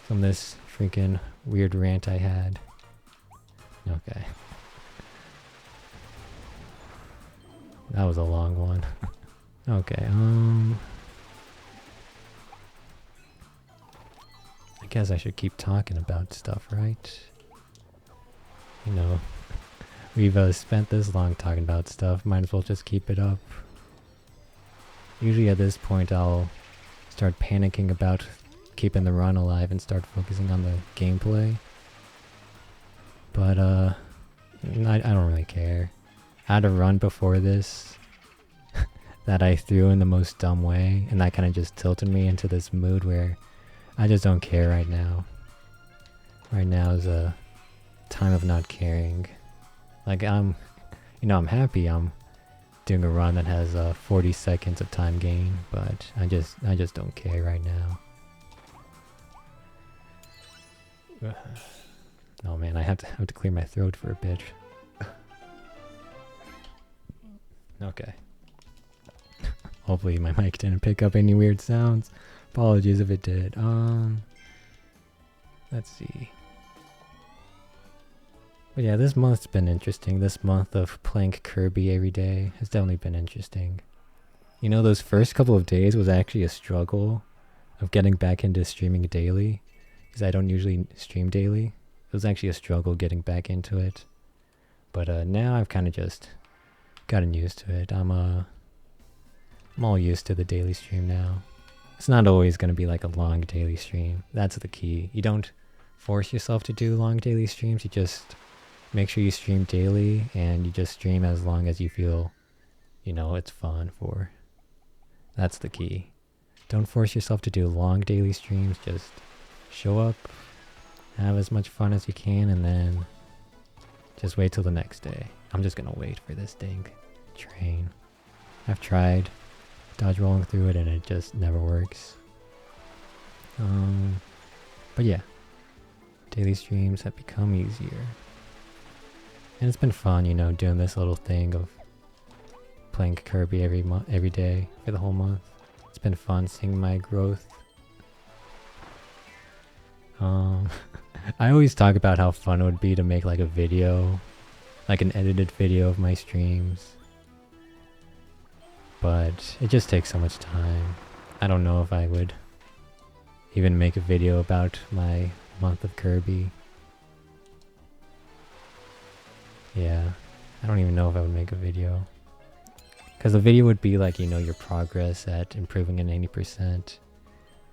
from this freaking weird rant I had. Okay. That was a long one. Okay, I guess I should keep talking about stuff, right? We've spent this long talking about stuff, might as well just keep it up. Usually at this point I'll start panicking about keeping the run alive and start focusing on the gameplay. But I don't really care. I had a run before this that I threw in the most dumb way, and that kind of just tilted me into this mood where I just don't care right now. Right now is a time of not caring. Like I'm happy I'm doing a run that has 40 seconds of time gain, but I just don't care right now. Oh man, I have to clear my throat for a bit. Okay. Hopefully my mic didn't pick up any weird sounds. Apologies if it did. Let's see. But yeah, this month's been interesting. This month of playing Kirby every day has definitely been interesting. Those first couple of days was actually a struggle of getting back into streaming daily, because I don't usually stream daily. It was actually a struggle getting back into it. But now I've kind of just gotten used to it. I'm all used to the daily stream now. It's not always going to be like a long daily stream. That's the key. You don't force yourself to do long daily streams. You just make sure you stream daily, and you just stream as long as you feel, it's fun for. That's the key. Don't force yourself to do long daily streams. Just show up, have as much fun as you can, and then just wait till the next day. I'm just going to wait for this dang train. I've tried dodge rolling through it and it just never works. But yeah, daily streams have become easier. And it's been fun, doing this little thing of playing Kirby every day for the whole month. It's been fun seeing my growth. I always talk about how fun it would be to make like a video, like an edited video of my streams. But it just takes so much time. I don't know if I would even make a video about my month of Kirby. Yeah, I don't even know if I would make a video. Because the video would be like, your progress at improving in 80%.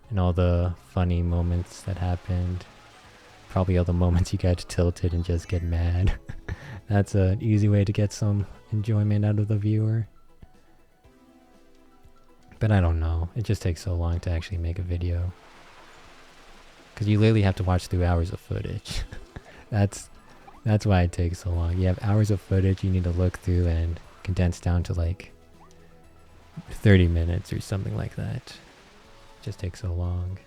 And all the funny moments that happened. Probably all the moments you get tilted and just get mad. That's an easy way to get some enjoyment out of the viewer. But I don't know. It just takes so long to actually make a video. Because you literally have to watch through hours of footage. That's why it takes so long. You have hours of footage you need to look through and condense down to like 30 minutes or something like that. It just takes so long.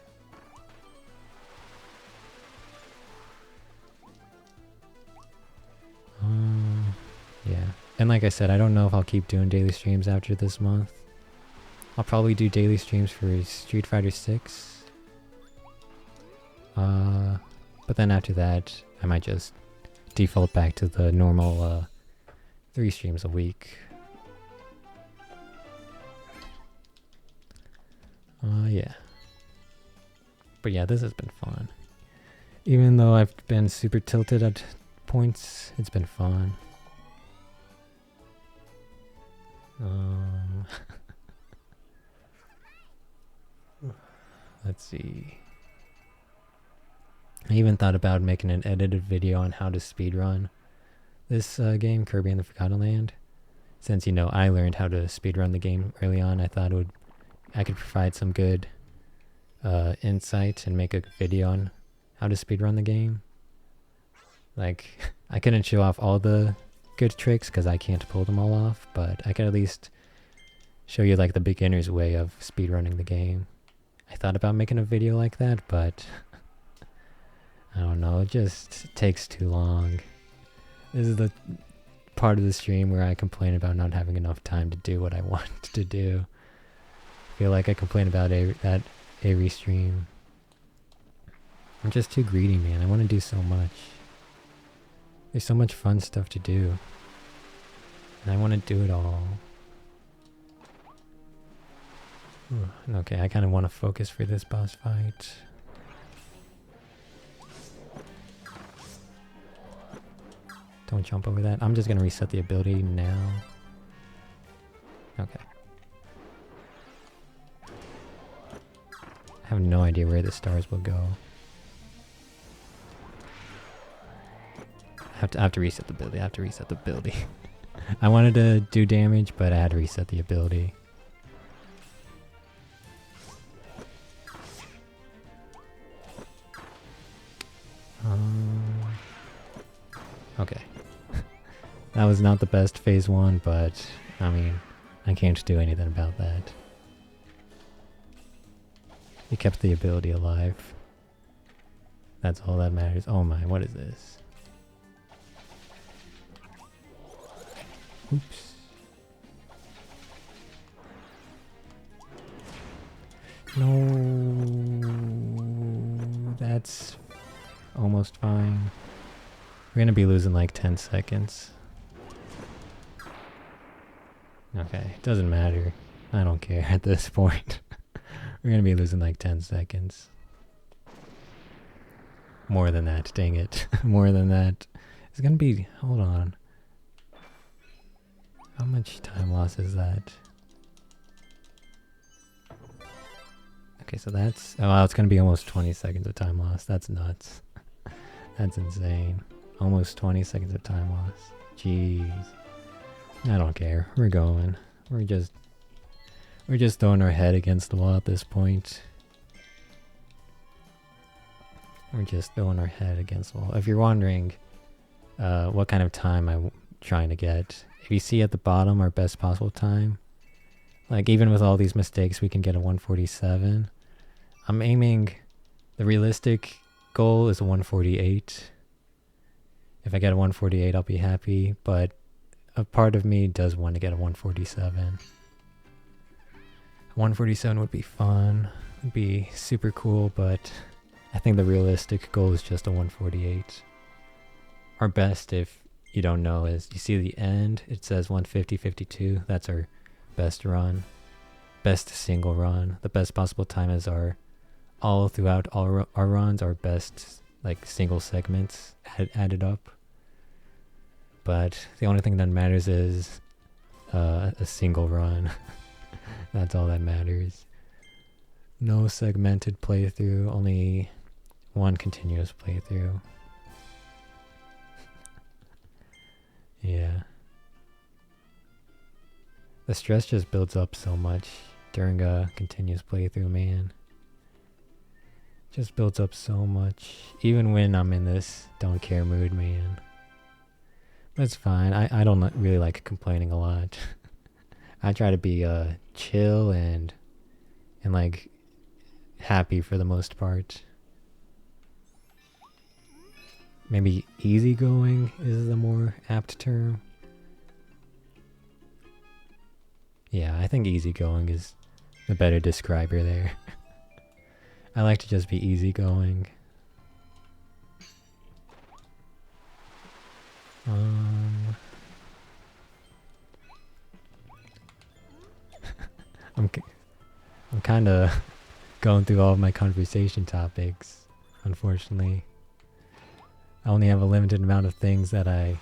Yeah. And like I said, I don't know if I'll keep doing daily streams after this month. I'll probably do daily streams for Street Fighter 6. But then after that, I might just default back to the normal 3 streams a week. Yeah. But yeah, this has been fun. Even though I've been super tilted at points, it's been fun. Let's see. I even thought about making an edited video on how to speedrun this game, Kirby and the Forgotten Land. Since, you know, I learned how to speedrun the game early on, I thought I could provide some good insight and make a video on how to speedrun the game. Like, I couldn't show off all the good tricks because I can't pull them all off, but I could at least show you like the beginner's way of speedrunning the game. I thought about making a video like that, but I don't know, it just takes too long. This is the part of the stream where I complain about not having enough time to do what I want to do. I feel like I complain about that every stream. I'm just too greedy, man. I want to do so much. There's so much fun stuff to do. And I want to do it all. Okay, I kind of want to focus for this boss fight. Don't jump over that. I'm just going to reset the ability now. Okay. I have no idea where the stars will go. I have to reset the ability. I wanted to do damage, but I had to reset the ability. Okay. That was not the best phase 1, but I mean, I can't do anything about that. He kept the ability alive. That's all that matters. Oh my, what is this? Oops. No, that's almost fine. We're gonna be losing like 10 seconds. Okay, doesn't matter. I don't care at this point. We're gonna be losing like 10 seconds. More than that, dang it. More than that. It's gonna be, hold on. How much time loss is that? Okay, so that's, oh wow, it's gonna be almost 20 seconds of time loss. That's nuts. That's insane. Almost 20 seconds of time loss. Jeez. I don't care. We're going. We're just throwing our head against the wall at this point. We're just throwing our head against the wall. If you're wondering what kind of time I'm trying to get, if you see at the bottom our best possible time, like even with all these mistakes we can get a 147. I'm aiming, the realistic goal is a 148. If I get a 148 I'll be happy, but a part of me does want to get a 147. 147 would be fun, would be super cool, but I think the realistic goal is just a 148. Our best, if you don't know, is you see the end, it says 150.52. That's our best run. Best single run. The best possible time is all throughout all our runs, our best like single segments added up. But the only thing that matters is a single run. That's all that matters. No segmented playthrough, only one continuous playthrough. Yeah. The stress just builds up so much during a continuous playthrough, man. Just builds up so much. Even when I'm in this don't care mood, man. That's fine. I don't really like complaining a lot. I try to be chill and like happy for the most part. Maybe easygoing is the more apt term. Yeah, I think easygoing is the better describer there. I like to just be easygoing. I'm kind of going through all of my conversation topics, unfortunately. I only have a limited amount of things that I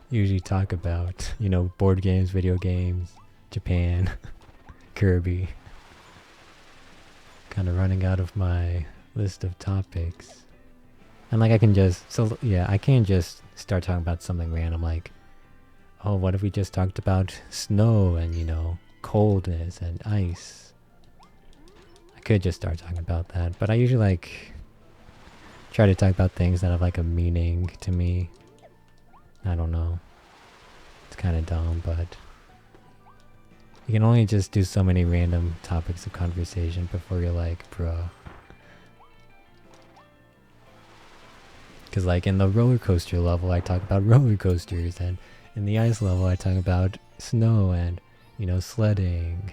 usually talk about. You know, board games, video games, Japan, Kirby. Kind of running out of my list of topics. And like I can just, so yeah, I can't just start talking about something random like, oh, what if we just talked about snow and, you know, coldness and ice? I could just start talking about that, but I usually like try to talk about things that have like a meaning to me. I don't know. It's kind of dumb, but you can only just do so many random topics of conversation before you're like, bruh. Because like in the roller coaster level, I talk about roller coasters, and in the ice level, I talk about snow and, you know, sledding.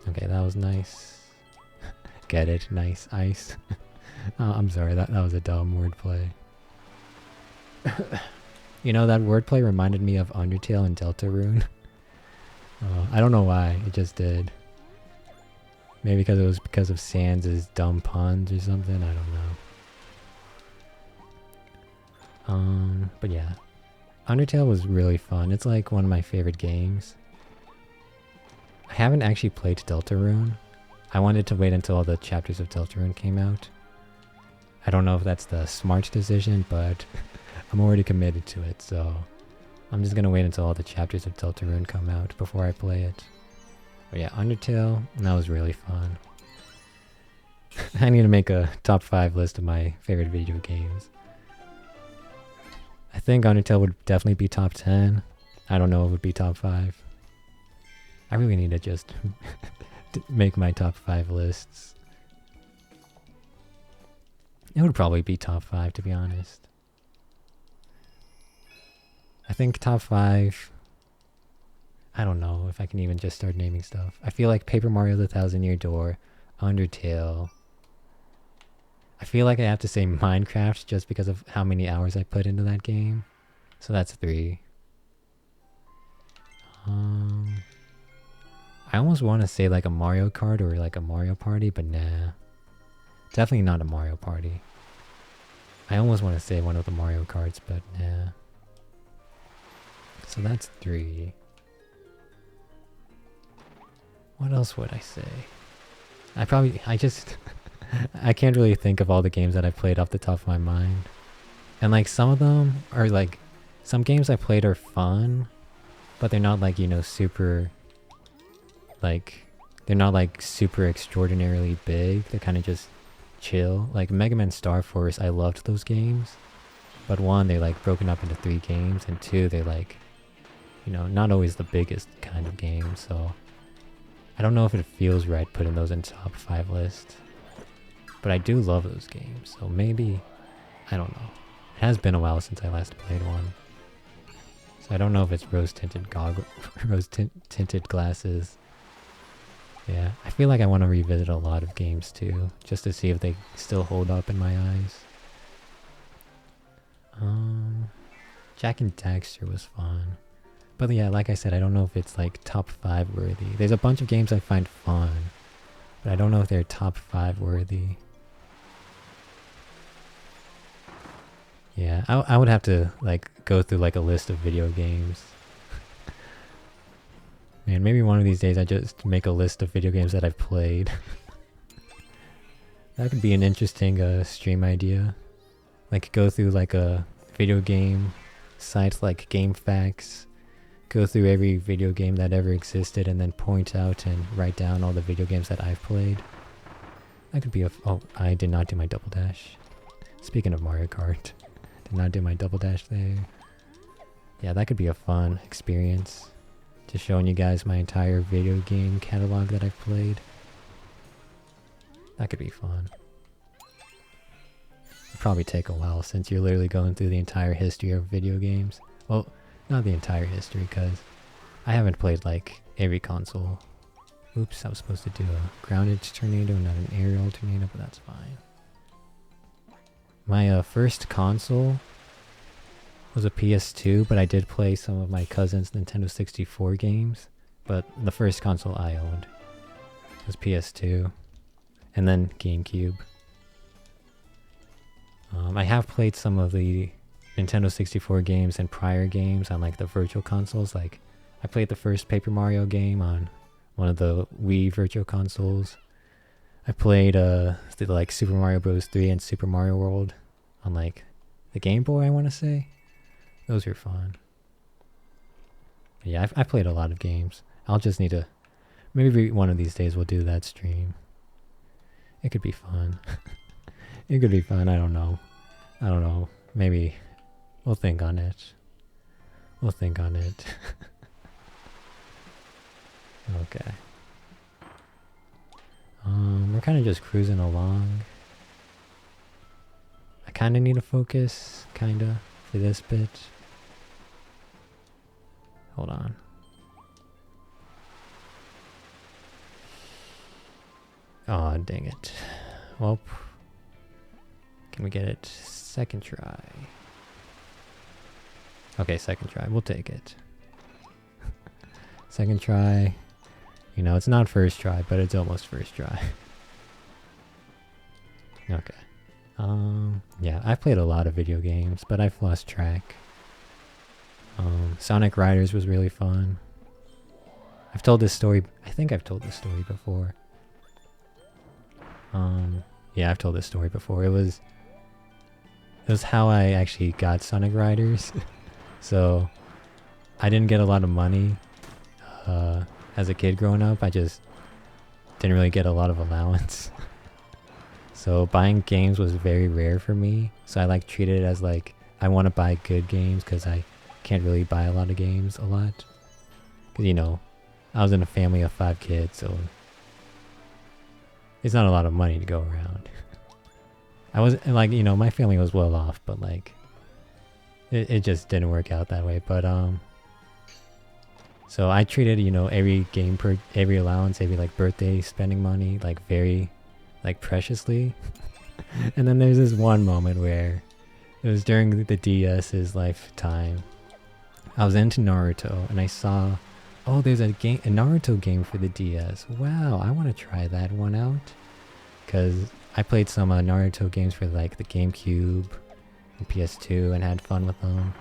Okay, that was nice. Get it? Nice ice. Oh, I'm sorry, that was a dumb wordplay. You know, that wordplay reminded me of Undertale and Deltarune. I don't know why, it just did. Maybe because it was because of Sans' dumb puns or something, I don't know. But yeah. Undertale was really fun. It's like one of my favorite games. I haven't actually played Deltarune. I wanted to wait until all the chapters of Deltarune came out. I don't know if that's the smart decision, but I'm already committed to it, so I'm just gonna wait until all the chapters of Deltarune come out before I play it. But yeah, Undertale, that was really fun. I need to make a top 5 list of my favorite video games. I think Undertale would definitely be top 10. I don't know if it would be top 5. I really need to just make my top 5 lists. It would probably be top 5, to be honest. I think top 5... I don't know if I can even just start naming stuff. I feel like Paper Mario The Thousand Year Door, Undertale. I feel like I have to say Minecraft just because of how many hours I put into that game. So that's 3. I almost want to say like a Mario Kart or like a Mario Party, but nah. Definitely not a Mario Party. I almost want to say one of the Mario Karts, but nah. So that's 3. What else would I say? I can't really think of all the games that I played off the top of my mind. And like some of them are like, some games I played are fun, but they're not like, you know, super, like, they're not like super extraordinarily big. They're kind of just chill. Like Mega Man Star Force, I loved those games. But 1, they're like broken up into 3 games, and 2, they're like, you know, not always the biggest kind of game, so I don't know if it feels right putting those in top 5 list. But I do love those games, so maybe, I don't know. It has been a while since I last played one. So I don't know if it's rose-tinted glasses. Yeah, I feel like I want to revisit a lot of games too, just to see if they still hold up in my eyes. Jak and Daxter was fun. But yeah, like I said, I don't know if it's like top 5 worthy. There's a bunch of games I find fun, but I don't know if they're top 5 worthy. Yeah, I would have to like go through like a list of video games. Man, maybe one of these days I just make a list of video games that I've played. That could be an interesting stream idea. Like go through like a video game site like GameFAQs. Go through every video game that ever existed and then point out and write down all the video games that I've played. That could be a... Oh, I did not do my double dash. Speaking of Mario Kart, did not do my double dash there. Yeah, that could be a fun experience. Just showing you guys my entire video game catalog that I've played. That could be fun. It'll probably take a while since you're literally going through the entire history of video games. Well, not the entire history, because I haven't played like every console. Oops, I was supposed to do a grounded tornado, not an aerial tornado, but that's fine. My first console was a PS2, but I did play some of my cousin's Nintendo 64 games. But the first console I owned was PS2, and then GameCube. I have played some of the Nintendo 64 games and prior games on like the virtual consoles. Like I played the first Paper Mario game on one of the Wii virtual consoles. I played like Super Mario Bros. 3 and Super Mario World on like the Game Boy, I want to say. Those are fun. Yeah, I played a lot of games. I'll just need to... Maybe one of these days we'll do that stream. It could be fun. It could be fun, I don't know. I don't know. Maybe we'll think on it. We'll think on it. Okay. We're kind of just cruising along. I kind of need to focus, kind of, for this bit. Hold on. Oh, dang it. Well, can we get it? Second try. Okay, second try. We'll take it. Second try. You know, it's not first try, but it's almost first try. Okay. Yeah, I've played a lot of video games, but I've lost track. Sonic Riders was really fun. I've told this story, I think I've told this story before. Yeah, I've told this story before. It was how I actually got Sonic Riders. So, I didn't get a lot of money as a kid growing up. I just didn't really get a lot of allowance. So buying games was very rare for me. So I like treated it as like, I want to buy good games because I can't really buy a lot of games a lot. Because, you know, I was in a family of 5 kids, so it's not a lot of money to go around. I was like, you know, my family was well off, but like, it just didn't work out that way. But so I treated, you know, every game every allowance, every like birthday spending money, like very, like preciously. And then there's this one moment where it was during the DS's lifetime. I was into Naruto and I saw, oh, there's a Naruto game for the DS. Wow, I want to try that one out. Because I played some Naruto games for like the GameCube and PS2 and had fun with them.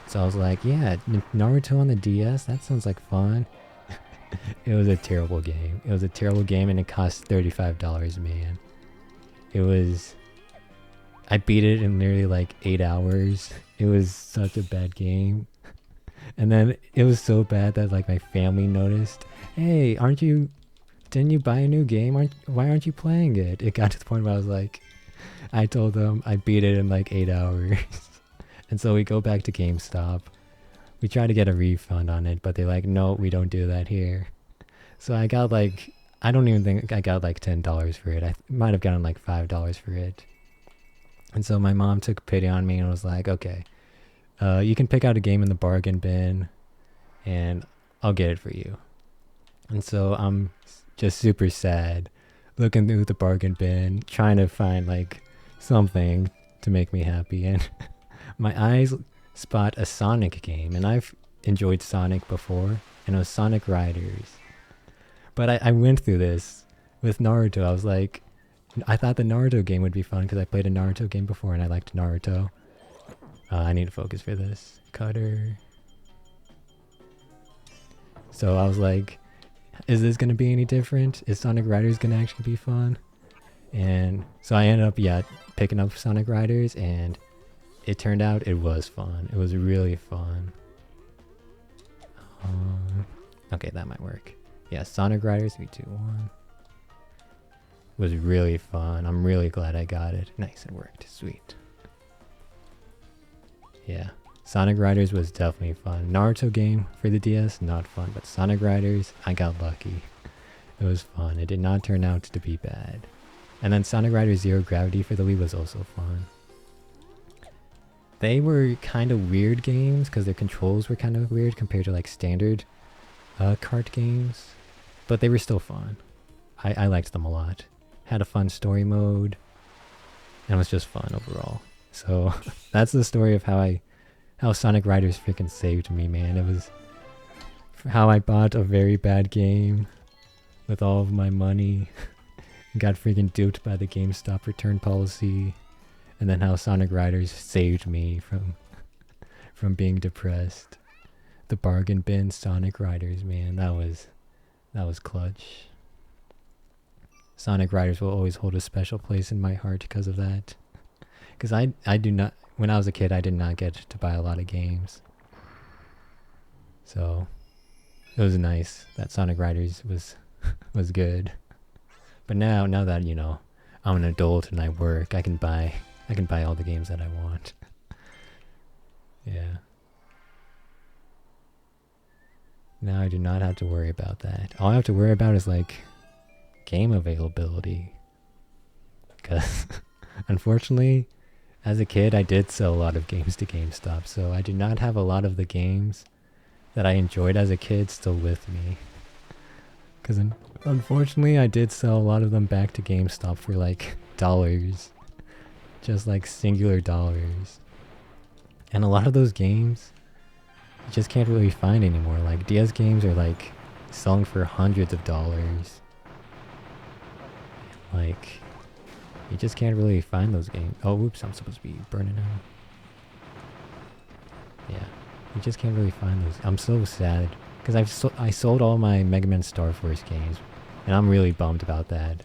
So I was like, yeah, Naruto on the DS, that sounds like fun. It was a terrible game. It was a terrible game and it cost $35, man. It was... I beat it in literally like 8 hours. It was such a bad game. And then it was so bad that like my family noticed, hey, didn't you buy a new game? Why aren't you playing it? It got to the point where I was like, I told them I beat it in like 8 hours. And so we go back to GameStop. We try to get a refund on it, but they're like, no, we don't do that here. So I got like, I don't even think I got like $10 for it. I might have gotten like $5 for it. And so my mom took pity on me and was like, okay, you can pick out a game in the bargain bin and I'll get it for you. And so I'm just super sad looking through the bargain bin, trying to find like something to make me happy. And my eyes spot a Sonic game, and I've enjoyed Sonic before, and it was Sonic Riders. But I went through this with Naruto. I was like, I thought the Naruto game would be fun because I played a Naruto game before and I liked Naruto. I need to focus for this. Cutter. So I was like, is this going to be any different? Is Sonic Riders going to actually be fun? And so I ended up, yeah, picking up Sonic Riders, and it turned out it was fun. It was really fun. Okay, that might work. Yeah, Sonic Riders 3, 2, 1. Was really fun. I'm really glad I got it. Nice, it worked. Sweet. Yeah, Sonic Riders was definitely fun. Naruto game for the DS, not fun, but Sonic Riders, I got lucky. It was fun. It did not turn out to be bad. And then Sonic Riders Zero Gravity for the Wii was also fun. They were kind of weird games because their controls were kind of weird compared to like standard kart games, but they were still fun. I liked them a lot. Had a fun story mode, and it was just fun overall. So that's the story of how Sonic Riders freaking saved me, man. It was how I bought a very bad game with all of my money, got freaking duped by the GameStop return policy, and then how Sonic Riders saved me from being depressed. The bargain bin Sonic Riders, man, that was clutch. Sonic Riders will always hold a special place in my heart because of that. Because I do not, when I was a kid, I did not get to buy a lot of games. So it was nice that Sonic Riders was good. But now that, you know, I'm an adult and I work, I can buy all the games that I want. Yeah. Now I do not have to worry about that. All I have to worry about is like game availability. Because unfortunately, as a kid, I did sell a lot of games to GameStop, so I do not have a lot of the games that I enjoyed as a kid still with me. Because unfortunately, I did sell a lot of them back to GameStop for like dollars. Just like singular dollars. And a lot of those games, you just can't really find anymore. Like DS games are like selling for hundreds of dollars. Like, you just can't really find those games. Oh, oops, I'm supposed to be burning out. Yeah, you just can't really find those. I'm so sad because I sold all my Mega Man Star Force games, and I'm really bummed about that.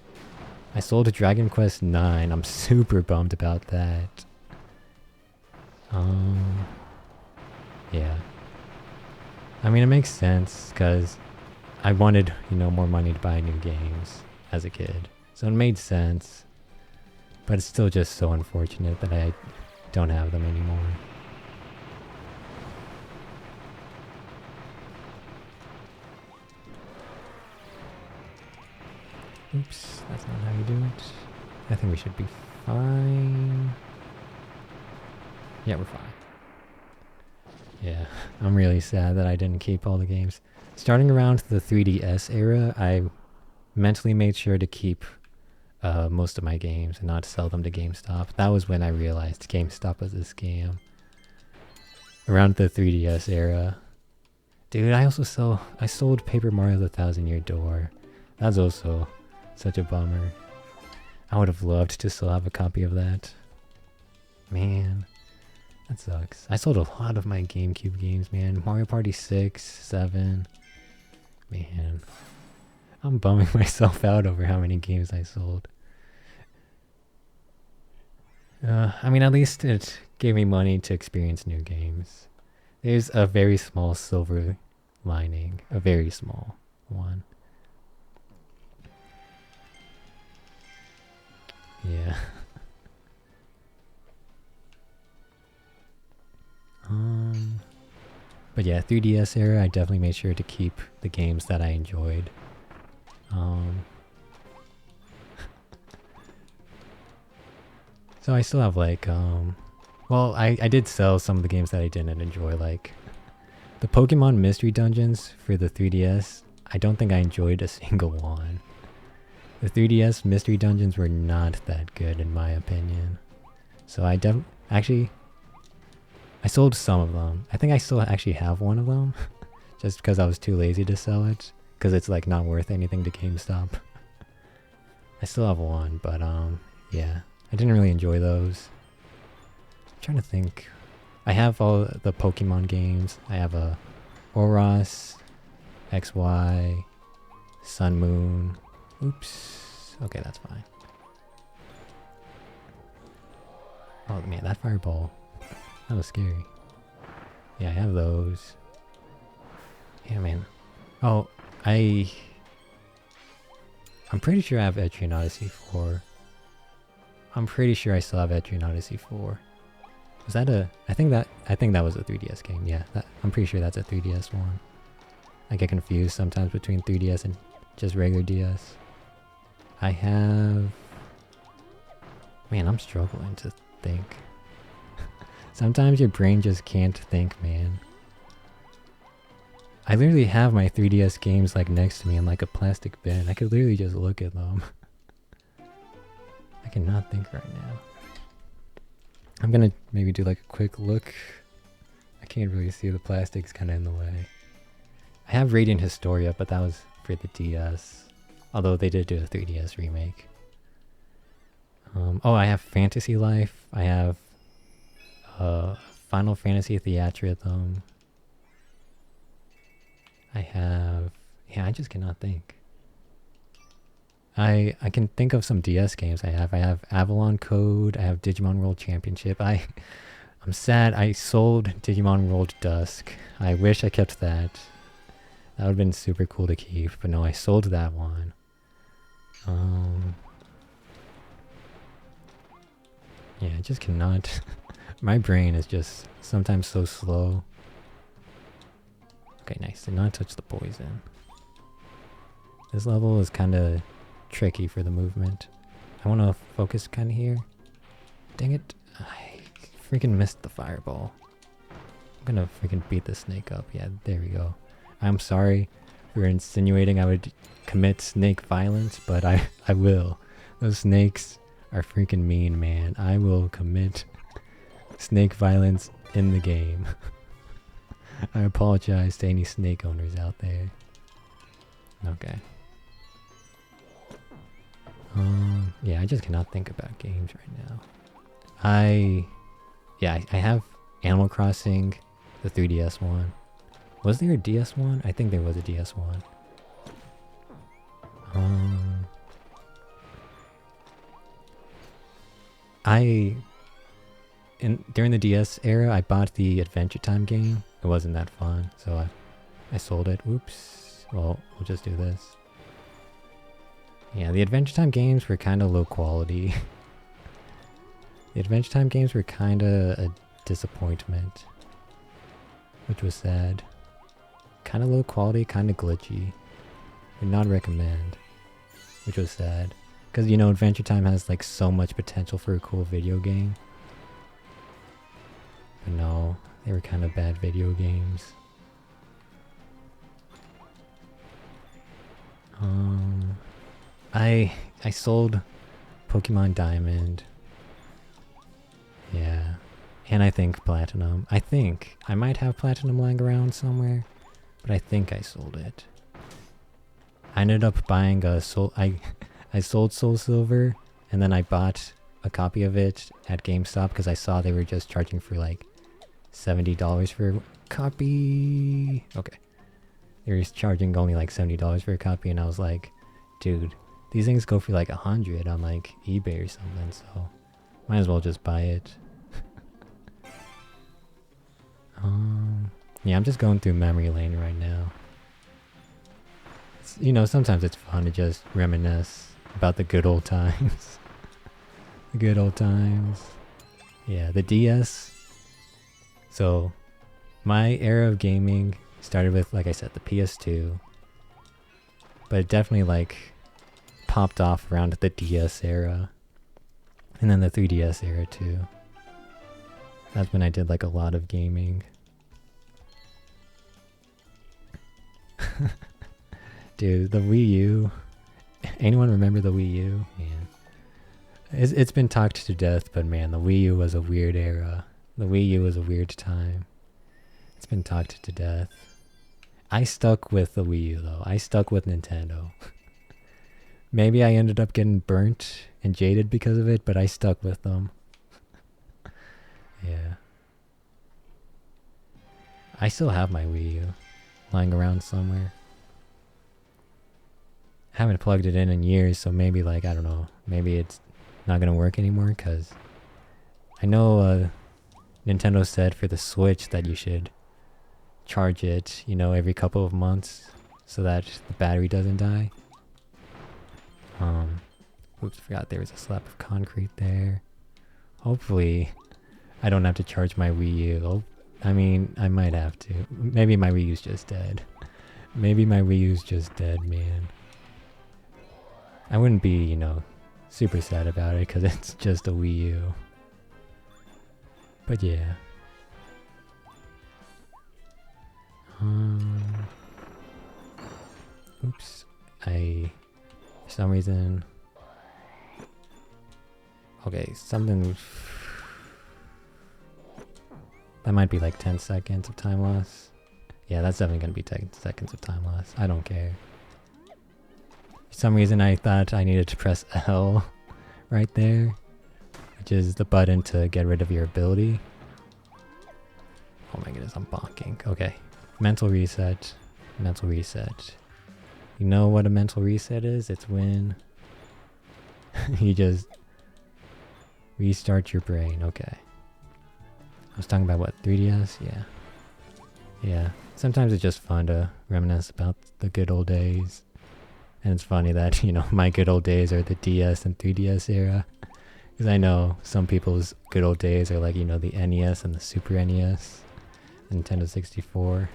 I sold Dragon Quest 9. I'm super bummed about that. Yeah. I mean, it makes sense because I wanted, you know, more money to buy new games as a kid, so it made sense. But it's still just so unfortunate that I don't have them anymore. Oops, that's not how you do it. I think we should be fine. Yeah, we're fine. Yeah, I'm really sad that I didn't keep all the games. Starting around the 3DS era, I mentally made sure to keep most of my games and not sell them to GameStop. That was when I realized GameStop was a scam. Around the 3DS era. Dude, I sold Paper Mario The Thousand Year Door. That's also such a bummer. I would have loved to still have a copy of that. Man, that sucks. I sold a lot of my GameCube games, man. Mario Party 6, 7. Man, I'm bumming myself out over how many games I sold. I mean, at least it gave me money to experience new games. There's a very small silver lining. A very small one. Yeah. But yeah, 3DS era, I definitely made sure to keep the games that I enjoyed. So I still have like, well, I did sell some of the games that I didn't enjoy, like the Pokemon Mystery Dungeons for the 3DS. I don't think I enjoyed a single one. The 3DS Mystery Dungeons were not that good in my opinion. So I sold some of them. I think I still actually have one of them. Just because I was too lazy to sell it. Because it's like not worth anything to GameStop. I still have one, but yeah. I didn't really enjoy those. I'm trying to think. I have all the Pokemon games. I have a Oros, XY, Sun Moon. Oops. Okay, that's fine. Oh man, that fireball. That was scary. Yeah, I have those. Yeah, man. Oh, I'm pretty sure I have Etrian Odyssey 4. I'm pretty sure I still have Etrian Odyssey 4. Was that I think that was a 3DS game. Yeah, I'm pretty sure that's a 3DS one. I get confused sometimes between 3DS and just regular DS. I have... Man, I'm struggling to think. Sometimes your brain just can't think, man. I literally have my 3DS games like next to me in like a plastic bin. I could literally just look at them. I cannot think right now. I'm gonna maybe do like a quick look. I can't really see, the plastic's kind of in the way. I have Radiant Historia, but that was for the DS. Although they did do a 3DS remake. Oh, I have Fantasy Life. I have Final Fantasy Theatrhythm. I have... Yeah, I just cannot think. I can think of some DS games I have. I have Avalon Code. I have Digimon World Championship. I'm sad I sold Digimon World Dusk. I wish I kept that. That would have been super cool to keep, but no, I sold that one. Yeah, I just cannot. My brain is just sometimes so slow. Okay, nice. Did not touch the poison. This level is kind of tricky for the movement. I want to focus kind of here. Dang it. I freaking missed the fireball. I'm gonna freaking beat the snake up. Yeah, there we go. I'm sorry for insinuating I would commit snake violence, but I will. Those snakes are freaking mean, man. I will commit snake violence in the game. I apologize to any snake owners out there. Okay. Yeah, I just cannot think about games right now. I have Animal Crossing, the 3DS one. Was there a DS one? I think there was a DS one. During the DS era, I bought the Adventure Time game. It wasn't that fun, so I sold it. Oops. Well, we'll just do this. Yeah, the Adventure Time games were kind of low quality. The Adventure Time games were kind of a disappointment, which was sad. Kind of low quality, kind of glitchy. Would not recommend, which was sad. Because, you know, Adventure Time has like so much potential for a cool video game. But no, they were kind of bad video games. I sold Pokemon Diamond. Yeah. And I think Platinum. I might have Platinum lying around somewhere, but I think I sold it. I ended up buying a I sold Soul Silver, and then I bought a copy of it at GameStop because I saw they were just charging for like $70 for a copy. Okay. They were charging only like $70 for a copy, and I was like, dude, these things go for like $100 on like eBay or something, so might as well just buy it. Yeah, I'm just going through memory lane right now. You know, sometimes it's fun to just reminisce about the good old times. The good old times. Yeah, the DS. So, my era of gaming started with, like I said, the PS2. But it definitely, like, popped off around the DS era. And then the 3DS era, too. That's when I did, like, a lot of gaming. Dude, the Wii U. Anyone remember the Wii U? Man. It's been talked to death, but man, the Wii U was a weird era. The Wii U was a weird time. It's been talked to death. I stuck with the Wii U, though. I stuck with Nintendo. Maybe I ended up getting burnt and jaded because of it, but I stuck with them. Yeah. I still have my Wii U lying around somewhere. Haven't plugged it in years, so maybe, like, I don't know, maybe it's not gonna work anymore, because I know Nintendo said for the Switch that you should charge it, you know, every couple of months so that the battery doesn't die. Oops, forgot there was a slab of concrete there. Hopefully I don't have to charge my Wii U. I mean, I might have to. Maybe my Wii U's just dead. Maybe my Wii U's just dead, man. I wouldn't be, you know, super sad about it because it's just a Wii U. But yeah. for some reason... Okay, something... That might be like 10 seconds of time loss. Yeah, that's definitely gonna be 10 seconds of time loss. I don't care. For some reason I thought I needed to press L right there, which is the button to get rid of your ability. Oh my goodness, I'm bonking. Okay, mental reset. Mental reset. You know what a mental reset is? It's when you just restart your brain. Okay. I was talking about what, 3DS? Yeah. Yeah. Sometimes it's just fun to reminisce about the good old days. And it's funny that, you know, my good old days are the DS and 3DS era. Because I know some people's good old days are like, you know, the NES and the Super NES, Nintendo 64,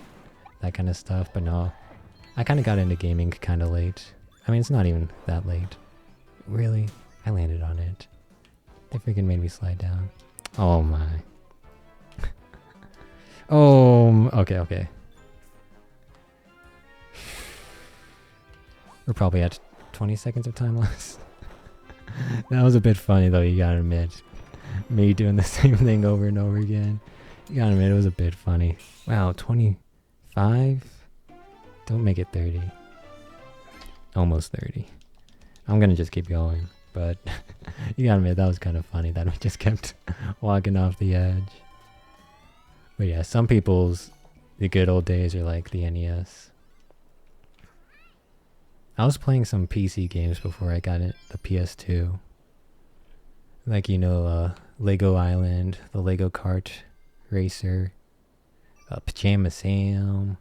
that kind of stuff. But no, I kind of got into gaming kind of late. I mean, it's not even that late. Really? I landed on it. They freaking made me slide down. Oh my. Oh, okay. We're probably at 20 seconds of time loss. That was a bit funny though, you gotta admit. Me doing the same thing over and over again. You gotta admit, it was a bit funny. Wow, 25? Don't make it 30. Almost 30. I'm gonna just keep going, but you gotta admit, that was kind of funny that we just kept walking off the edge. But yeah, some people's, the good old days are like the NES. I was playing some PC games before I got the PS2. Like, you know, Lego Island, the Lego Kart Racer, Pajama Sam,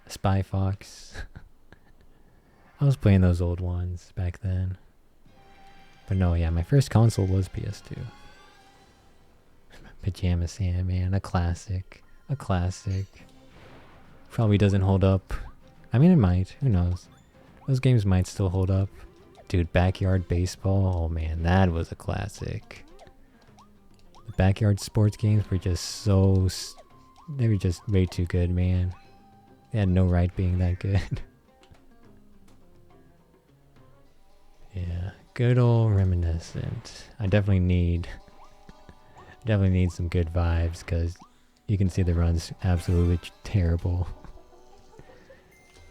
Spy Fox. I was playing those old ones back then. But no, yeah, my first console was PS2. Pajama Sam, man, a classic. A classic. Probably doesn't hold up. I mean, it might. Who knows? Those games might still hold up. Dude, Backyard Baseball. Oh man, that was a classic. The backyard sports games were just so... They were just way too good, man. They had no right being that good. Yeah, good old reminiscent. I definitely need some good vibes, because you can see the run's absolutely terrible.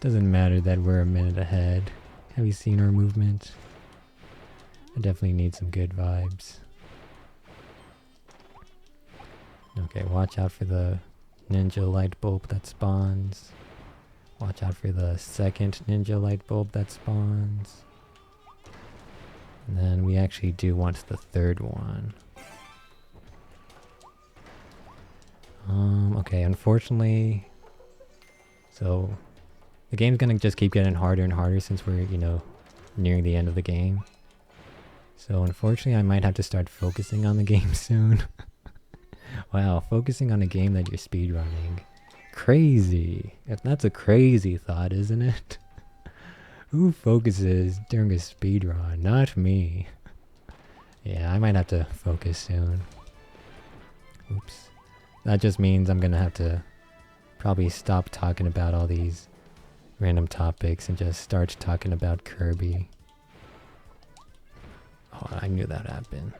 Doesn't matter that we're a minute ahead. Have you seen our movement? I definitely need some good vibes. Okay, watch out for the ninja light bulb that spawns. Watch out for the second ninja light bulb that spawns. And then we actually do want the third one. Okay, unfortunately... So... The game's gonna just keep getting harder and harder since we're, you know, nearing the end of the game. So unfortunately I might have to start focusing on the game soon. Wow, focusing on a game that you're speedrunning. Crazy. That's a crazy thought, isn't it? Who focuses during a speedrun? Not me. Yeah, I might have to focus soon. Oops. That just means I'm gonna have to probably stop talking about all these random topics and just start talking about Kirby. Oh, I knew that happened.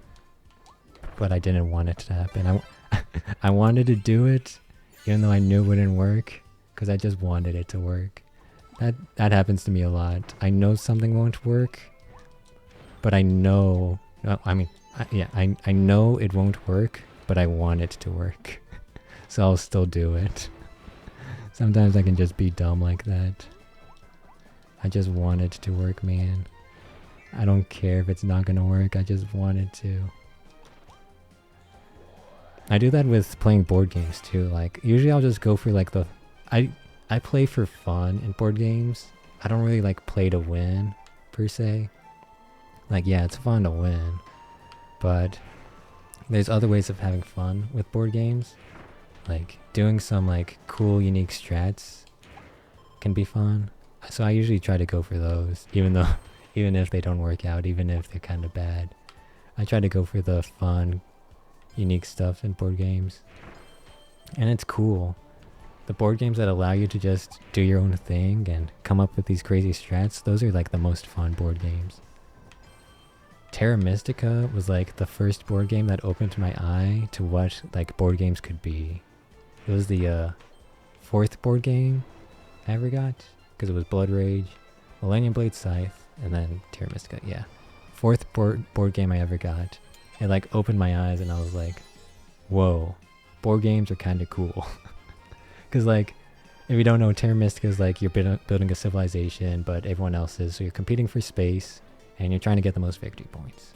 But I didn't want it to happen. I wanted to do it, even though I knew it wouldn't work, because I just wanted it to work. That happens to me a lot. I know something won't work, but I know... I know it won't work, but I want it to work. So I'll still do it. Sometimes I can just be dumb like that. I just want it to work, man. I don't care if it's not gonna work, I just want it to. I do that with playing board games too. Like, usually I'll just go for like the... I play for fun in board games. I don't really like play to win, per se. Like, yeah, it's fun to win. But there's other ways of having fun with board games. Like, doing some like cool, unique strats can be fun. So I usually try to go for those, even if they don't work out, even if they're kind of bad. I try to go for the fun, unique stuff in board games. And it's cool. the board games that allow you to just do your own thing and come up with these crazy strats, those are like the most fun board games. Terra Mystica was like the first board game that opened my eye to what like board games could be. It was the fourth board game I ever got, because it was Blood Rage, Millennium Blade Scythe, and then Terra Mystica. Yeah, fourth board game I ever got. It like opened my eyes and I was like, whoa, board games are kind of cool. Because like, if you don't know, Terra Mystica is like you're building a civilization, but everyone else is, so you're competing for space and you're trying to get the most victory points.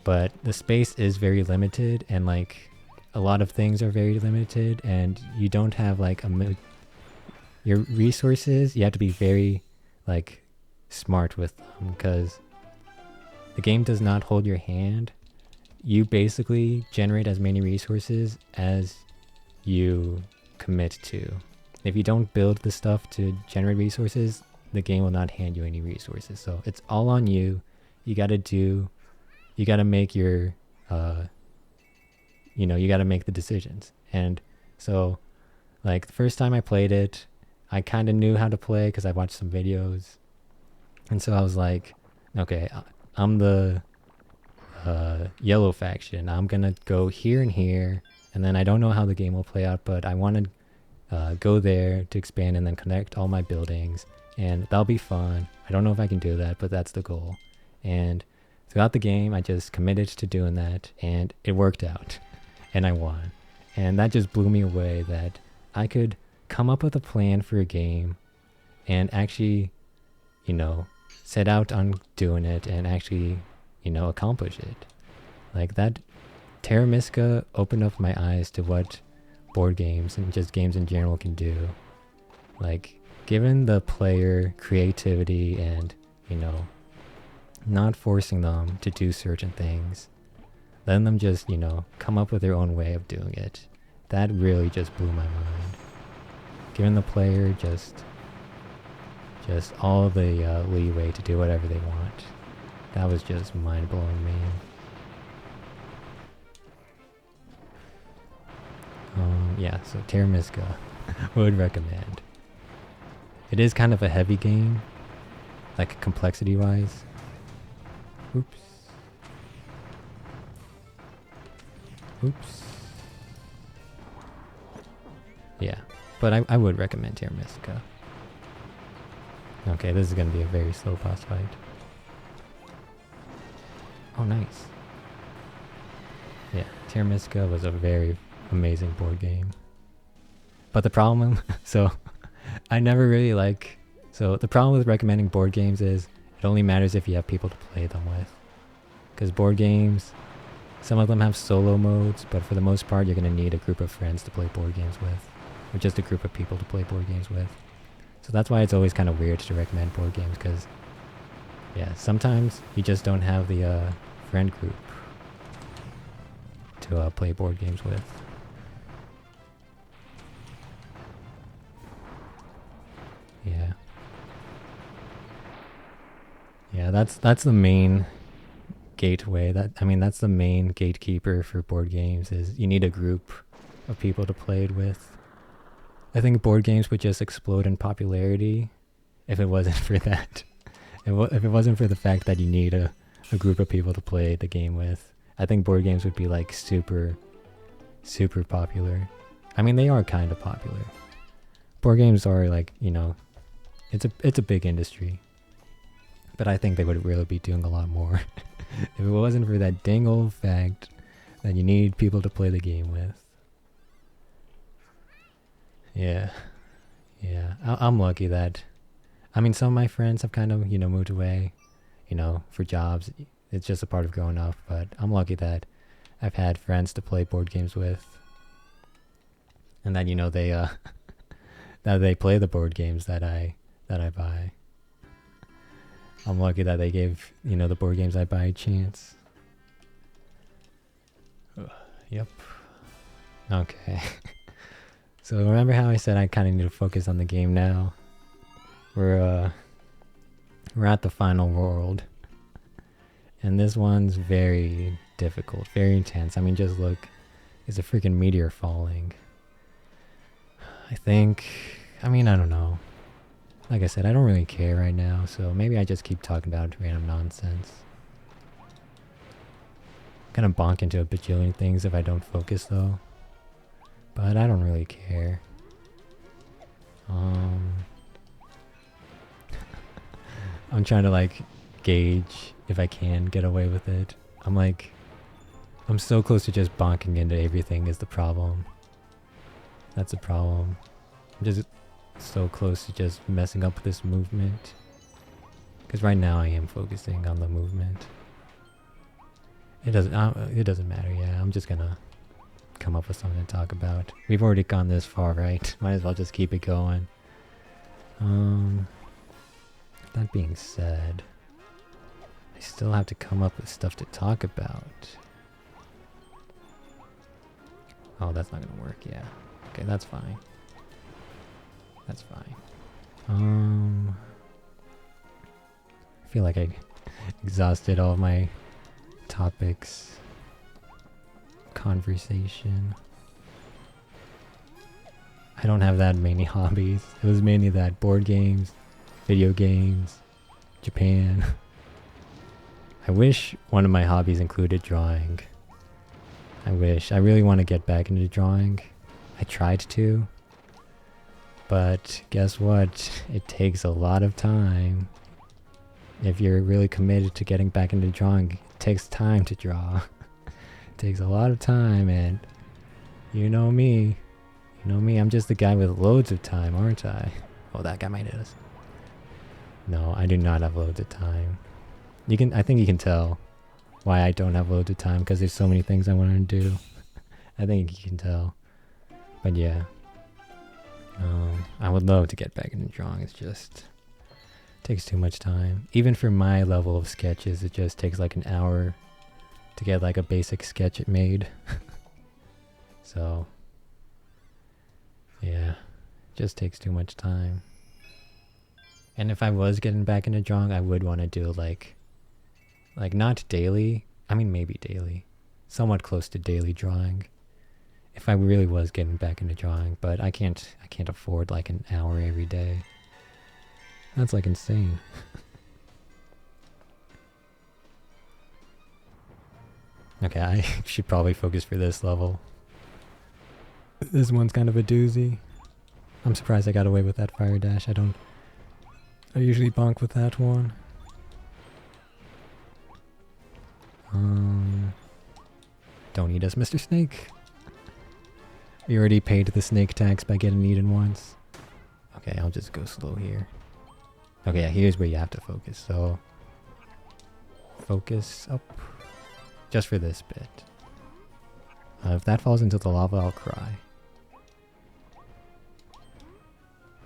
But the space is very limited, and like a lot of things are very limited, and you don't have like your resources. You have to be very like smart with them, because the game does not hold your hand. You basically generate as many resources as you commit to. If you don't build the stuff to generate resources, the game will not hand you any resources. So it's all on you. You gotta make your you gotta make the decisions. And so like the first time I played it, I kind of knew how to play because I watched some videos. And so I was like, okay, I'm the yellow faction. I'm gonna go here and here, and then I don't know how the game will play out, but I want to go there to expand and then connect all my buildings, and that'll be fun. I don't know if I can do that, but that's the goal. And throughout the game, I just committed to doing that, and it worked out, and I won. And that just blew me away that I could come up with a plan for a game and actually, set out on doing it and actually, accomplish it. Like that, Terra Mystica opened up my eyes to what board games and just games in general can do. Like, given the player creativity and, not forcing them to do certain things, letting them just, come up with their own way of doing it. That really just blew my mind. Giving the player just all the leeway to do whatever they want. That was just mind-blowing, man. Yeah, so Terra Mystica would recommend. It is kind of a heavy game, like complexity-wise. Oops. Yeah, but I would recommend Terra Mystica. Okay, this is going to be a very slow boss fight. Oh, nice. Yeah, Terra Mystica was a very amazing board game. But the problem, I never really the problem with recommending board games is it only matters if you have people to play them with. Because board games, some of them have solo modes, but for the most part, you're going to need a group of friends to play board games with. Or just a group of people to play board games with. So that's why it's always kind of weird to recommend board games, because, yeah, sometimes you just don't have the friend group to play board games with. Yeah. Yeah, that's the main gateway. That's the main gatekeeper for board games, is you need a group of people to play it with. I think board games would just explode in popularity if it wasn't for that. If it wasn't for the fact that you need a group of people to play the game with, I think board games would be like super, super popular. I mean, they are kind of popular. Board games are like, it's a big industry. But I think they would really be doing a lot more if it wasn't for that dang old fact that you need people to play the game with. Yeah. I'm lucky that, some of my friends have kind of, moved away, for jobs. It's just a part of growing up, but I'm lucky that I've had friends to play board games with. And that, they, that they play the board games that I buy. I'm lucky that they gave, the board games I buy a chance. Yep. Okay. So remember how I said I kind of need to focus on the game now? We're at the final world. And this one's very difficult, very intense. Just look, it's a freaking meteor falling. I think, I mean, I don't know. Like I said, I don't really care right now, so maybe I just keep talking about random nonsense. I'm gonna bonk into a bajillion things if I don't focus though. But I don't really care. I'm trying to like gauge if I can get away with it. I'm so close to just bonking into everything is the problem. That's the problem. I'm just so close to just messing up this movement. Because right now I am focusing on the movement. It doesn't matter, yeah. I'm just gonna come up with something to talk about. We've already gone this far, right? Might as well just keep it going. That being said, I still have to come up with stuff to talk about. Oh, that's not gonna work, yeah. Okay, that's fine. That's fine. I feel like I exhausted all of my topics. Conversation. I don't have that many hobbies. It was mainly that board games, video games, Japan. I wish one of my hobbies included drawing. I wish. I really want to get back into drawing. I tried to. But guess what? It takes a lot of time. If you're really committed to getting back into drawing, it takes time to draw. It takes a lot of time, and you know me. You know me, I'm just the guy with loads of time, aren't I? Oh, that guy might hit us. No, I do not have loads of time. I think you can tell why I don't have loads of time, because there's so many things I want to do. I think you can tell. But yeah. I would love to get back into drawing. It's just takes too much time. Even for my level of sketches, it just takes like an hour to get like a basic sketch made. So yeah, it just takes too much time. And if I was getting back into drawing, I would want to do like not daily. I mean, maybe daily, somewhat close to daily drawing. If I really was getting back into drawing, but I can't afford like an hour every day. That's like insane. Okay, I should probably focus for this level. This one's kind of a doozy. I'm surprised I got away with that fire dash. I usually bonk with that one. Don't eat us, Mr. Snake. We already paid the snake tax by getting eaten once. Okay, I'll just go slow here. Okay, yeah, here's where you have to focus. So, focus up. Just for this bit. If that falls into the lava, I'll cry.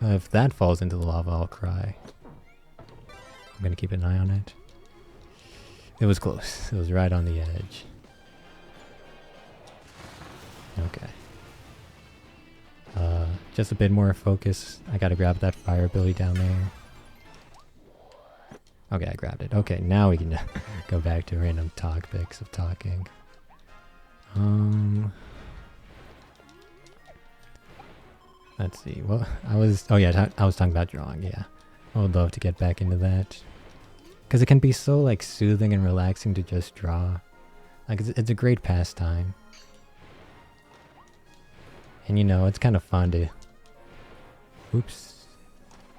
If that falls into the lava, I'll cry. I'm gonna keep an eye on it. It was close. It was right on the edge. Okay. Just a bit more focus. I gotta grab that fire ability down there. Okay, I grabbed it. Okay, now we can go back to random topics of talking. Let's see. Well, I was talking about drawing, yeah. I would love to get back into that. Because it can be so, like, soothing and relaxing to just draw. Like, it's a great pastime. And, you know, it's kind of fun to... Oops.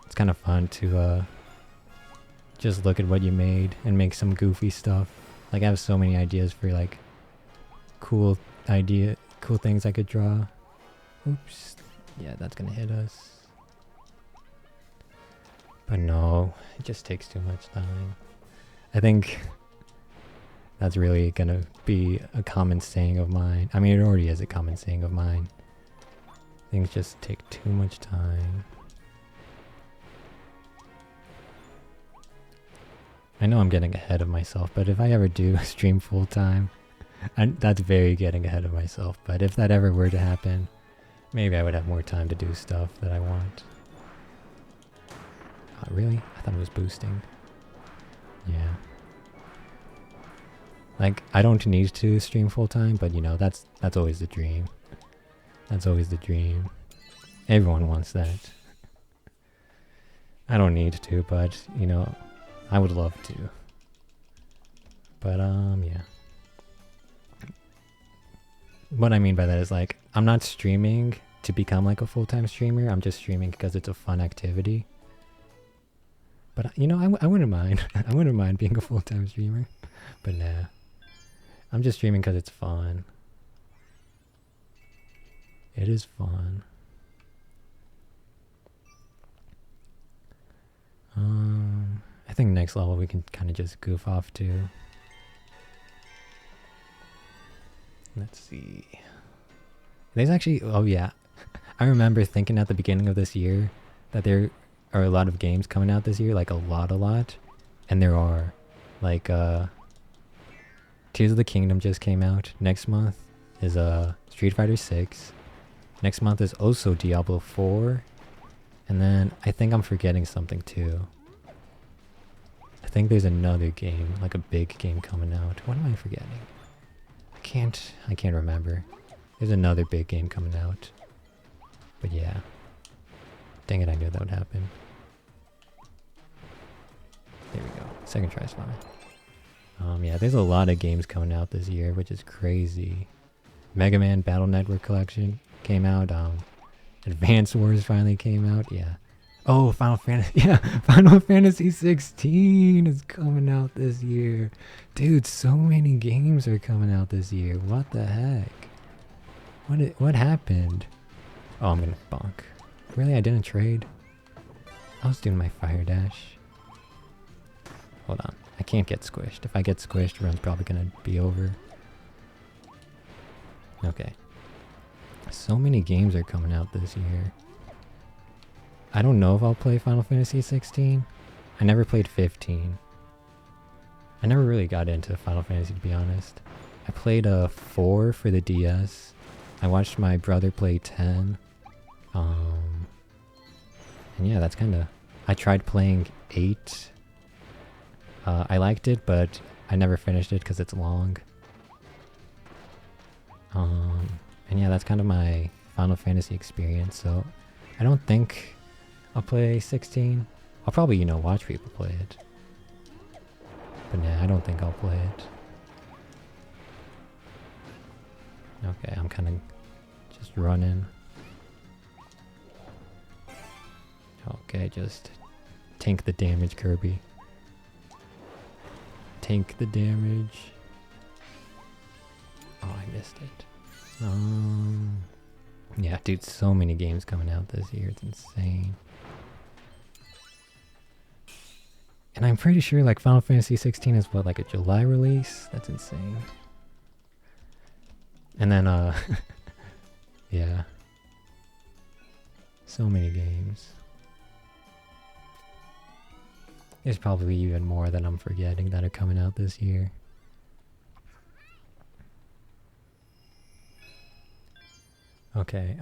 It's kind of fun to, just look at what you made and make some goofy stuff. Like, I have so many ideas for, like, cool things I could draw. Oops. Yeah, that's gonna hit us. But no, it just takes too much time. I think that's really gonna be a common saying of mine. I mean, it already is a common saying of mine. Things just take too much time. I know I'm getting ahead of myself, but if I ever do stream full time, that's very getting ahead of myself. But if that ever were to happen, maybe I would have more time to do stuff that I want. Oh, really? I thought it was boosting. Yeah. Like, I don't need to stream full time, but you know, that's always the dream. That's always the dream. Everyone wants that. I don't need to, but, you know, I would love to. But, yeah. What I mean by that is, like, I'm not streaming to become, like, a full-time streamer. I'm just streaming because it's a fun activity. But, you know, I wouldn't mind. I wouldn't mind being a full-time streamer. But, nah. I'm just streaming because it's fun. It is fun. I think next level we can kind of just goof off to. Let's see. There's actually, oh yeah. I remember thinking at the beginning of this year that there are a lot of games coming out this year, like a lot. And there are. Like, Tears of the Kingdom just came out. Next month is Street Fighter 6. Next month is also Diablo 4. And then I think I'm forgetting something too. I think there's another game, like a big game coming out. What am I forgetting? I can't remember. There's another big game coming out. But yeah. Dang it, I knew that would happen. There we go. Second try's fine. Yeah, there's a lot of games coming out this year, which is crazy. Mega Man Battle Network Collection came out. Advance Wars finally came out. Yeah. Oh, Final Fantasy. Yeah, Final Fantasy 16 is coming out this year. Dude, so many games are coming out this year. What the heck? What happened? Oh, I'm gonna bonk. Really, I didn't trade? I was doing my fire dash. Hold on. I can't get squished. If I get squished, run's probably gonna be over. Okay. So many games are coming out this year. I don't know if I'll play Final Fantasy 16. I never played 15. I never really got into Final Fantasy, to be honest. I played 4 for the DS. I watched my brother play 10. And yeah, that's kind of... I tried playing 8. I liked it, but I never finished it because it's long. And yeah, that's kind of my Final Fantasy experience, so I don't think I'll play 16. I'll probably, you know, watch people play it. But nah, I don't think I'll play it. Okay, I'm kind of just running. Okay, just tank the damage, Kirby. Tank the damage. Oh, I missed it. Yeah, dude, so many games coming out this year. It's insane. And I'm pretty sure, like, Final Fantasy 16 is what, like a July release? That's insane. And then, yeah. So many games. There's probably even more that I'm forgetting that are coming out this year. Okay,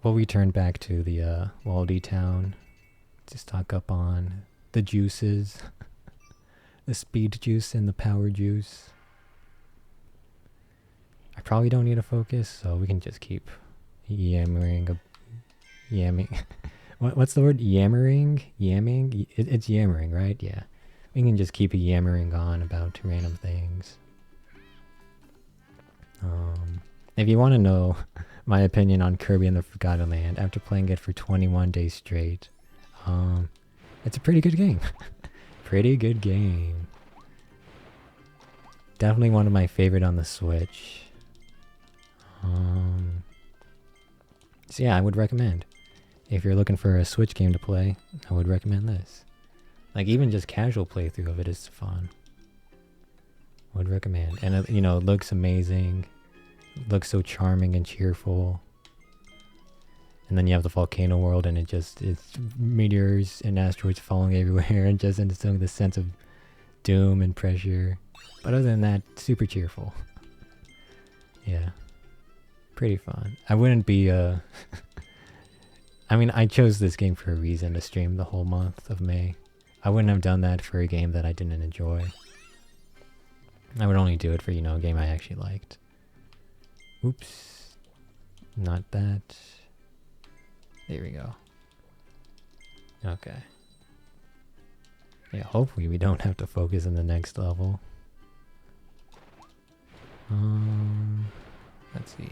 we'll return back to the Waldy Town. Just talk up on the juices. The speed juice and the power juice. I probably don't need to focus, so we can just keep yammering. Yamming. What's the word? Yammering? Yamming? It's yammering, right? Yeah. We can just keep yammering on about random things. If you want to know my opinion on Kirby and the Forgotten Land after playing it for 21 days straight, it's a pretty good game. Pretty good game. Definitely one of my favorite on the Switch. So yeah, I would recommend. If you're looking for a Switch game to play, I would recommend this. Like, even just casual playthrough of it is fun. Would recommend. And it, you know, it looks amazing. It looks so charming and cheerful. And then you have the volcano world, and it's meteors and asteroids falling everywhere, and just instilling this sense of doom and pressure. But other than that, super cheerful. Yeah. Pretty fun. I wouldn't be, I mean, I chose this game for a reason, to stream the whole month of May. I wouldn't have done that for a game that I didn't enjoy. I would only do it for, you know, a game I actually liked. Oops. Not that. Here we go. Okay. Yeah, hopefully we don't have to focus in the next level. Let's see.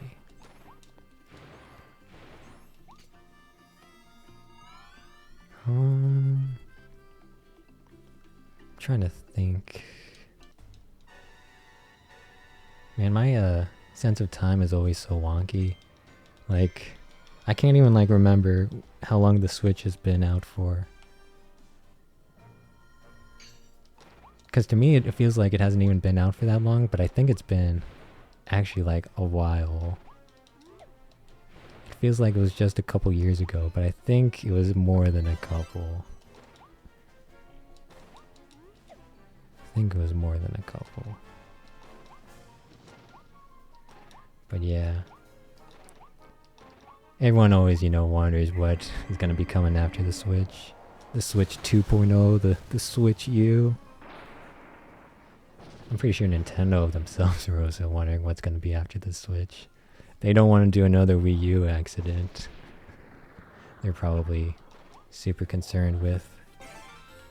Trying to think. Man, my sense of time is always so wonky. Like, I can't even like remember how long the Switch has been out for. Because to me it feels like it hasn't even been out for that long, but I think it's been actually like a while. It feels like it was just a couple years ago, but I think it was more than a couple. I think it was more than a couple. But yeah. Everyone always, wonders what is going to be coming after the Switch. The Switch 2.0, the Switch U. I'm pretty sure Nintendo themselves are also wondering what's going to be after the Switch. They don't want to do another Wii U accident. They're probably super concerned with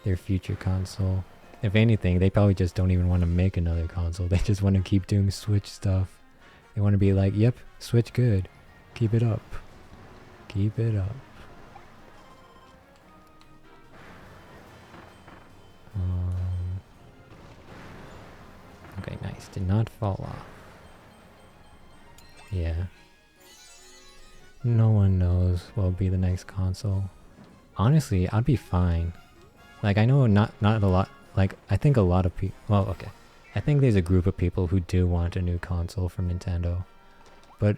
their future console. If anything, they probably just don't even want to make another console. They just want to keep doing Switch stuff. They want to be like, yep, Switch good. Keep it up. Keep it up. Okay, nice. Did not fall off. Yeah. No one knows what will be the next console. Honestly, I'd be fine. Like, I know not a lot. Like, I think a lot of people... Well, okay. I think there's a group of people who do want a new console from Nintendo. But,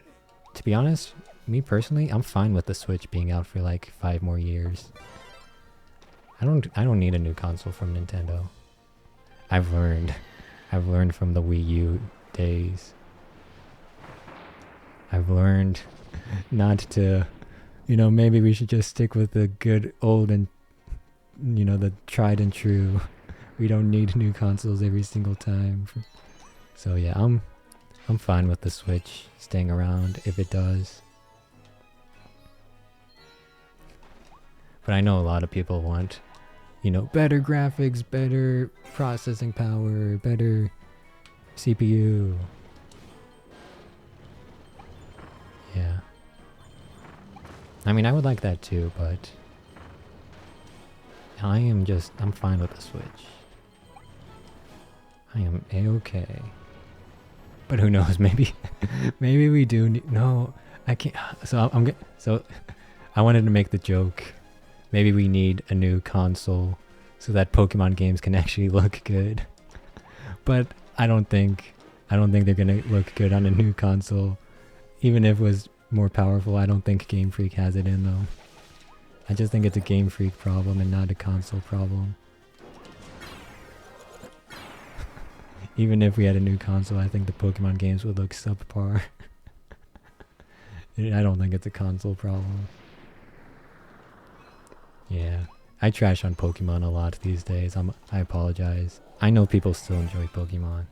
to be honest, me personally, I'm fine with the Switch being out for like 5 more years. I don't need a new console from Nintendo. I've learned from the Wii U days. I've learned not to, maybe we should just stick with the good old and, the tried and true. We don't need new consoles every single time. So yeah, I'm fine with the Switch staying around if it does. But I know a lot of people want, better graphics, better processing power, better CPU. Yeah. I mean, I would like that too, but I'm fine with the Switch. I am A-okay. But who knows, maybe we do no, I can't, so I wanted to make the joke. Maybe we need a new console so that Pokemon games can actually look good. But I don't think they're gonna look good on a new console. Even if it was more powerful, I don't think Game Freak has it in though. I just think it's a Game Freak problem and not a console problem. Even if we had a new console, I think the Pokemon games would look subpar. I don't think it's a console problem. Yeah, I trash on Pokemon a lot these days. I apologize. I know people still enjoy Pokemon.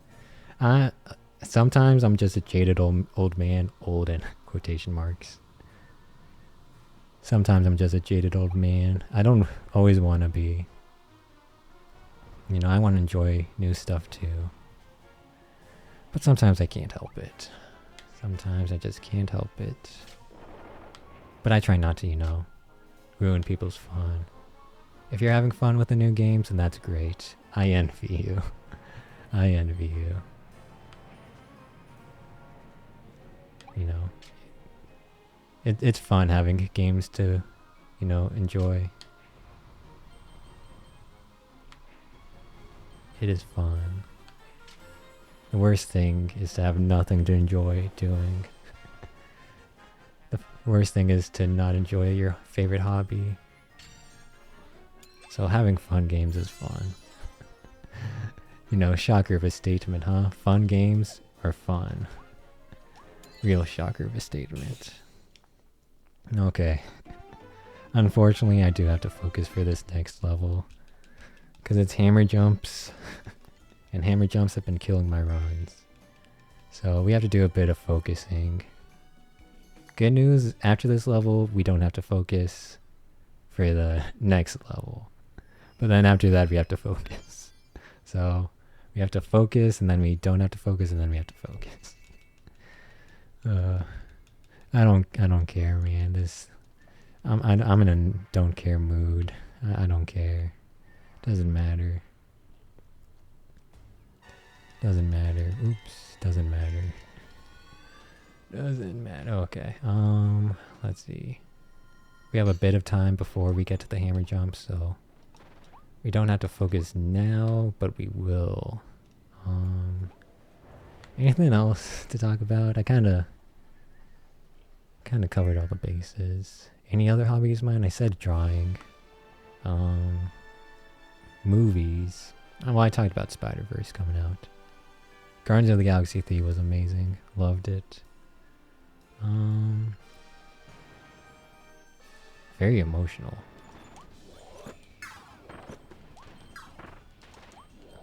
Sometimes I'm just a jaded old man, old in quotation marks. Sometimes I'm just a jaded old man. I don't always want to be. I want to enjoy new stuff too. But sometimes I can't help it. Sometimes I just can't help it. But I try not to, ruin people's fun. If you're having fun with the new games, then that's great. I envy you. I envy you. It's fun having games to, enjoy. It is fun. The worst thing is to have nothing to enjoy doing. The worst thing is to not enjoy your favorite hobby. So having fun games is fun. Shocker of a statement, huh? Fun games are fun. Real shocker of a statement. Okay. Unfortunately, I do have to focus for this next level. Because it's hammer jumps. And hammer jumps have been killing my runs. So we have to do a bit of focusing. Good news, after this level, we don't have to focus for the next level. But then after that, we have to focus. So we have to focus, and then we don't have to focus, and then we have to focus. I don't care, man. I'm in a don't care mood. I don't care. Doesn't matter. Doesn't matter. Oops. Doesn't matter. Doesn't matter. Okay. Let's see. We have a bit of time before we get to the hammer jump, so we don't have to focus now, but we will. Anything else to talk about? I kind of covered all the bases. Any other hobbies of mine? I said drawing. Movies. Well, I talked about Spider-Verse coming out. Guardians of the Galaxy 3 was amazing. Loved it. Very emotional.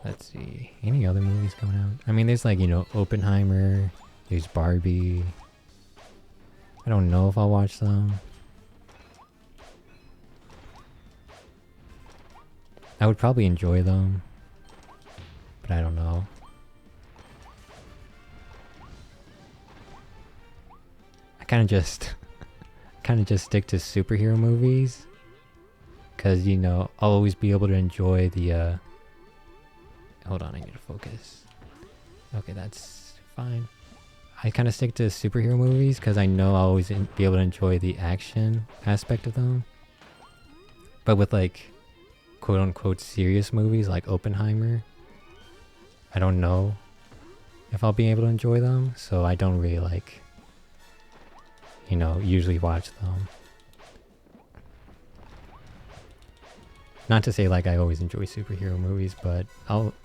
Let's see. Any other movies coming out? I mean, there's like, Oppenheimer. There's Barbie. I don't know if I'll watch them. I would probably enjoy them. But I don't know. I kind of just stick to superhero movies. Because, I'll always be able to enjoy the, hold on, I need to focus. Okay, that's fine. I kind of stick to superhero movies because I know I'll always be able to enjoy the action aspect of them. But with like, quote-unquote serious movies like Oppenheimer, I don't know if I'll be able to enjoy them. So I don't really like, usually watch them. Not to say like I always enjoy superhero movies, but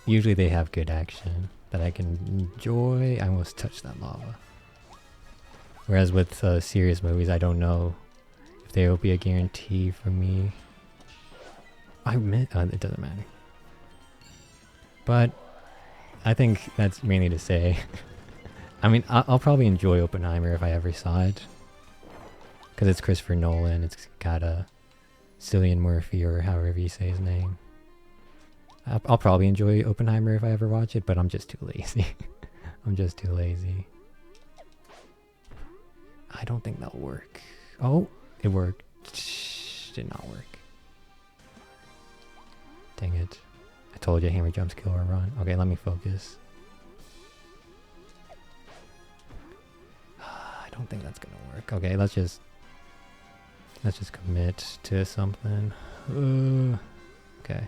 usually they have good action that I can enjoy. I almost touched that lava. Whereas with serious movies, I don't know if there will be a guarantee for me. It doesn't matter. But I think that's mainly to say. I mean, I'll probably enjoy Oppenheimer if I ever saw it. Because it's Christopher Nolan. It's got a Cillian Murphy, or however you say his name. I'll probably enjoy Oppenheimer if I ever watch it, but I'm just too lazy. I'm just too lazy. I don't think that'll work. Oh, it worked. Did not work. Dang it. I told you hammer jumps kill or run. Okay, let me focus. I don't think that's gonna work. Okay, let's just commit to something. Okay.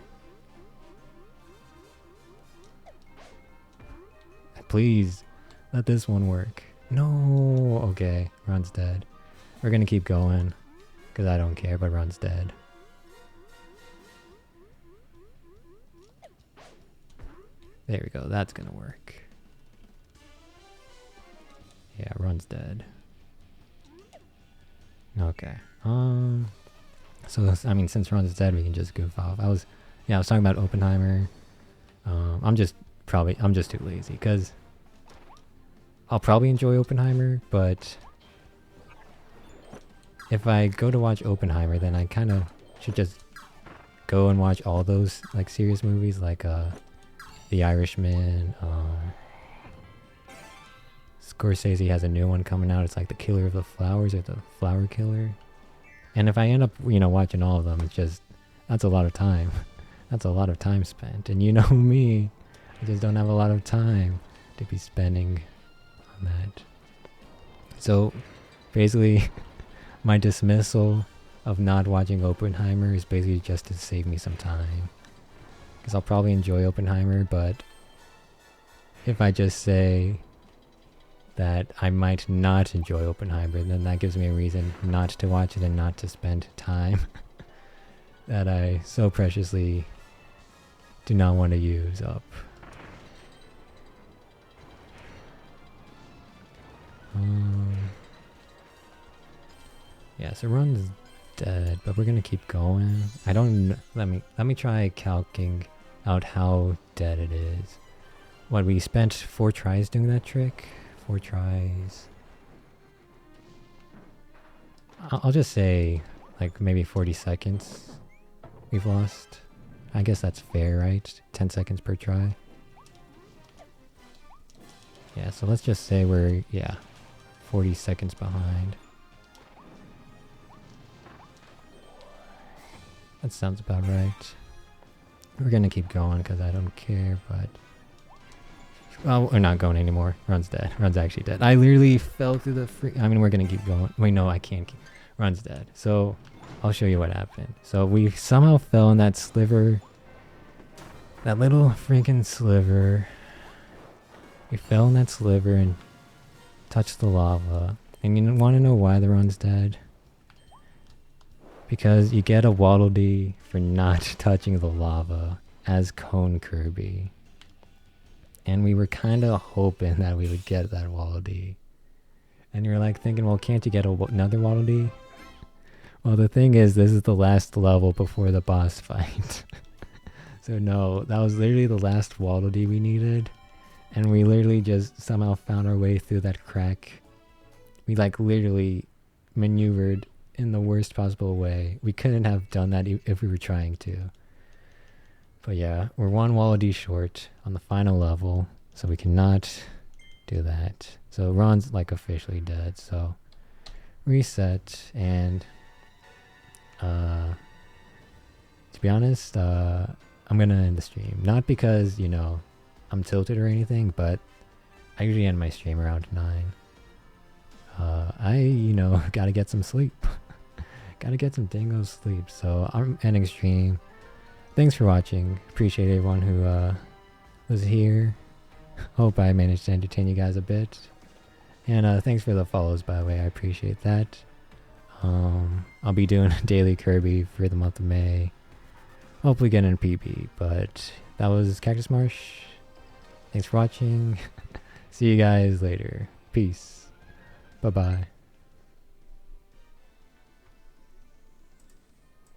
Please, let this one work. No! Okay, Ron's dead. We're gonna keep going, because I don't care, but Ron's dead. There we go, that's gonna work. Yeah, Ron's dead. Okay. So, I mean, since Ron's dead, we can just goof off. I was talking about Oppenheimer. I'm just too lazy, because I'll probably enjoy Oppenheimer, but if I go to watch Oppenheimer, then I kind of should just go and watch all those like serious movies, like The Irishman. Scorsese has a new one coming out. It's like The Killer of the Flowers, or The Flower Killer. And if I end up, watching all of them, that's a lot of time. That's a lot of time spent. And you know me, I just don't have a lot of time to be spending on that. So basically, my dismissal of not watching Oppenheimer is basically just to save me some time. Because I'll probably enjoy Oppenheimer, but if I just say that I might not enjoy Oppenheimer, then that gives me a reason not to watch it and not to spend time that I so preciously do not want to use up. Yeah, so Ron's dead, but we're gonna keep going. I don't. Let me try calcing out how dead it is. What, we spent 4 tries doing that trick? 4 tries. I'll just say like maybe 40 seconds we've lost. I guess that's fair, right? 10 seconds per try. Yeah, so let's just say we're, yeah, 40 seconds behind. That sounds about right. We're gonna keep going because I don't care, but... Well, we're not going anymore. Run's dead. Run's actually dead. I literally fell through the I mean, we're gonna keep going. Wait, no, I can't keep... Run's dead. So, I'll show you what happened. So, we somehow fell in that sliver. That little freaking sliver. We fell in that sliver and touched the lava. And you want to know why the run's dead? Because you get a Waddle Dee for not touching the lava as Cone Kirby. And we were kind of hoping that we would get that Waddle Dee. And you're like thinking, well, can't you get another Waddle Dee? Well, the thing is, this is the last level before the boss fight. So no, that was literally the last Waddle Dee we needed. And we literally just somehow found our way through that crack. We like literally maneuvered in the worst possible way. We couldn't have done that if we were trying to. But yeah, we're one Waddle Dee short on the final level, so we cannot do that. So Ron's like officially dead, so reset, and to be honest, I'm gonna end the stream. Not because, you know, I'm tilted or anything, but I usually end my stream around 9. I, you know, gotta get some sleep. Gotta get some dingo sleep, so I'm ending stream. Thanks for watching. Appreciate everyone who was here. Hope I managed to entertain you guys a bit. And thanks for the follows, by the way. I appreciate that. I'll be doing daily Kirby for the month of May. Hopefully getting a PB, but that was Cactus Marsh. Thanks for watching. See you guys later. Peace. Bye-bye.